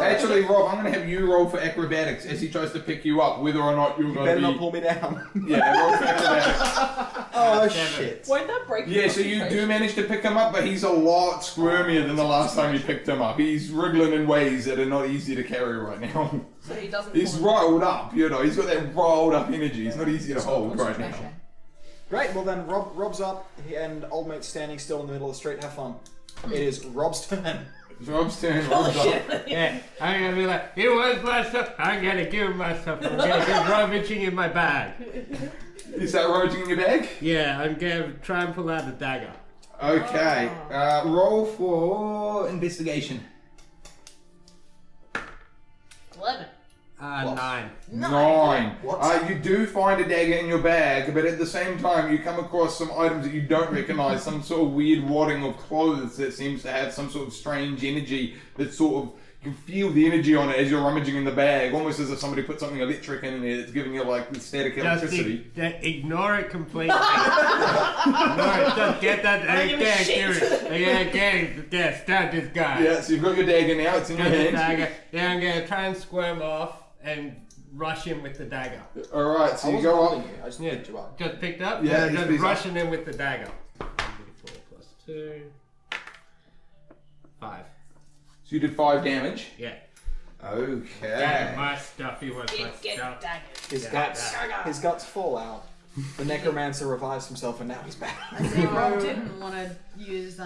Actually, Rob, I'm gonna have you roll for acrobatics as he tries to pick you up, whether or not you're You gonna better be. not pull me down. Yeah, roll for acrobatics. Oh 7. shit. Won't that break? Yeah, your so you do concentration? manage to pick him up, but he's a lot squirmier than the last time you picked him up. He's wriggling in ways that are not easy to carry right now. So he doesn't. He's fall in. rolled up, you know. He's got that rolled up energy. He's not easy to hold right now. Concentration. Great. Well then, Rob's up, and old mate's standing still in the middle of the street. Have fun. It is Rob's turn. It's Rob's turn. Rob's up. Yeah, I'm gonna be like, it was my stuff. I'm gonna give him my stuff. I'm gonna get rummaging in my bag. You start rummaging in your bag? Yeah, I'm gonna try and pull out a dagger. Okay. Roll for investigation. 11. 9. 9. What? You do find a dagger in your bag, but at the same time, you come across some items that you don't recognize. Some sort of weird wadding of clothes that seems to have some sort of strange energy that sort of. You can feel the energy on it as you're rummaging in the bag, almost as if somebody put something electric in there that's giving you like the static Just electricity. ignore it completely. Ignore it. Just get that. I give a can't shit. do it. I can't get it. Stab this guy. Yeah, so you've got your dagger now, it's in your Got the hand. dagger. Yeah, I'm gonna try and squirm off and rush him with the dagger. Alright, so I you wasn't go holding up. you. I just Yeah. picked you up. Just picked up? Yeah, he's just picked up. rushing him with the dagger. 4 plus 2. 5. So you did 5 damage. Yeah. Okay. Yeah, my stuff. He was my Get stuff. His Yeah. his guts fall out. The necromancer revives himself, and now he's back. I see Rob didn't want to use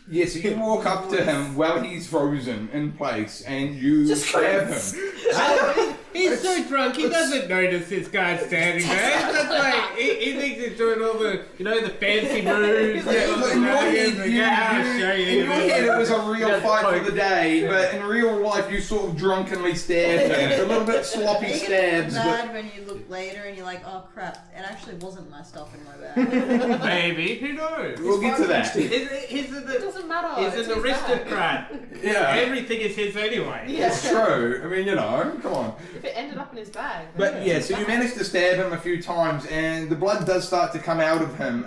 Yeah, so you walk up to him while he's frozen in place and you grab him. He's so drunk, he doesn't notice this guy standing there. It's just like, he thinks he's doing all the, the fancy moves. In your head it was a real fight for the day, but in real life you sort of drunkenly stabbed him. It's a little bit sloppy You're stabs, but mad when you look later and you're like, oh crap, it actually wasn't my stuff in my bag. Maybe, who knows? we'll get to that. He's It doesn't matter. an it's his aristocrat. Yeah, Everything is his anyway. it's true. I mean, come on. If it ended up in his bag. But yeah, so you managed to stab him a few times, and the blood does start to come out of him.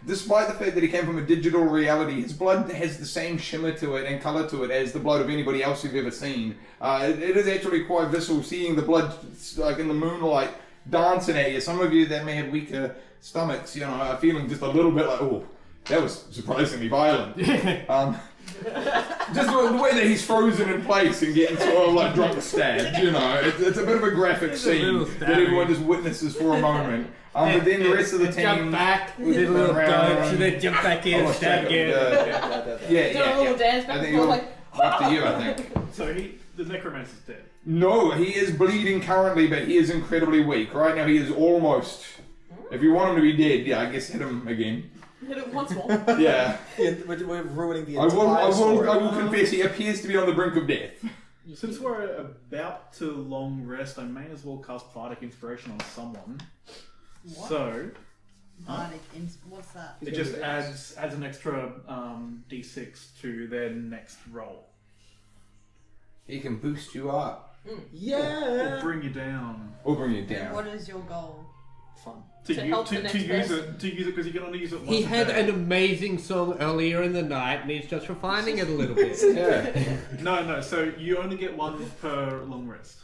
Despite the fact that he came from a digital reality, his blood has the same shimmer to it and colour to it as the blood of anybody else you've ever seen. It is actually quite visceral, seeing the blood like in the moonlight dancing at you. Some of you that may have weaker stomachs, you know, are feeling just a little bit like, oh, that was surprisingly violent. Just the way that he's frozen in place and getting sort of like drunk stabbed, you know, it's a bit of a graphic scene that everyone just witnesses for a moment. But then the rest of the team jump back, did a little dodge, and then jump back in, stab again. Do a little dance back and forth, like, up to you, I think. So the necromancer's dead. No, he is bleeding currently, but he is incredibly weak. Right now, he is almost. If you want him to be dead, yeah, I guess hit him again. hit it once more. Yeah. We're ruining the I entire story. will confess, he appears to be on the brink of death. Since we're about to long rest, I may as well cast Bardic Inspiration on someone. What? So What's that? it just adds an extra d6 to their next roll. He can boost you up. Or bring you down. Or bring you And down. what is your goal? Fun. To help the next use person. it because you can only use it once. He a had day. an amazing song earlier in the night, and he's just refining it a little bit. Yeah. No. So you only get one per long rest.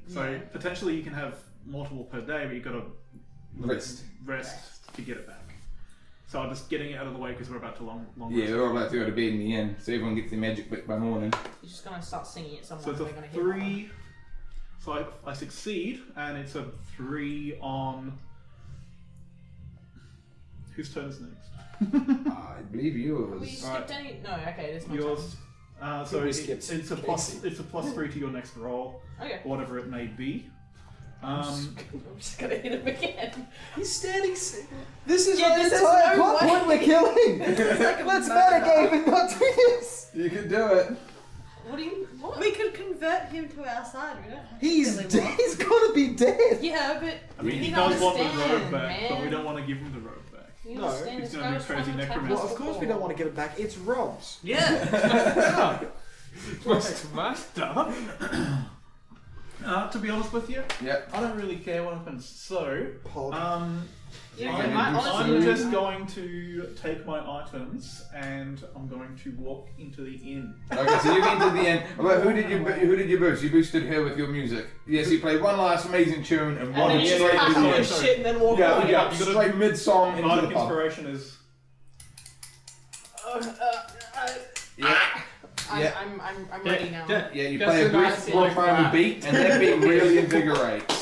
So Yeah. potentially you can have multiple per day, but you've got to Rest. to get it back. So I'm just getting it out of the way because we're about to long Yeah, rest. we're all about to go to bed in the end, so everyone gets their magic back by morning. You're just gonna start singing it somewhere. So it's a and they're gonna hear 3. So I succeed, and it's a 3 on. Whose turn is next? I believe Have we yours. skipped Alright. any? No, okay, it is my Yours. So We it- skipped it's a plus 3 to your next roll, turn. Okay. whatever it may be. I'm just gonna hit him again. He's standing. This is Yeah, our this is entire no plot way. point we're killing. like a Let's murder. metagame and not do this. You can do it. What do you? What? We could convert him to our side. We don't have to He's kill him dead. off. He's gotta be dead. Yeah, but I mean, you he need does to want the understand, robe back, man. but we don't want to give him the robe back. You No, understand he's this gonna guy be was trying crazy to attack necromancer. us Well, of course we before. don't want to give it back. It's Rob's. Yeah. Master. To be honest with you, Yep. I don't really care what happens. So, Pod. Yeah, I'm I gonna do honestly I'm so. just going to take my items and I'm going to walk into the inn. Okay, so you've entered the end. Well, who did you boost? You boosted her with your music. Yes, you played one last amazing tune and And one then you straight just to cut the all end. the shit and then walk Yeah, away. yeah, You gotta- straight mid-song into Bardic the pub. Inspiration is. Yeah. Yeah. I'm ready now. Yeah, you Just play a a nice brief like primary that. beat, and that beat really invigorates.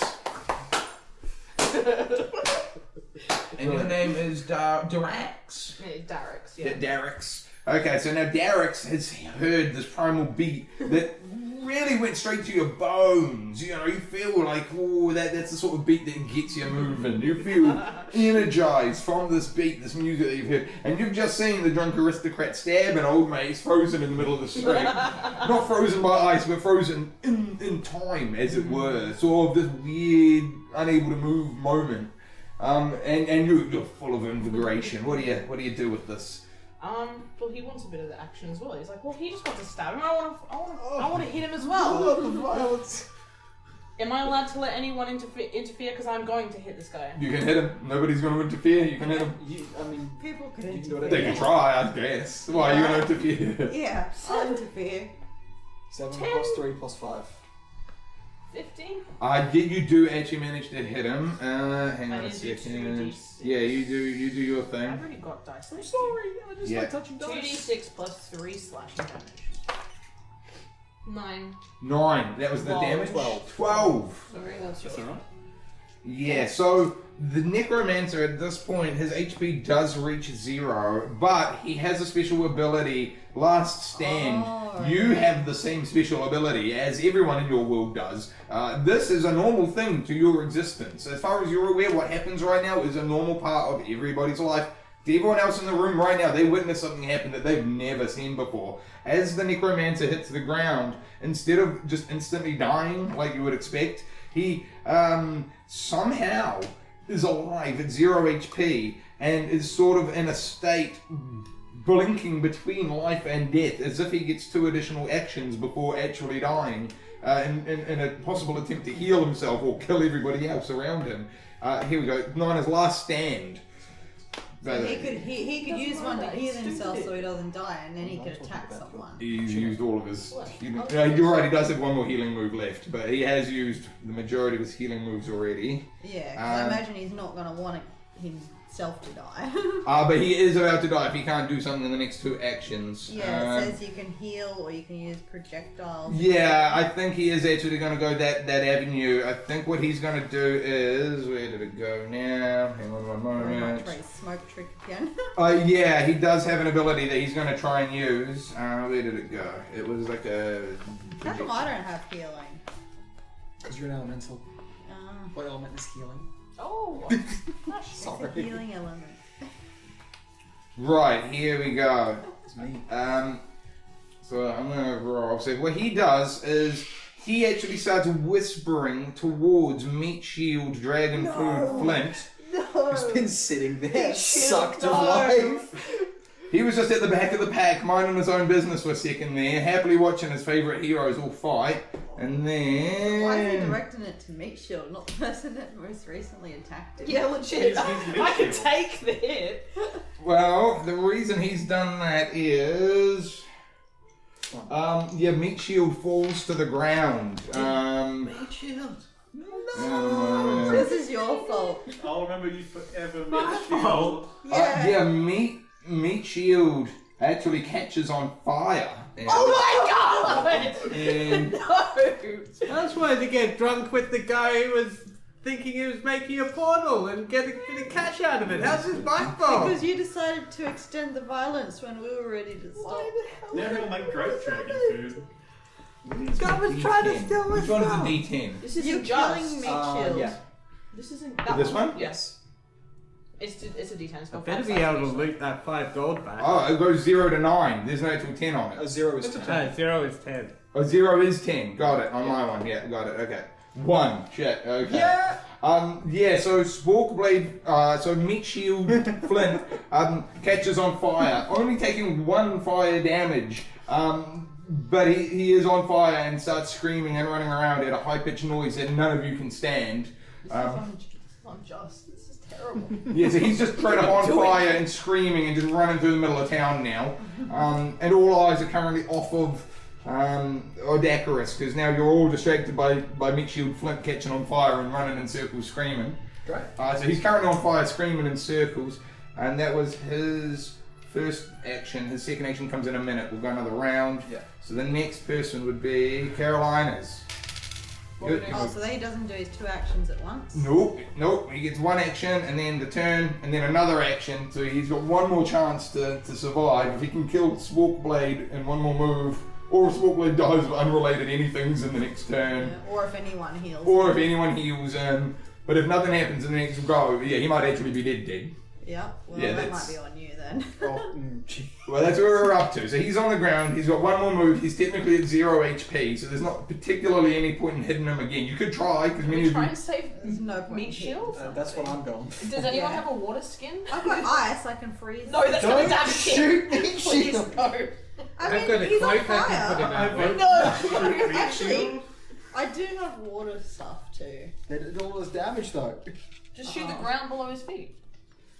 And your name is Daraax? Yeah, Daraax, yeah. Daraax. Okay, so now Daraax has heard this primal beat that really went straight to your bones. You know, you feel like, oh, that's the sort of beat that gets you moving. You feel energized from this beat, this music that you've heard. And you've just seen the drunk aristocrat stab an old mate frozen in the middle of the street. Not frozen by ice, but frozen in time, as it were. Sort of this weird, unable to move moment. And you're full of invigoration. What do you do with this? Well, he wants a bit of the action as well. He's like, well, he just got to stab him. I want to hit him as well. the violence. Am I allowed to let anyone interfere? Because I'm going to hit this guy. You can hit him. Nobody's going to interfere. You can hit him. I mean, People could You can do interfere. whatever They can try, I guess. Why are you going to interfere? Yeah, I'll interfere. 7 10. plus 3 plus 5. 15. You do actually manage to hit him. Hang I on a need to do second. 2d6. Yeah, you do your I've thing. already got dice. I'm sorry, I just Yeah. like touching dice. 2d6 plus 3 slashing damage. 9. 9. That was the 12. damage? 12. 12. Sorry, that's That's alright. Yeah, so the Necromancer at this point, his HP does reach 0, but he has a special ability, Last Stand. Oh, You have the same special ability as everyone in your world does. This is a normal thing to your existence. As far as you're aware, what happens right now is a normal part of everybody's life. To everyone else in the room right now, they witness something happen that they've never seen before. As the Necromancer hits the ground, instead of just instantly dying like you would expect, he somehow is alive at 0 HP and is sort of in a state blinking between life and death, as if he gets 2 additional actions before actually dying. in a possible attempt to heal himself or kill everybody else around him. Here we go. Nina's last stand. So he could use one to heal himself so he doesn't die, and then he could attack someone. He's used all of his healing. You're right, he does have one more healing move left, but he has used the majority of his healing moves already. Yeah, because I imagine he's not going to want himself to die. But he is about to die if he can't do something in the next 2 actions. Yeah, it says you can heal or you can use projectiles. Yeah, I think he is actually going to go that avenue. I think what he's going to do is... Where did it go now? Hang on one moment. Try smoke trick again. Yeah, he does have an ability that he's going to try and use. Where did it go? It was like a... How come I don't have healing? Because you're an elemental. What element is healing? Oh, Sorry. It's a healing element. Right, here we go. It's me. So I'm going to roll. So what he does is he actually starts whispering towards Meat Shield Dragon Food Flint. No. He's been sitting there, sucked no. of life. He was just at the back of the pack, minding his own business for a second there, happily watching his favourite heroes all fight, and then... Why is he directing it to Meat Shield, not the person that most recently attacked him? yeah, legit. I can take the hit. Well, the reason he's done that is... Meat Shield falls to the ground. Meat Shield. No, this is your fault. I'll remember you forever, Meat Shield. Yeah. Meat Shield actually catches on fire. Oh my god! And No! I just wanted to get drunk with the guy who was thinking he was making a portal and getting a bit of cash out of it. How's this my fault? Because you decided to extend the violence when we were ready to stop. Now he'll make great dragon food. God was trying to steal my which one's stuff. the D10? This You're isn't killing just. Meat Shield. Yeah. This isn't that This one? Yes. It's a D10. It's I got better 5 be able to sides. loot that 5 gold back. Oh, it goes 0 to 9. There's no actual 10 on A it. 0 is 10. 0 is 10. Oh, 0 is 10. Got it. On my one. Yeah, got it. Okay. 1. Shit. Okay. Yeah! So Sporkblade, so Meat Shield Flint catches on fire, only taking 1 fire damage. But he is on fire and starts screaming and running around at a high-pitched noise that none of you can stand. This is unjust. This is terrible. Yeah, so he's just straight up on fire and screaming and just running through the middle of town now. And all eyes are currently off of Odacarus, because now you're all distracted by Meat Shield Flint catching on fire and running in circles screaming. Great. So he's currently on fire screaming in circles, and that was his first action. His second action comes in a minute. We'll go another round. Yeah. So the next person would be Karolina's. Good. Oh, so he doesn't do his 2 actions at once? Nope. He gets 1 action and then the turn and then another action. So he's got 1 more chance to survive. If he can kill Sporkblade in 1 more move, or if Sporkblade dies of unrelated anythings in the next turn, Yeah, or if anyone heals. or if anyone heals him. But if nothing happens in the next go, yeah, he might actually be dead. Yeah, well, Yeah, that that's- might be on you then. Gee. Well, that's where we're up to. So he's on the ground, he's got 1 more move, he's technically at 0 HP, so there's not particularly any point in hitting him again. You could try, because many We of try you... and save There's no point Meat in Shield? That's what I'm going. Does anyone Yeah. have a water skin? I've got ice, I can freeze. No, that's not a damage shoot hit. Meat Please, Shield. no. I I've mean, got a he's on cloak I can put him fire. out with. No. Actually, I do have water stuff too. They did all this damage though. Just shoot the ground below his feet.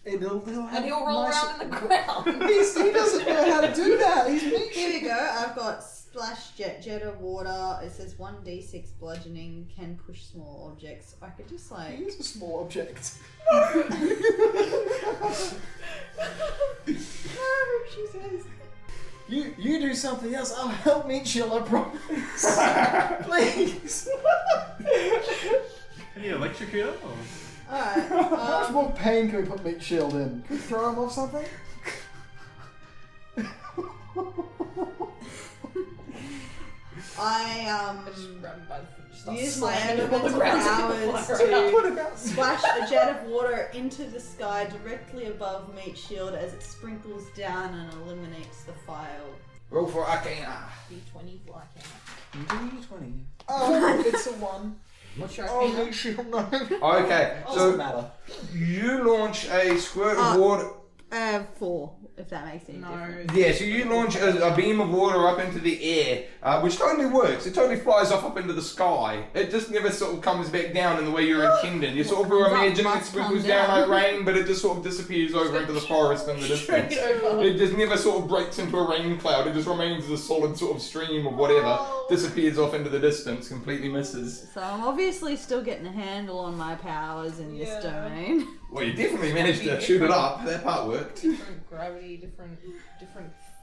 He'll have And he'll roll nice- around in the ground. He doesn't know how to do that. He's Meat Here we Shield. go. I've got splash jet of water. It says 1d6 bludgeoning can push small objects. I could just like. He is a small object. No, she says. You do something else. I'll help Meat Shield, I promise. Please. Can you electrocute him? Or? Alright. How much more pain can we put Meat Shield in? Can we throw him off something? I Just grab him by the foot, just start use my slamming him on the elemental ground powers to fire out. to splash a jet of water into the sky directly above Meat Shield as it sprinkles down and illuminates the fire. Roll for Arcana. D20 for Arcana. D20. Oh, it's a 1. What's your Oh, Arcana? Meat Shield, no. Okay, Doesn't so matter. you launch a squirt of water. 4. if that makes any No. difference. Yeah, so you launch a beam of water up into the air, which totally works. It totally flies off up into the sky. It just never sort of comes back down in the way you're intending. You sort of Comes up, imagine it must sprinkles come down down. like rain, but it just sort of disappears over into the forest in the distance. Straight over. It just never sort of breaks into a rain cloud. It just remains as a solid sort of stream of whatever. Disappears off into the distance, completely misses. So I'm obviously still getting a handle on my powers in this domain. Well, you definitely managed to shoot it up. That part worked. Different gravity, different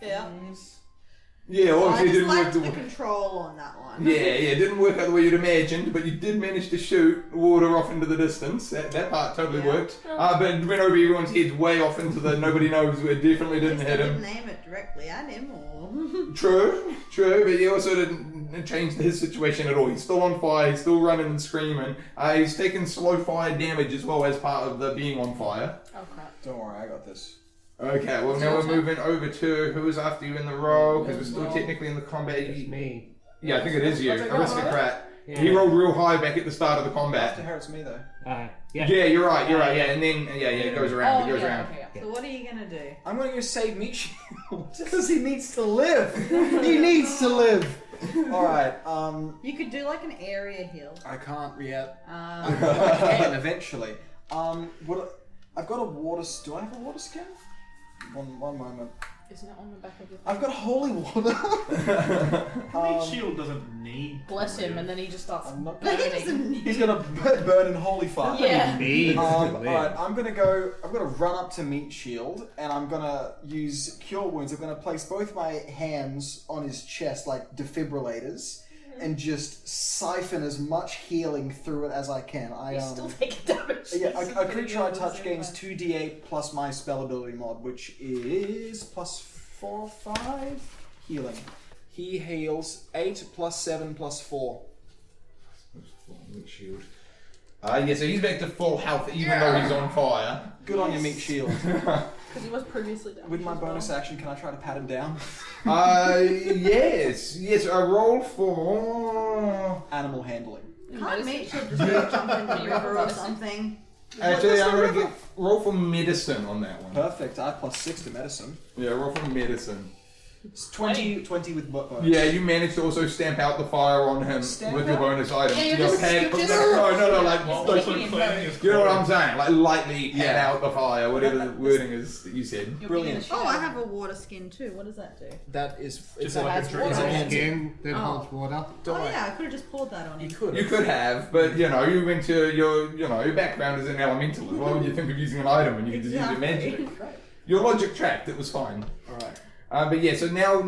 Yeah. things. Yeah, I obviously it just didn't work liked the the control on that one. Yeah, it didn't work out the way you'd imagined, but you did manage to shoot water off into the distance. That part totally Yeah. worked. But it went over everyone's heads way off into the nobody knows. It definitely didn't At hit least I him. didn't aim it directly at him, or True, but you also didn't change his situation at all. He's still on fire, he's still running and screaming. He's taking slow fire damage as well as part of the being on fire. Oh crap. Don't worry, I got this. Okay, well now we're moving over to who's after you in the row, because we're still technically in the combat. It's me. Yeah, I think it is you, What's it got? Aristocrat. Yeah. He rolled real high back at the start of the After combat. her, it's me though. Yeah. Yeah, you're right, yeah, and then, it goes around, it goes around. Okay, yeah. so what are you gonna do? I'm gonna go save Meat Shield because he needs to live. He needs to live. All right. You could do like an area heal. I can't yet. I Um, can eventually. What? I've got a water. Do I have a water skin? One moment. Isn't it on the back of your I've got holy water. Meat Shield doesn't need. Bless him, and then he just starts I'm not- burning. He's gonna burn in holy fire. Yeah. Me. Alright, I'm gonna run up to Meat Shield and I'm gonna use Cure Wounds. I'm gonna place both my hands on his chest like defibrillators and just siphon as much healing through it as I can. He's still taking damage. Yeah, He's a getting creature all I the touch same gains time. 2d8 plus my spell ability mod, which is plus 4 or 5 healing. He heals 8 plus 7 plus 4. Shield. Yeah, so he's back to full health even though he's on fire. Good on your Meat Shield. Because he was previously damaged. With my as well. bonus action, can I try to pat him down? Yes, I roll for... Animal handling. can't Medicine. Meat Shield just go jump in the river or something? Actually, I'm going to roll for medicine on that one. Perfect. I have plus 6 to medicine. Yeah, roll for medicine. It's 20 with bonus. Yeah, you managed to also stamp out the fire on him Stamp with your out? bonus item. Yeah, You you're just- pad- you're just- no, like, Just like, kicking him cleaning both. his you know what I'm clothes. saying? Like, lightly pad Yeah. out the fire, whatever the wording is that you said. You're Brilliant. being a Oh, I shadow. have a water skin too. What does that do? That is... Just a- like a has drink. it's a water. hand- Skin that Oh. holds water. Don't Oh worry. yeah, I could have just poured that on You him. could You could have, but you know, you went to your background is an elemental. Why would you think of using an item when you could just use your magic? Your logic tracked, it was fine. Alright. But yeah, so now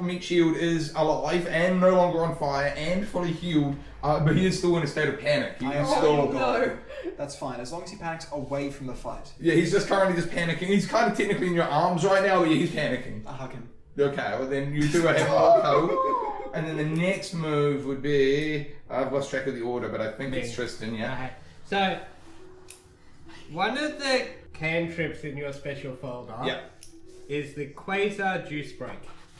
Meat Shield is alive and no longer on fire and fully healed, but he is still in a state of panic. He I is am still, no. That's fine, as long as he panics away from the fight. yeah, he's just currently just panicking. He's kind of technically in your arms right now, but yeah, he's panicking. I hug him. Okay, well then you two are having a cuddle. And then the next move would be, I've lost track of the order, but I think Me. it's Tristan, yeah. Alright. So, one of the cantrips in your special folder Yeah. is the Quasar Juice Break.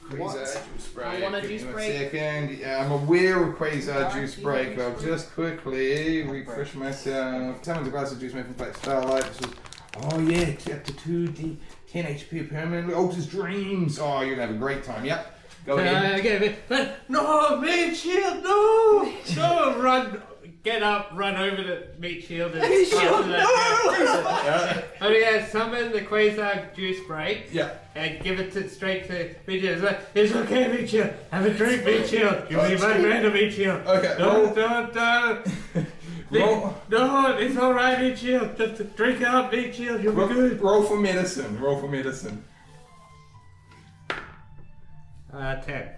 Quasar Juice Break. I want a Give me juice 1 break. second. Yeah, I'm aware of Quasar Daraax, Juice you want Break, but I'll juice just quickly refresh myself. Summons a glass of juice made from black starlight. This was, oh yeah, up to 2d 10 HP permanently. Alters dreams. Oh, you're gonna have a great time. Yep. Go ahead. Okay, but no, Meat Shield, no! No, run, get up, run over to Meat Shield and Shield, Yeah. Oh yeah, summon the Quasar Juice Break Yeah. and give it straight to Meat Shield. It's like, it's okay, Meat Shield, have a drink, Meat Shield. You'll be my friend, Meat Shield. Okay. Don't. Roll. No, it's alright, Meat Shield. Just drink out, Meat Shield, you'll be good. Roll for medicine. Roll for medicine. 10.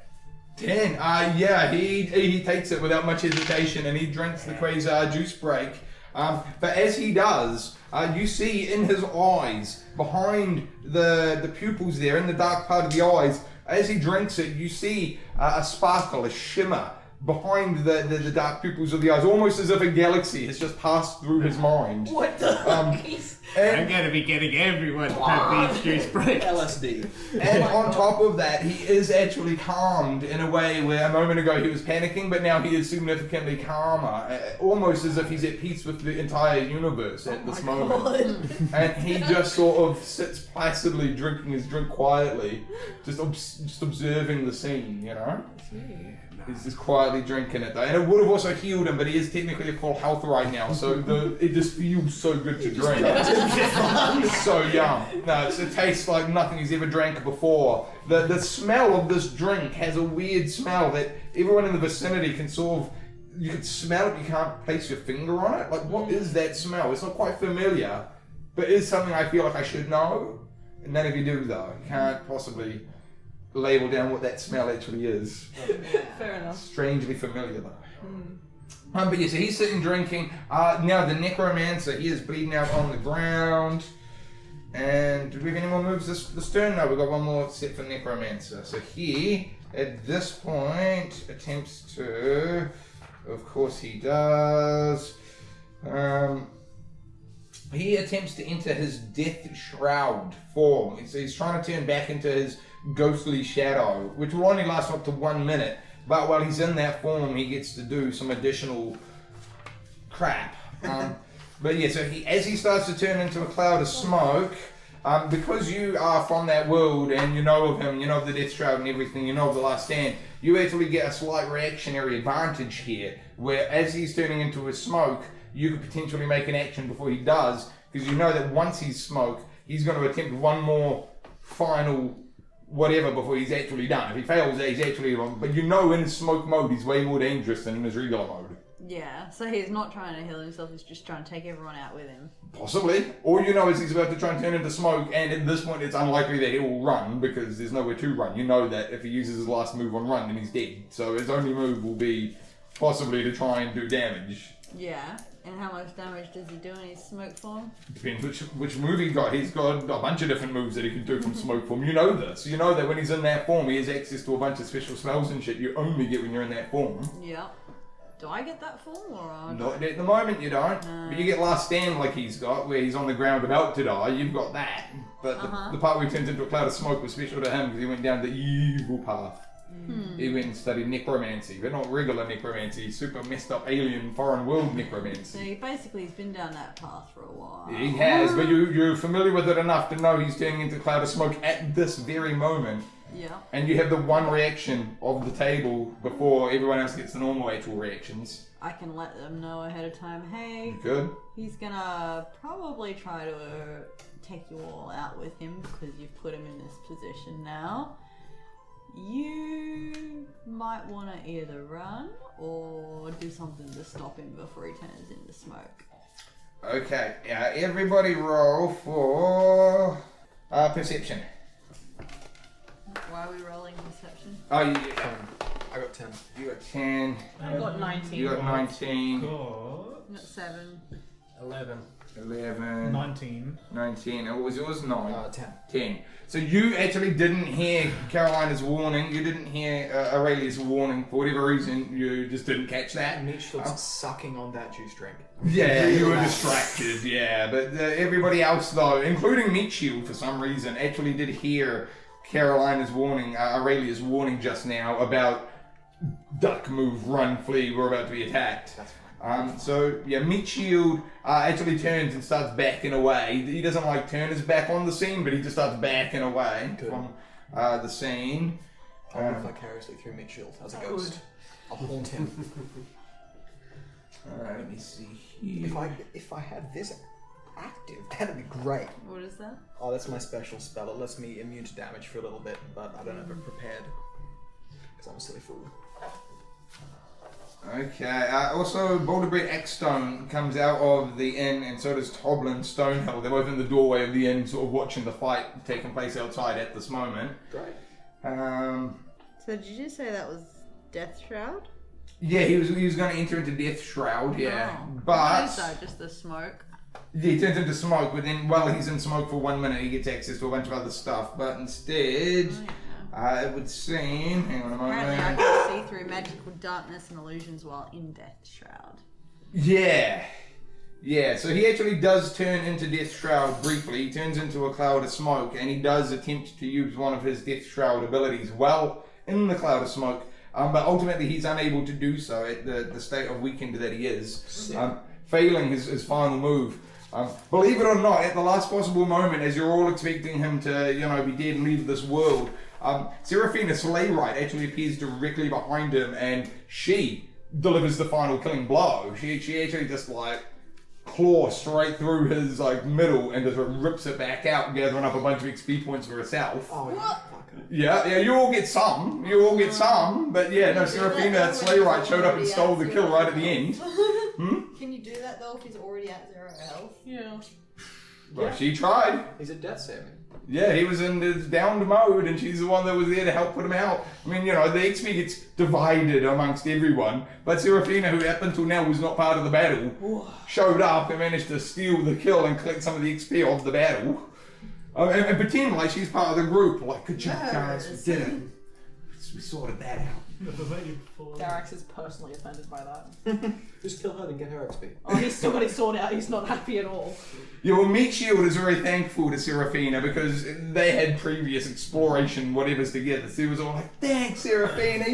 10. Yeah, he takes it without much hesitation and he drinks the Quasar Juice Break. But as he does, you see in his eyes, behind the pupils there, in the dark part of the eyes, as he drinks it, you see a sparkle, a shimmer behind the dark pupils of the eyes, almost as if a galaxy has just passed through his mind. What the fuck? I'm gonna be getting everyone to have these juice breaks. LSD. And on top of that, he is actually calmed in a way where a moment ago he was panicking, but now he is significantly calmer, almost as if he's at peace with the entire universe at this moment. And he just sort of sits placidly drinking his drink quietly, just observing the scene, you know? He's just quietly drinking it though. And it would have also healed him, but he is technically at full health right now, so it just feels so good to drink. It's so yum. No, it tastes like nothing he's ever drank before. The smell of this drink has a weird smell that everyone in the vicinity can sort of, you can smell it, you can't place your finger on it. Like, what is that smell? It's not quite familiar, but it is something I feel like I should know. And none of you do though. You can't possibly label down what that smell actually is. Fair enough. Strangely familiar though. But yeah, so he's sitting drinking. Now the necromancer, he is bleeding out on the ground. And do we have any more moves this turn? No, we've got one more set for necromancer. So he, at this point, attempts to, of course he does. He attempts to enter his death shroud form. So he's trying to turn back into his ghostly shadow, which will only last up to 1 minute. But while he's in that form, he gets to do some additional crap. But yeah, so as he starts to turn into a cloud of smoke, because you are from that world and you know of him, you know of the Death Shroud and everything, you know of the Last Stand, you actually get a slight reactionary advantage here, where as he's turning into a smoke, you could potentially make an action before he does, because you know that once he's smoke, he's going to attempt one more final whatever before he's actually done. If he fails, he's actually wrong. But you know in his smoke mode, he's way more dangerous than in his regular mode. Yeah, so he's not trying to heal himself, he's just trying to take everyone out with him. Possibly. All you know is he's about to try and turn into smoke, and at this point it's unlikely that he will run, because there's nowhere to run. You know that if he uses his last move on run, then he's dead. So his only move will be possibly to try and do damage. Yeah, and how much damage does he do in his smoke form? Depends which move he got. He's got a bunch of different moves that he can do from smoke form. You know this. You know that when he's in that form, he has access to a bunch of special spells and shit you only get when you're in that form. Yeah. Do I get that form or? Not at the moment, you don't. But you get Last Stand like he's got, where he's on the ground about to die. You've got that. But the part where he turns into a cloud of smoke was special to him because he went down the evil path. He went and studied necromancy, but not regular necromancy, super messed up alien foreign world necromancy. So he basically has been down that path for a while. He has, but you're familiar with it enough to know he's turning into a cloud of smoke at this very moment. Yeah. And you have the one reaction of the table before everyone else gets the normal actual reactions. I can let them know ahead of time, hey, You could. he's gonna probably try to take you all out with him because you've put him in this position now. You might want to either run or do something to stop him before he turns into smoke. Okay, everybody roll for perception. Why are we rolling perception? Oh, you I got 10. got 10. I got 19. You got 19. Got Not 7. 11. 11. 19. 19. What was yours? 9. 10. 10. So you actually didn't hear Karolina's warning. You didn't hear Araelia's warning. For whatever reason, you just didn't catch that. Mitch was sucking on that juice drink. Yeah, you were distracted, yeah. But everybody else, though, including Meatshield for some reason, actually did hear Karolina's warning, Araelia's warning just now about duck, move, run, flee, we're about to be attacked. That's fine. So, yeah, Meatshield actually turns and starts backing away. He doesn't, like, turn his back on the scene, but he just starts backing away from the scene. I'll move vicariously through Mitchell as a ghost. I'll haunt him. Alright, let me see here. If I had this active, that'd be great. What is that? Oh, that's my special spell. It lets me immune to damage for a little bit, but I don't have it prepared. Because I'm a silly fool. Okay, also Boulder Bread Axstone comes out of the inn, and so does Toblin Stonehill. They're both in the doorway of the inn, sort of watching the fight taking place outside at this moment. Great. So did you just say that was Death Shroud? Yeah, he was going to enter into Death Shroud, yeah. Oh. But So just the smoke. yeah, he turns into smoke, but then while he's in smoke for 1 minute, he gets access to a bunch of other stuff. But instead, It would seem. Hang on a Apparently, I moment. can see through magical darkness and illusions while in Death Shroud. Yeah. Yeah, so he actually does turn into Death Shroud briefly. He turns into a cloud of smoke, and he does attempt to use one of his Death Shroud abilities while in the cloud of smoke. But ultimately, he's unable to do so at the state of weakened that he is, failing his final move. Believe it or not, at the last possible moment, as you're all expecting him to, be dead and leave this world, Seraphina Slayrite actually appears directly behind him, and she delivers the final killing blow. She actually just claw straight through his middle and just rips it back out, gathering up a bunch of XP points for herself. Oh, you fucker. Yeah, you all get some. But yeah, no, Seraphina Slayrite showed up and stole the kill right at the end. Can you do that though if he's already at 0 health? Yeah. Well, she tried. He's a death saving. Yeah, he was in his downed mode, and she's the one that was there to help put him out. I mean, the XP gets divided amongst everyone, but Seraphina, who up until now was not part of the battle, showed up and managed to steal the kill and collect some of the XP of the battle. And pretend like she's part of the group. Good job, guys, we did it. We sorted that out. Daraax is personally offended by that. Just kill her and get her XP. Oh, he's still got his sword out. He's not happy at all. Yeah, well, Meat Shield is very thankful to Seraphina because they had previous exploration whatevers together. So he was all like, thanks, Seraphina,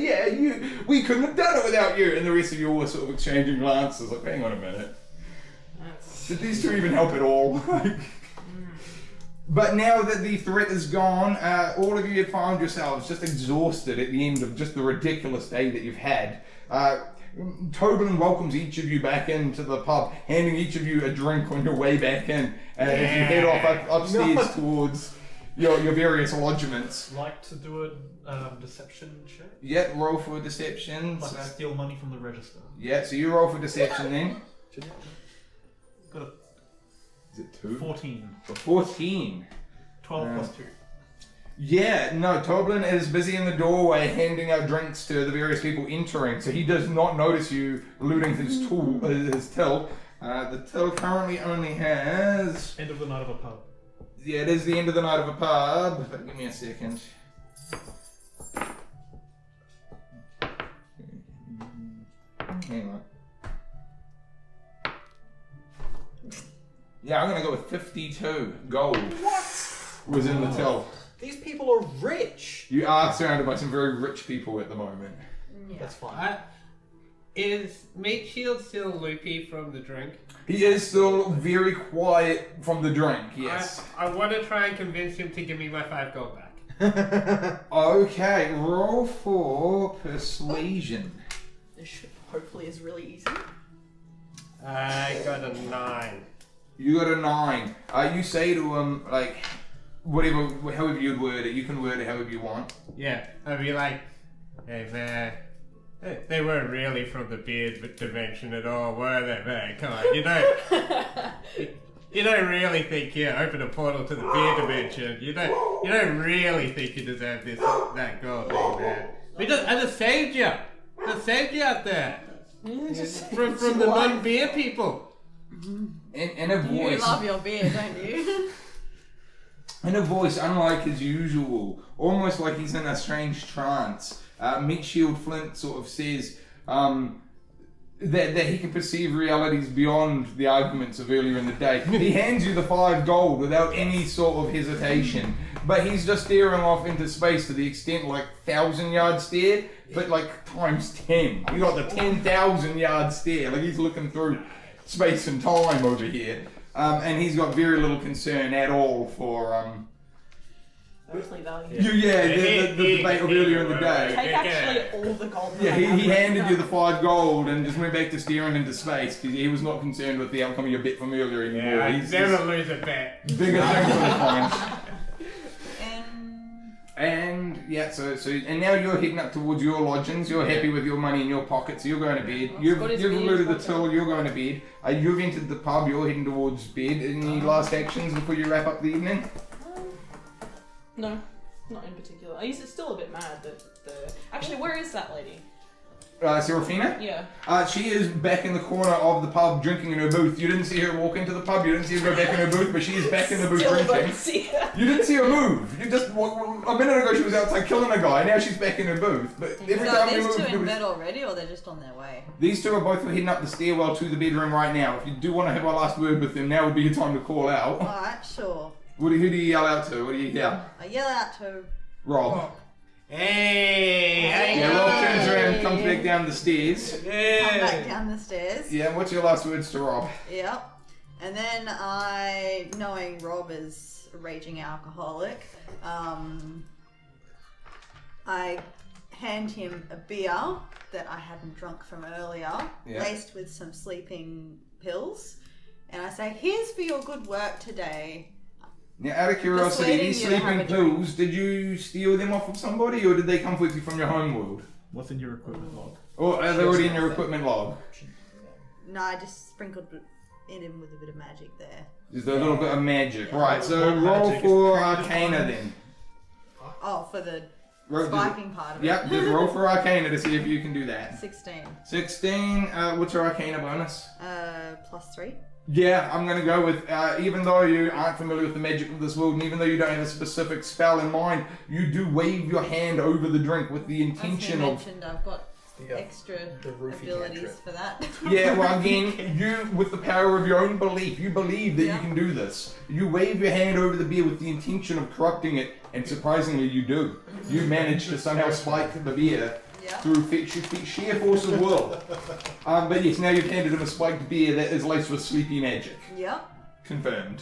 we couldn't have done it without you. And the rest of you all were sort of exchanging glances like, hang on a minute. Did these two even help at all? But now that the threat is gone, all of you have found yourselves just exhausted at the end of just the ridiculous day that you've had. Tobin welcomes each of you back into the pub, handing each of you a drink on your way back in as you head off upstairs towards your various lodgements. Like to do a deception check? Yeah, roll for deception. Like to steal money from the register. Yeah, so you roll for deception then. Got a Is it 2? 14. 14. 12 plus 2. Yeah, no, Toblin is busy in the doorway handing out drinks to the various people entering, so he does not notice you looting his till. The till currently only has... End of the night of a pub. Yeah, it is the end of the night of a pub, but give me a second. Hang on. Yeah, I'm gonna go with 52 gold. What? Was in the till. These people are rich. You are surrounded by some very rich people at the moment. Yeah. That's fine. Is Meat Shield still loopy from the drink? He is still very quiet from the drink, yes. I want to try and convince him to give me my 5 gold back. Okay, roll for persuasion. This should hopefully is really easy. I got a 9. You got a 9. You say to him, however you'd word it, you can word it however you want. Yeah, I'd be like, hey man, they weren't really from the beard dimension at all, were they, man? Come on, you don't really think you open a portal to the beard dimension. You don't really think you deserve that gold thing, man. I just saved you. I saved you out there. From the non-beer people. In a voice. You love your beard, don't you? In a voice unlike his usual, almost like he's in a strange trance, Meat Shield Flint sort of says that he can perceive realities beyond the arguments of earlier in the day. He hands you the 5 gold without any sort of hesitation, but he's just staring off into space to the extent 1,000-yard stare, but times 10. You got the 10,000-yard stare, he's looking through space and time over here. And he's got very little concern at all for Mostly value. the debate of earlier in the day. Take actually all the gold. Yeah, he handed you the 5 gold and just went back to staring into space because he was not concerned with the outcome of your bet from earlier anymore. Yeah, He's never lose a bet. bigger things on his mind. And and now you're heading up towards your lodgings. You're happy with your money in your pocket, so you're going to bed. You've looted the till. You're going to bed. You've entered the pub. You're heading towards bed. Any last actions before you wrap up the evening? No, not in particular. He's still a bit mad that the... Actually, where is that lady? Serafina? Yeah. She is back in the corner of the pub drinking in her booth. You didn't see her walk into the pub, you didn't see her go back in her booth, but she is back in the booth Still drinking. don't see her. You didn't see her move. You just a minute ago she was outside killing a guy. Now she's back in her booth. But every So time are we these move, two there in was- bed already, or they're just on their way? these two are both heading up the stairwell to the bedroom right now. If you do want to have a last word with them, now would be your time to call out. Alright, sure. Who do you yell out to? What do you hear? I yell out to Rob. Hey, Yeah, Rob turns around and comes back down the stairs. come back Yeah. down the stairs. Yeah, what's your last words to Rob? Yep. And then I, knowing Rob is a raging alcoholic, I hand him a beer that I hadn't drunk from earlier, Yeah. laced with some sleeping pills. And I say, here's for your good work today. Now, out of curiosity, Persuading these you to have sleeping a drink. pills, did you steal them off of somebody or did they come with you from your home world? What's in your equipment log? Or are they already in your equipment log? No, I just sprinkled it in with a bit of magic there. Just a little bit of magic. Yeah. Right, so What roll magic? for It's Arcana predefined. then. Oh, for the Roll- spiking part of it. Yep, just roll for Arcana to see if you can do that. 16. 16, what's your Arcana bonus? +3. Yeah, I'm going to go with, even though you aren't familiar with the magic of this world, and even though you don't have a specific spell in mind, you do wave your hand over the drink with the As you intention of... mentioned, I've got extra the roofie abilities cantrip. for that. Yeah, well again, you, with the power of your own belief, you believe that Yeah. you can do this. You wave your hand over the beer with the intention of corrupting it, and surprisingly you do. You manage to somehow spike the beer Yeah. through sheer force of will. But yes, now you've handed him a spiked beer that is laced with sleepy magic. Yep. Confirmed.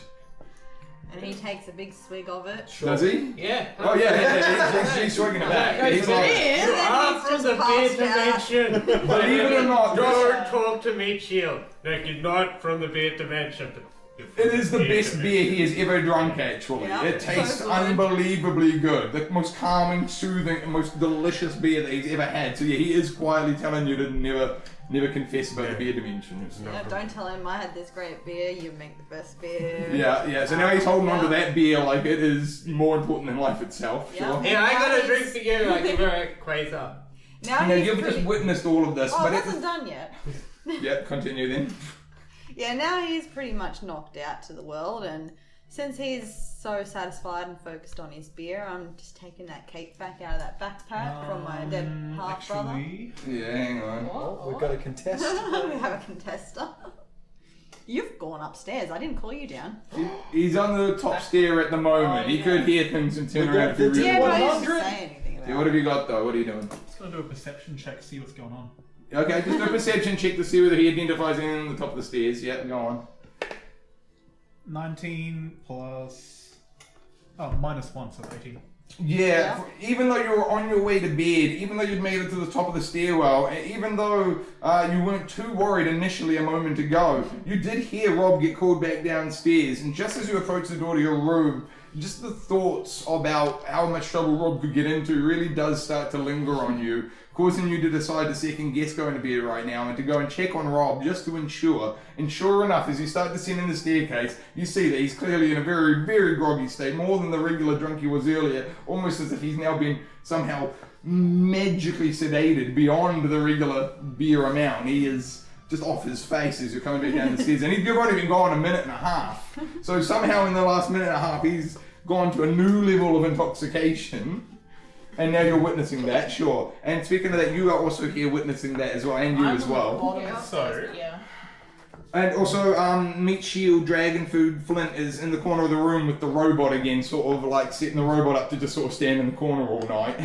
And he takes a big swig of it. Does he? Yeah. Oh yeah, he's swinging it back. He's like, Yeah, You and are he's from just the beer passed out. dimension. Believe it or not, Don't talk to me, Shield. Like you're not from the beer dimension. But you're from it is the best dimension. beer he has ever drunk, actually. Yeah, It tastes so good. unbelievably good. The most calming, soothing, and most delicious beer that he's ever had. So yeah, he is quietly telling you to never confess about the beer dimension. Yeah, don't tell him I had this great beer, you make the best beer. Yeah. So now he's holding on to that beer like it is more important than life itself. Yeah. Sure. Here, I got a Now drink he's- for you. I give her a quasar. Now Now he's you've pretty... just witnessed all of this, Oh, but it it, wasn't done yet. yeah, continue then. Yeah, now he's pretty much knocked out to the world, and since he's so satisfied and focused on his beer, I'm just taking that cake back out of that backpack from my dead half brother. Actually, Yeah, hang on. Oh, we've got a contest. We have a contester. You've gone upstairs. I didn't call you down. He's on the top stair at the moment. He could hear things and turn We around got if he the really Yeah, but he wants. doesn't say anything about Yeah, what have you got though? What are you doing? I'm just gonna do a perception check to see what's going on. Okay, just do a perception check to see whether he identifies anything on the top of the stairs. Yeah, go on. 19 plus... Oh, -1, so 18. Yeah, even though you were on your way to bed, even though you'd made it to the top of the stairwell, and even though you weren't too worried initially a moment ago, you did hear Rob get called back downstairs, and just as you approach the door to your room, just the thoughts about how much trouble Rob could get into really does start to linger on you, causing you to decide to second guess going to bed right now and to go and check on Rob just to ensure. And sure enough, as you start descending the staircase, you see that he's clearly in a very, very groggy state, more than the regular drunk he was earlier, almost as if he's now been somehow magically sedated beyond the regular beer amount. He is just off his face as you're coming back down the stairs, and you've only been gone a minute and a half. So somehow in the last minute and a half, he's gone to a new level of intoxication. And now you're witnessing that, sure. And speaking of that, you are also here witnessing that as well, and you as well. So, Yeah. And also, Meat Shield Dragon Food Flint is in the corner of the room with the robot again, sort of like setting the robot up to just sort of stand in the corner all night.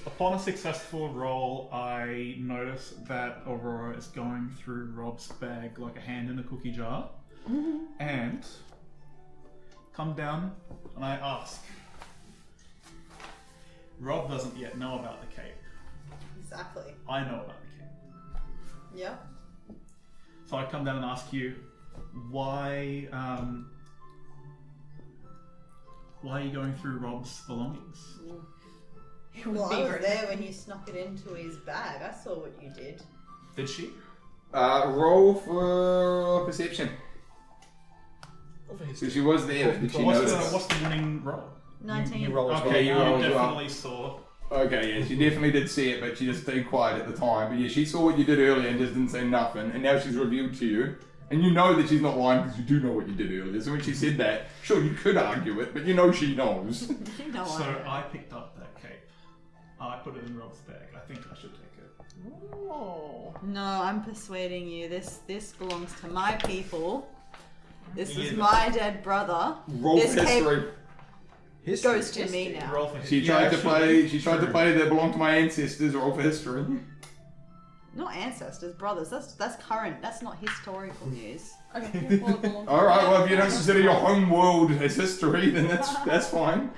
upon a successful roll, I notice that Aurora is going through Rob's bag like a hand in a cookie jar. And come down and I ask. Rob doesn't yet know about the cape. Exactly. I know about the cape. Yep. So I come down and ask you, why are you going through Rob's belongings? Well, I was there when you snuck it into his bag. I saw what you did. Did she? Roll for perception. So she was there, but did she What's notice? the winning roll? 19. You roll as Okay, well. you roll You as well. definitely saw Okay, yeah, she definitely did see it, but she just stayed quiet at the time. But yeah, she saw what you did earlier and just didn't say nothing, and now she's revealed to you. And you know that she's not lying because you do know what you did earlier. So when she said that, sure, you could argue it, but you know she knows. You know So I I picked up that cape. I put it in Rob's bag. I think I should take it. Oh. No, I'm persuading you. This belongs to my people. This is Yeah. my dead brother. Roll This for history. History. Goes to me now. Roll for She tried to play. She tried to play that belonged to my ancestors. Roll for history. Not ancestors, brothers. That's current. That's not historical news. Okay. Well, it belongs to All right. me. Well, if you don't consider your home world as history, then that's fine.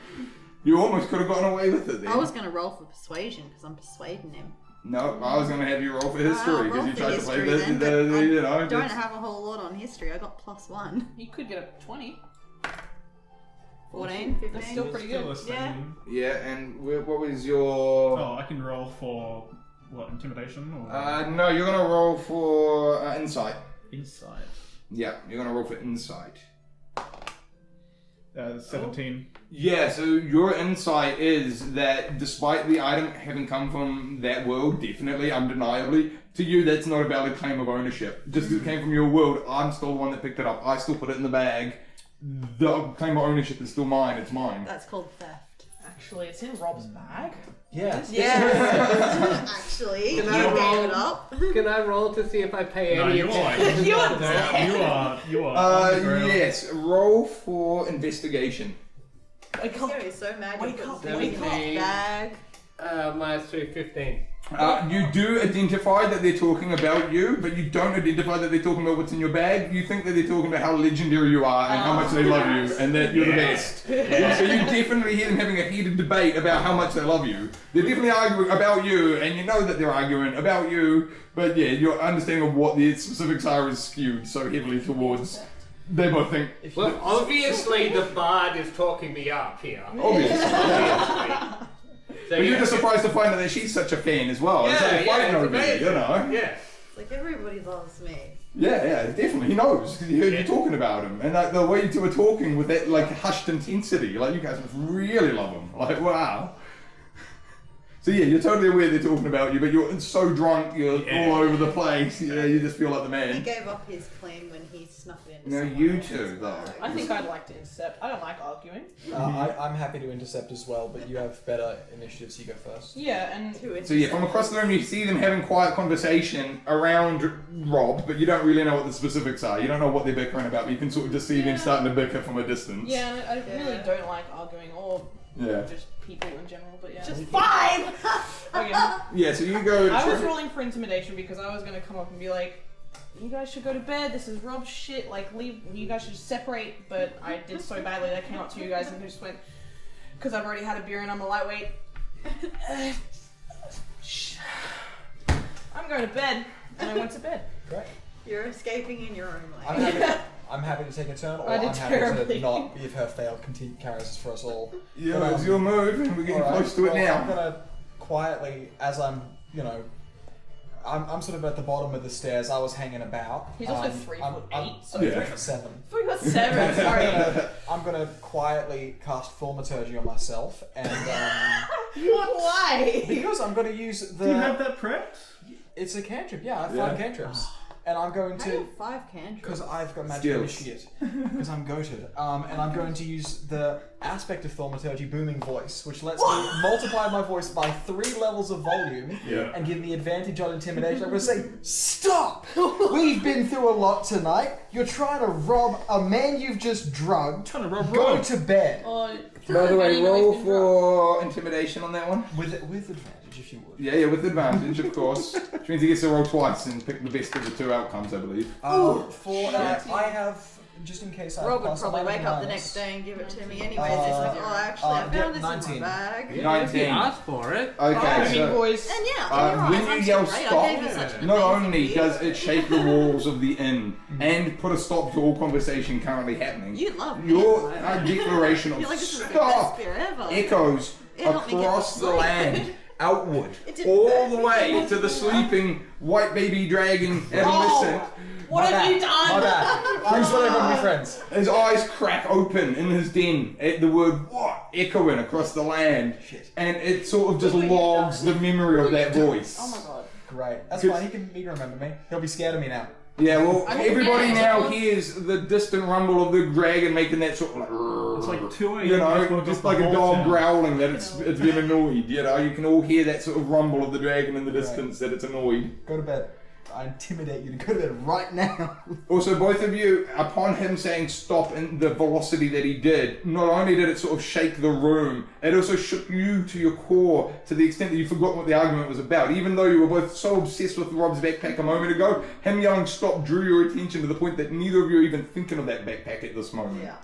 You almost could have gotten away with it then. I was gonna roll for persuasion because I'm persuading him. No, I was going to have you roll for history I'll because roll you for tried to play history then, but I you know. don't just- have a whole lot on history. I got +1. You could get a 20. 14, 15. That's still pretty Still good. the same. Yeah. Yeah, and what was your? Oh, I can roll for what, intimidation or No, you're going to roll for insight. insight? Yeah, you're going to roll for insight. 17. Yeah, so your insight is that despite the item having come from that world, definitely, undeniably, to you that's not a valid claim of ownership. Just because it came from your world, I'm still the one that picked it up. I still put it in the bag. The claim of ownership is still mine. It's mine. That's called theft. Actually, it's in Rob's bag. Yeah. Yeah. Actually, you Can I gave roll? it up. Can I roll to see if I pay No, any you attention? You are you are on the ground. Yes, roll for investigation. Wake He's up. gonna be so mad. Wake you put up, something wake in up. his bag. -3, 15. You do identify that they're talking about you, but you don't identify that they're talking about what's in your bag. You think that they're talking about how legendary you are and how much they love you and that you're the best. So you definitely hear them having a heated debate about how much they love you. They're definitely arguing about you, and you know that they're arguing about you, but yeah, your understanding of what the specifics are is skewed so heavily towards... They both think... Well, obviously the bard is talking me up here. Obviously. Obviously. So, But you're yeah. just surprised to find out that she's such a fan as well. It's like Yeah, they're fighting it's over you, amazing. you know? Yeah. It's like everybody loves me. Yeah, definitely. He knows because he heard you talking about him, and like the way you two were talking with that like hushed intensity, like you guys must really love him. Like wow. So yeah, you're totally aware they're talking about you, but you're so drunk, you're all over the place. Yeah, you just feel like the He man. gave up his claim when he snuck it into No, someone you else's two, though. bag. I think I'd like to intercept. I don't like arguing. I'm happy to intercept as well, but you have better initiatives. You go first. Yeah, and So yeah, from across the room, you see them having quiet conversation around Rob, but you don't really know what the specifics are. You don't know what they're bickering about, but you can sort of just see them starting to bicker from a distance. yeah, and I really don't like arguing or Yeah. just people in general. But yeah, Just 5! okay. Yeah. So you go. I was rolling for intimidation because I was gonna come up and be like, "You guys should go to bed. This is Rob's shit. Like, leave. You guys should just separate." But I did so badly that I came up to you guys and just went, because I've already had a beer and I'm a lightweight. I'm going to bed, and I went to bed. Great. You're escaping in your own I'm way. happy to take a turn, or I I'm did happy to terribly. not be if her failed carries us for us all. Yeah, it's your move, and we're getting Alright, close to it well, now. I'm gonna quietly, as I'm, I'm sort of at the bottom of the stairs. I was hanging about. He's also I'm 3'8", so Yeah. 3'7". 3'7", sorry. I'm gonna quietly cast Thaumaturgy on myself, and Why? because I'm gonna use the. Do you have that prepped? It's a cantrip. Yeah, I have Yeah. 5 cantrips, and I'm going How do you to. have 5 cantrips? Because I've got magic Skills. initiate. Because I'm goated. And I'm going to use the aspect of Thaumaturgy, Booming Voice, which lets me multiply my voice by 3 levels of volume Yeah. and give me advantage on intimidation. I'm going to say, stop! We've been through a lot tonight. You're trying to rob a man you've just drugged. Trying to rob Go Rob. to bed. By the way, How do you know he's roll been for intimidation on that one. With advantage, if you would. Yeah, with advantage, of course. Which means he gets to roll twice and pick the best of the 2 outcomes, I believe. For I have, just in case I Rob would pass probably on wake up the minus. next day and give it to me anyways. It's like, oh, actually, I yeah, found this 19. in my bag. Yeah, if you 19. asked for it. Okay, Booming so voice. And yeah, when you're you right, yell I'm so great. stop, I gave you such an not amazing only beer. does it shake the walls of the inn and put a stop to all conversation currently happening, You love me. your declaration of You're like, this is the stop best beer ever. echoes It helped me get across to the sleep. land, outward, It didn't all hurt the me. way to the sleeping white baby dragon adolescent What have you done? My bad. I just want everyone to be friends. His eyes crack open in his den at the word "what" echoing across the land, and it sort of just What have you logs done? the memory of that voice. Oh my god. Great. That's fine. He can remember me. He'll be scared of me now. Yeah, well, I mean, everybody yeah, now it's- hears the distant rumble of the dragon making that sort of like, It's like 2 a.m. you know, woke just up like the a whole dog town. growling that it's been annoyed. You know, you can all hear that sort of rumble of the dragon in the distance that it's annoyed. Go to bed. I intimidate you to go to bed right now. Also, both of you, upon him saying stop in the velocity that he did, not only did it sort of shake the room, it also shook you to your core to the extent that you forgot what the argument was about. Even though you were both so obsessed with Rob's backpack a moment ago, him yelling stop drew your attention to the point that neither of you are even thinking of that backpack at this moment. Yeah.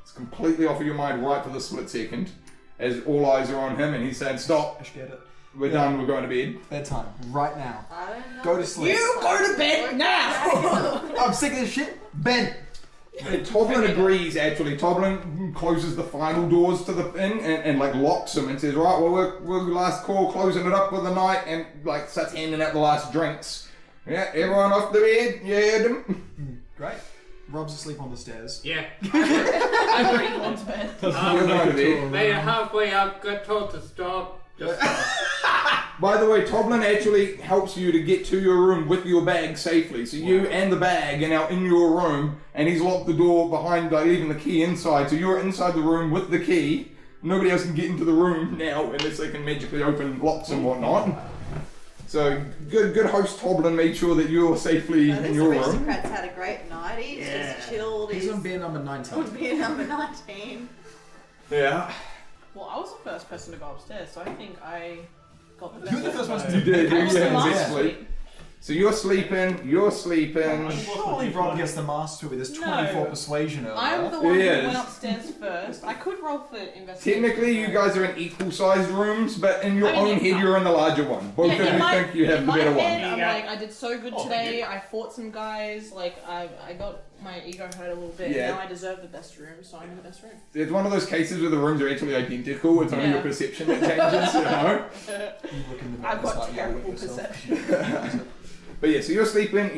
It's completely off of your mind right for the split second, as all eyes are on him and he's saying stop, I should get it. we're done, we're going to bed. Bedtime. Right now. I don't know. Go to sleep. You go to bed now! I'm sick of this shit. Bed. And Toblin agrees, actually. Toblin closes the final doors to the inn and like locks them and says, right, well, we're last call, closing it up for the night, and like starts handing out the last drinks. Yeah, everyone off the bed? You heard them? Great. Rob's asleep on the stairs. Yeah. I've already gone to bed. You're going to bed. Made it halfway up, got told to stop. Just By the way, Toblin actually helps you to get to your room with your bag safely. So you and the bag are now in your room, and he's locked the door behind, like leaving the key inside. So you're inside the room with the key. Nobody else can get into the room now unless they can magically open locks and whatnot. So good host Toblin made sure that you're safely No, in this your room. aristocrat's had a great night. He's just chilled. He's on beer number 19. on beer number 19. Yeah. Well, I was the first person to go upstairs, so I think I got the best. You're the first person You did, I was the yeah, last exactly. sleep. So you're sleeping. Surely Rob gets the master with his 24 No. persuasion earlier. I'm the one Yes. who went upstairs first. I could roll for investigation. Technically, you guys are in equal-sized rooms, but in your I mean, own yeah. head, you're in the larger one. Both of you think you have in the my better head, one. I'm Yeah. like, I did so good Oh, today. yeah. I fought some guys. Like, I got my ego hurt a little bit. Yeah. Now I deserve the best room, so I'm in the best room. It's one of those cases where the rooms are actually identical. It's only Yeah. your perception that changes, you know. You look in the mirror, I've got it's like you terrible look yourself. perception. But yeah, so you're sleeping.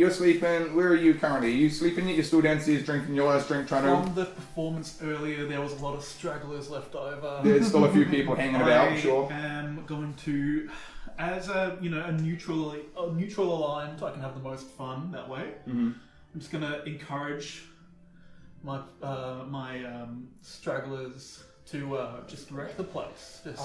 Where are you currently? Are you sleeping yet? You're still downstairs drinking your last drink, trying to... From the performance earlier, there was a lot of stragglers left over. There's still a few people hanging about, sure. I am going to, as a neutral aligned, I can have the most fun that way. Mm-hmm. I'm just going to encourage my stragglers to just wreck the place. Just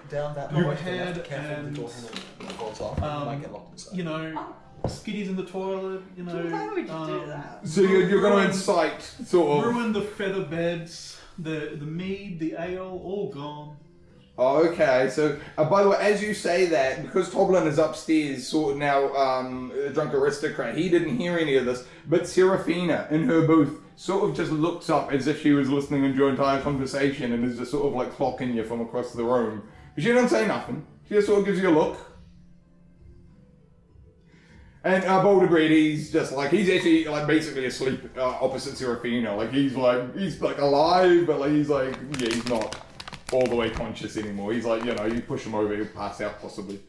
Down that Go hallway, ahead careful and, the door handle falls off. You might get locked inside. skitties in the toilet. Why would you do that? So you're going to incite, sort of... Ruin the feather beds, the mead, the ale, all gone. Oh, okay. So, by the way, as you say that, because Toblin is upstairs, sort of now a drunk aristocrat, he didn't hear any of this, but Seraphina, in her booth, sort of just looks up as if she was listening to your entire conversation and is just sort of like clocking you from across the room. But she doesn't say nothing. She just sort of gives you a look. And Boulder Breed, he's actually like basically asleep opposite Seraphina. Like he's like alive, but like he's not all the way conscious anymore. He's like, you push him over, he'll pass out possibly.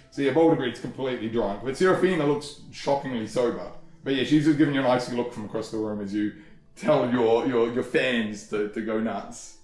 So yeah, Boulder Breed's completely drunk, but Seraphina looks shockingly sober. But yeah, she's just giving you an icy look from across the room as you tell your fans to go nuts.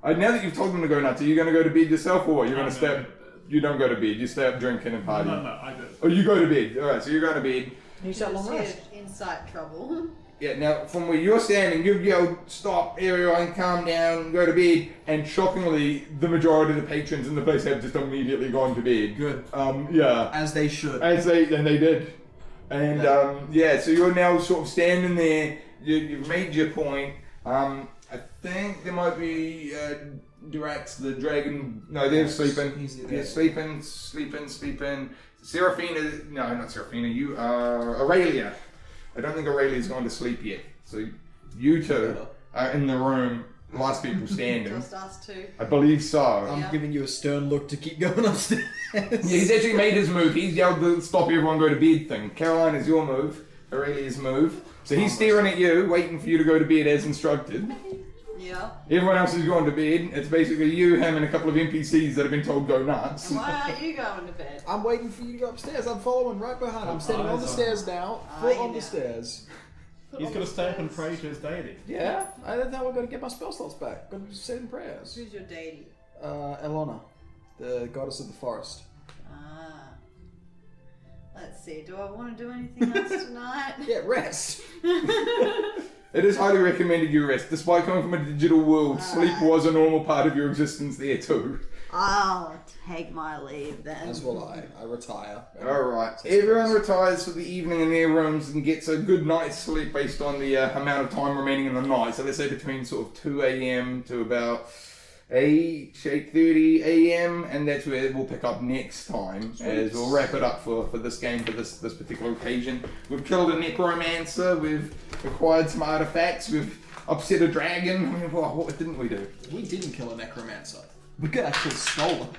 Now that you've told them to go nuts, are you going to go to bed yourself, or what? You're going to stay up? You don't go to bed. You stay up drinking and partying. No, I do. Oh, you go to bed. All right, so you're going to bed. You said long rest. Insight trouble. Yeah. Now, from where you're standing, you've yelled, "Stop! Everyone, calm down. Go to bed." And shockingly, the majority of the patrons in the place have just immediately gone to bed. Good. Yeah. As they should. And they did. And so you're now sort of standing there. You've made your point. I think there might be Daraax, the dragon. No, they're sleeping. They're sleeping. Seraphina. No, not Seraphina. You are Araelia. I don't think Aurelia's gone to sleep yet. So you two are in the room. Last people standing. Just us two. I believe so. I'm giving you a stern look to keep going upstairs. Yeah, he's actually made his move. He's yelled the stop everyone go to bed thing. Karolina's your move. Aurelia's move. So he's staring at you, waiting for you to go to bed as instructed. Yeah. Everyone else has gone to bed. It's basically you, him, and a couple of NPCs that have been told go nuts. And why aren't you going to bed? I'm waiting for you to go upstairs. I'm following right behind. I'm standing on the stairs now. Foot on the stairs. He's got to stay up and pray to his deity. Yeah, I don't know. I've got to get my spell slots back. Got to say in prayers. Who's your deity? Elona, the goddess of the forest. Ah. Let's see. Do I want to do anything else tonight? Yeah, rest. It is highly recommended you rest. Despite coming from a digital world, sleep was a normal part of your existence there too. I'll take my leave then. As will I. I retire. Alright, everyone retires for the evening in their rooms and gets a good night's sleep based on the amount of time remaining in the night. So let's say between sort of 2 a.m. to about 8:30 a.m. and that's where we'll pick up next time as we'll wrap it up for this game, for this particular occasion. We've killed a necromancer, we've acquired some artifacts, we've upset a dragon. I mean, what didn't we do? We didn't kill a necromancer. We could actually stole him.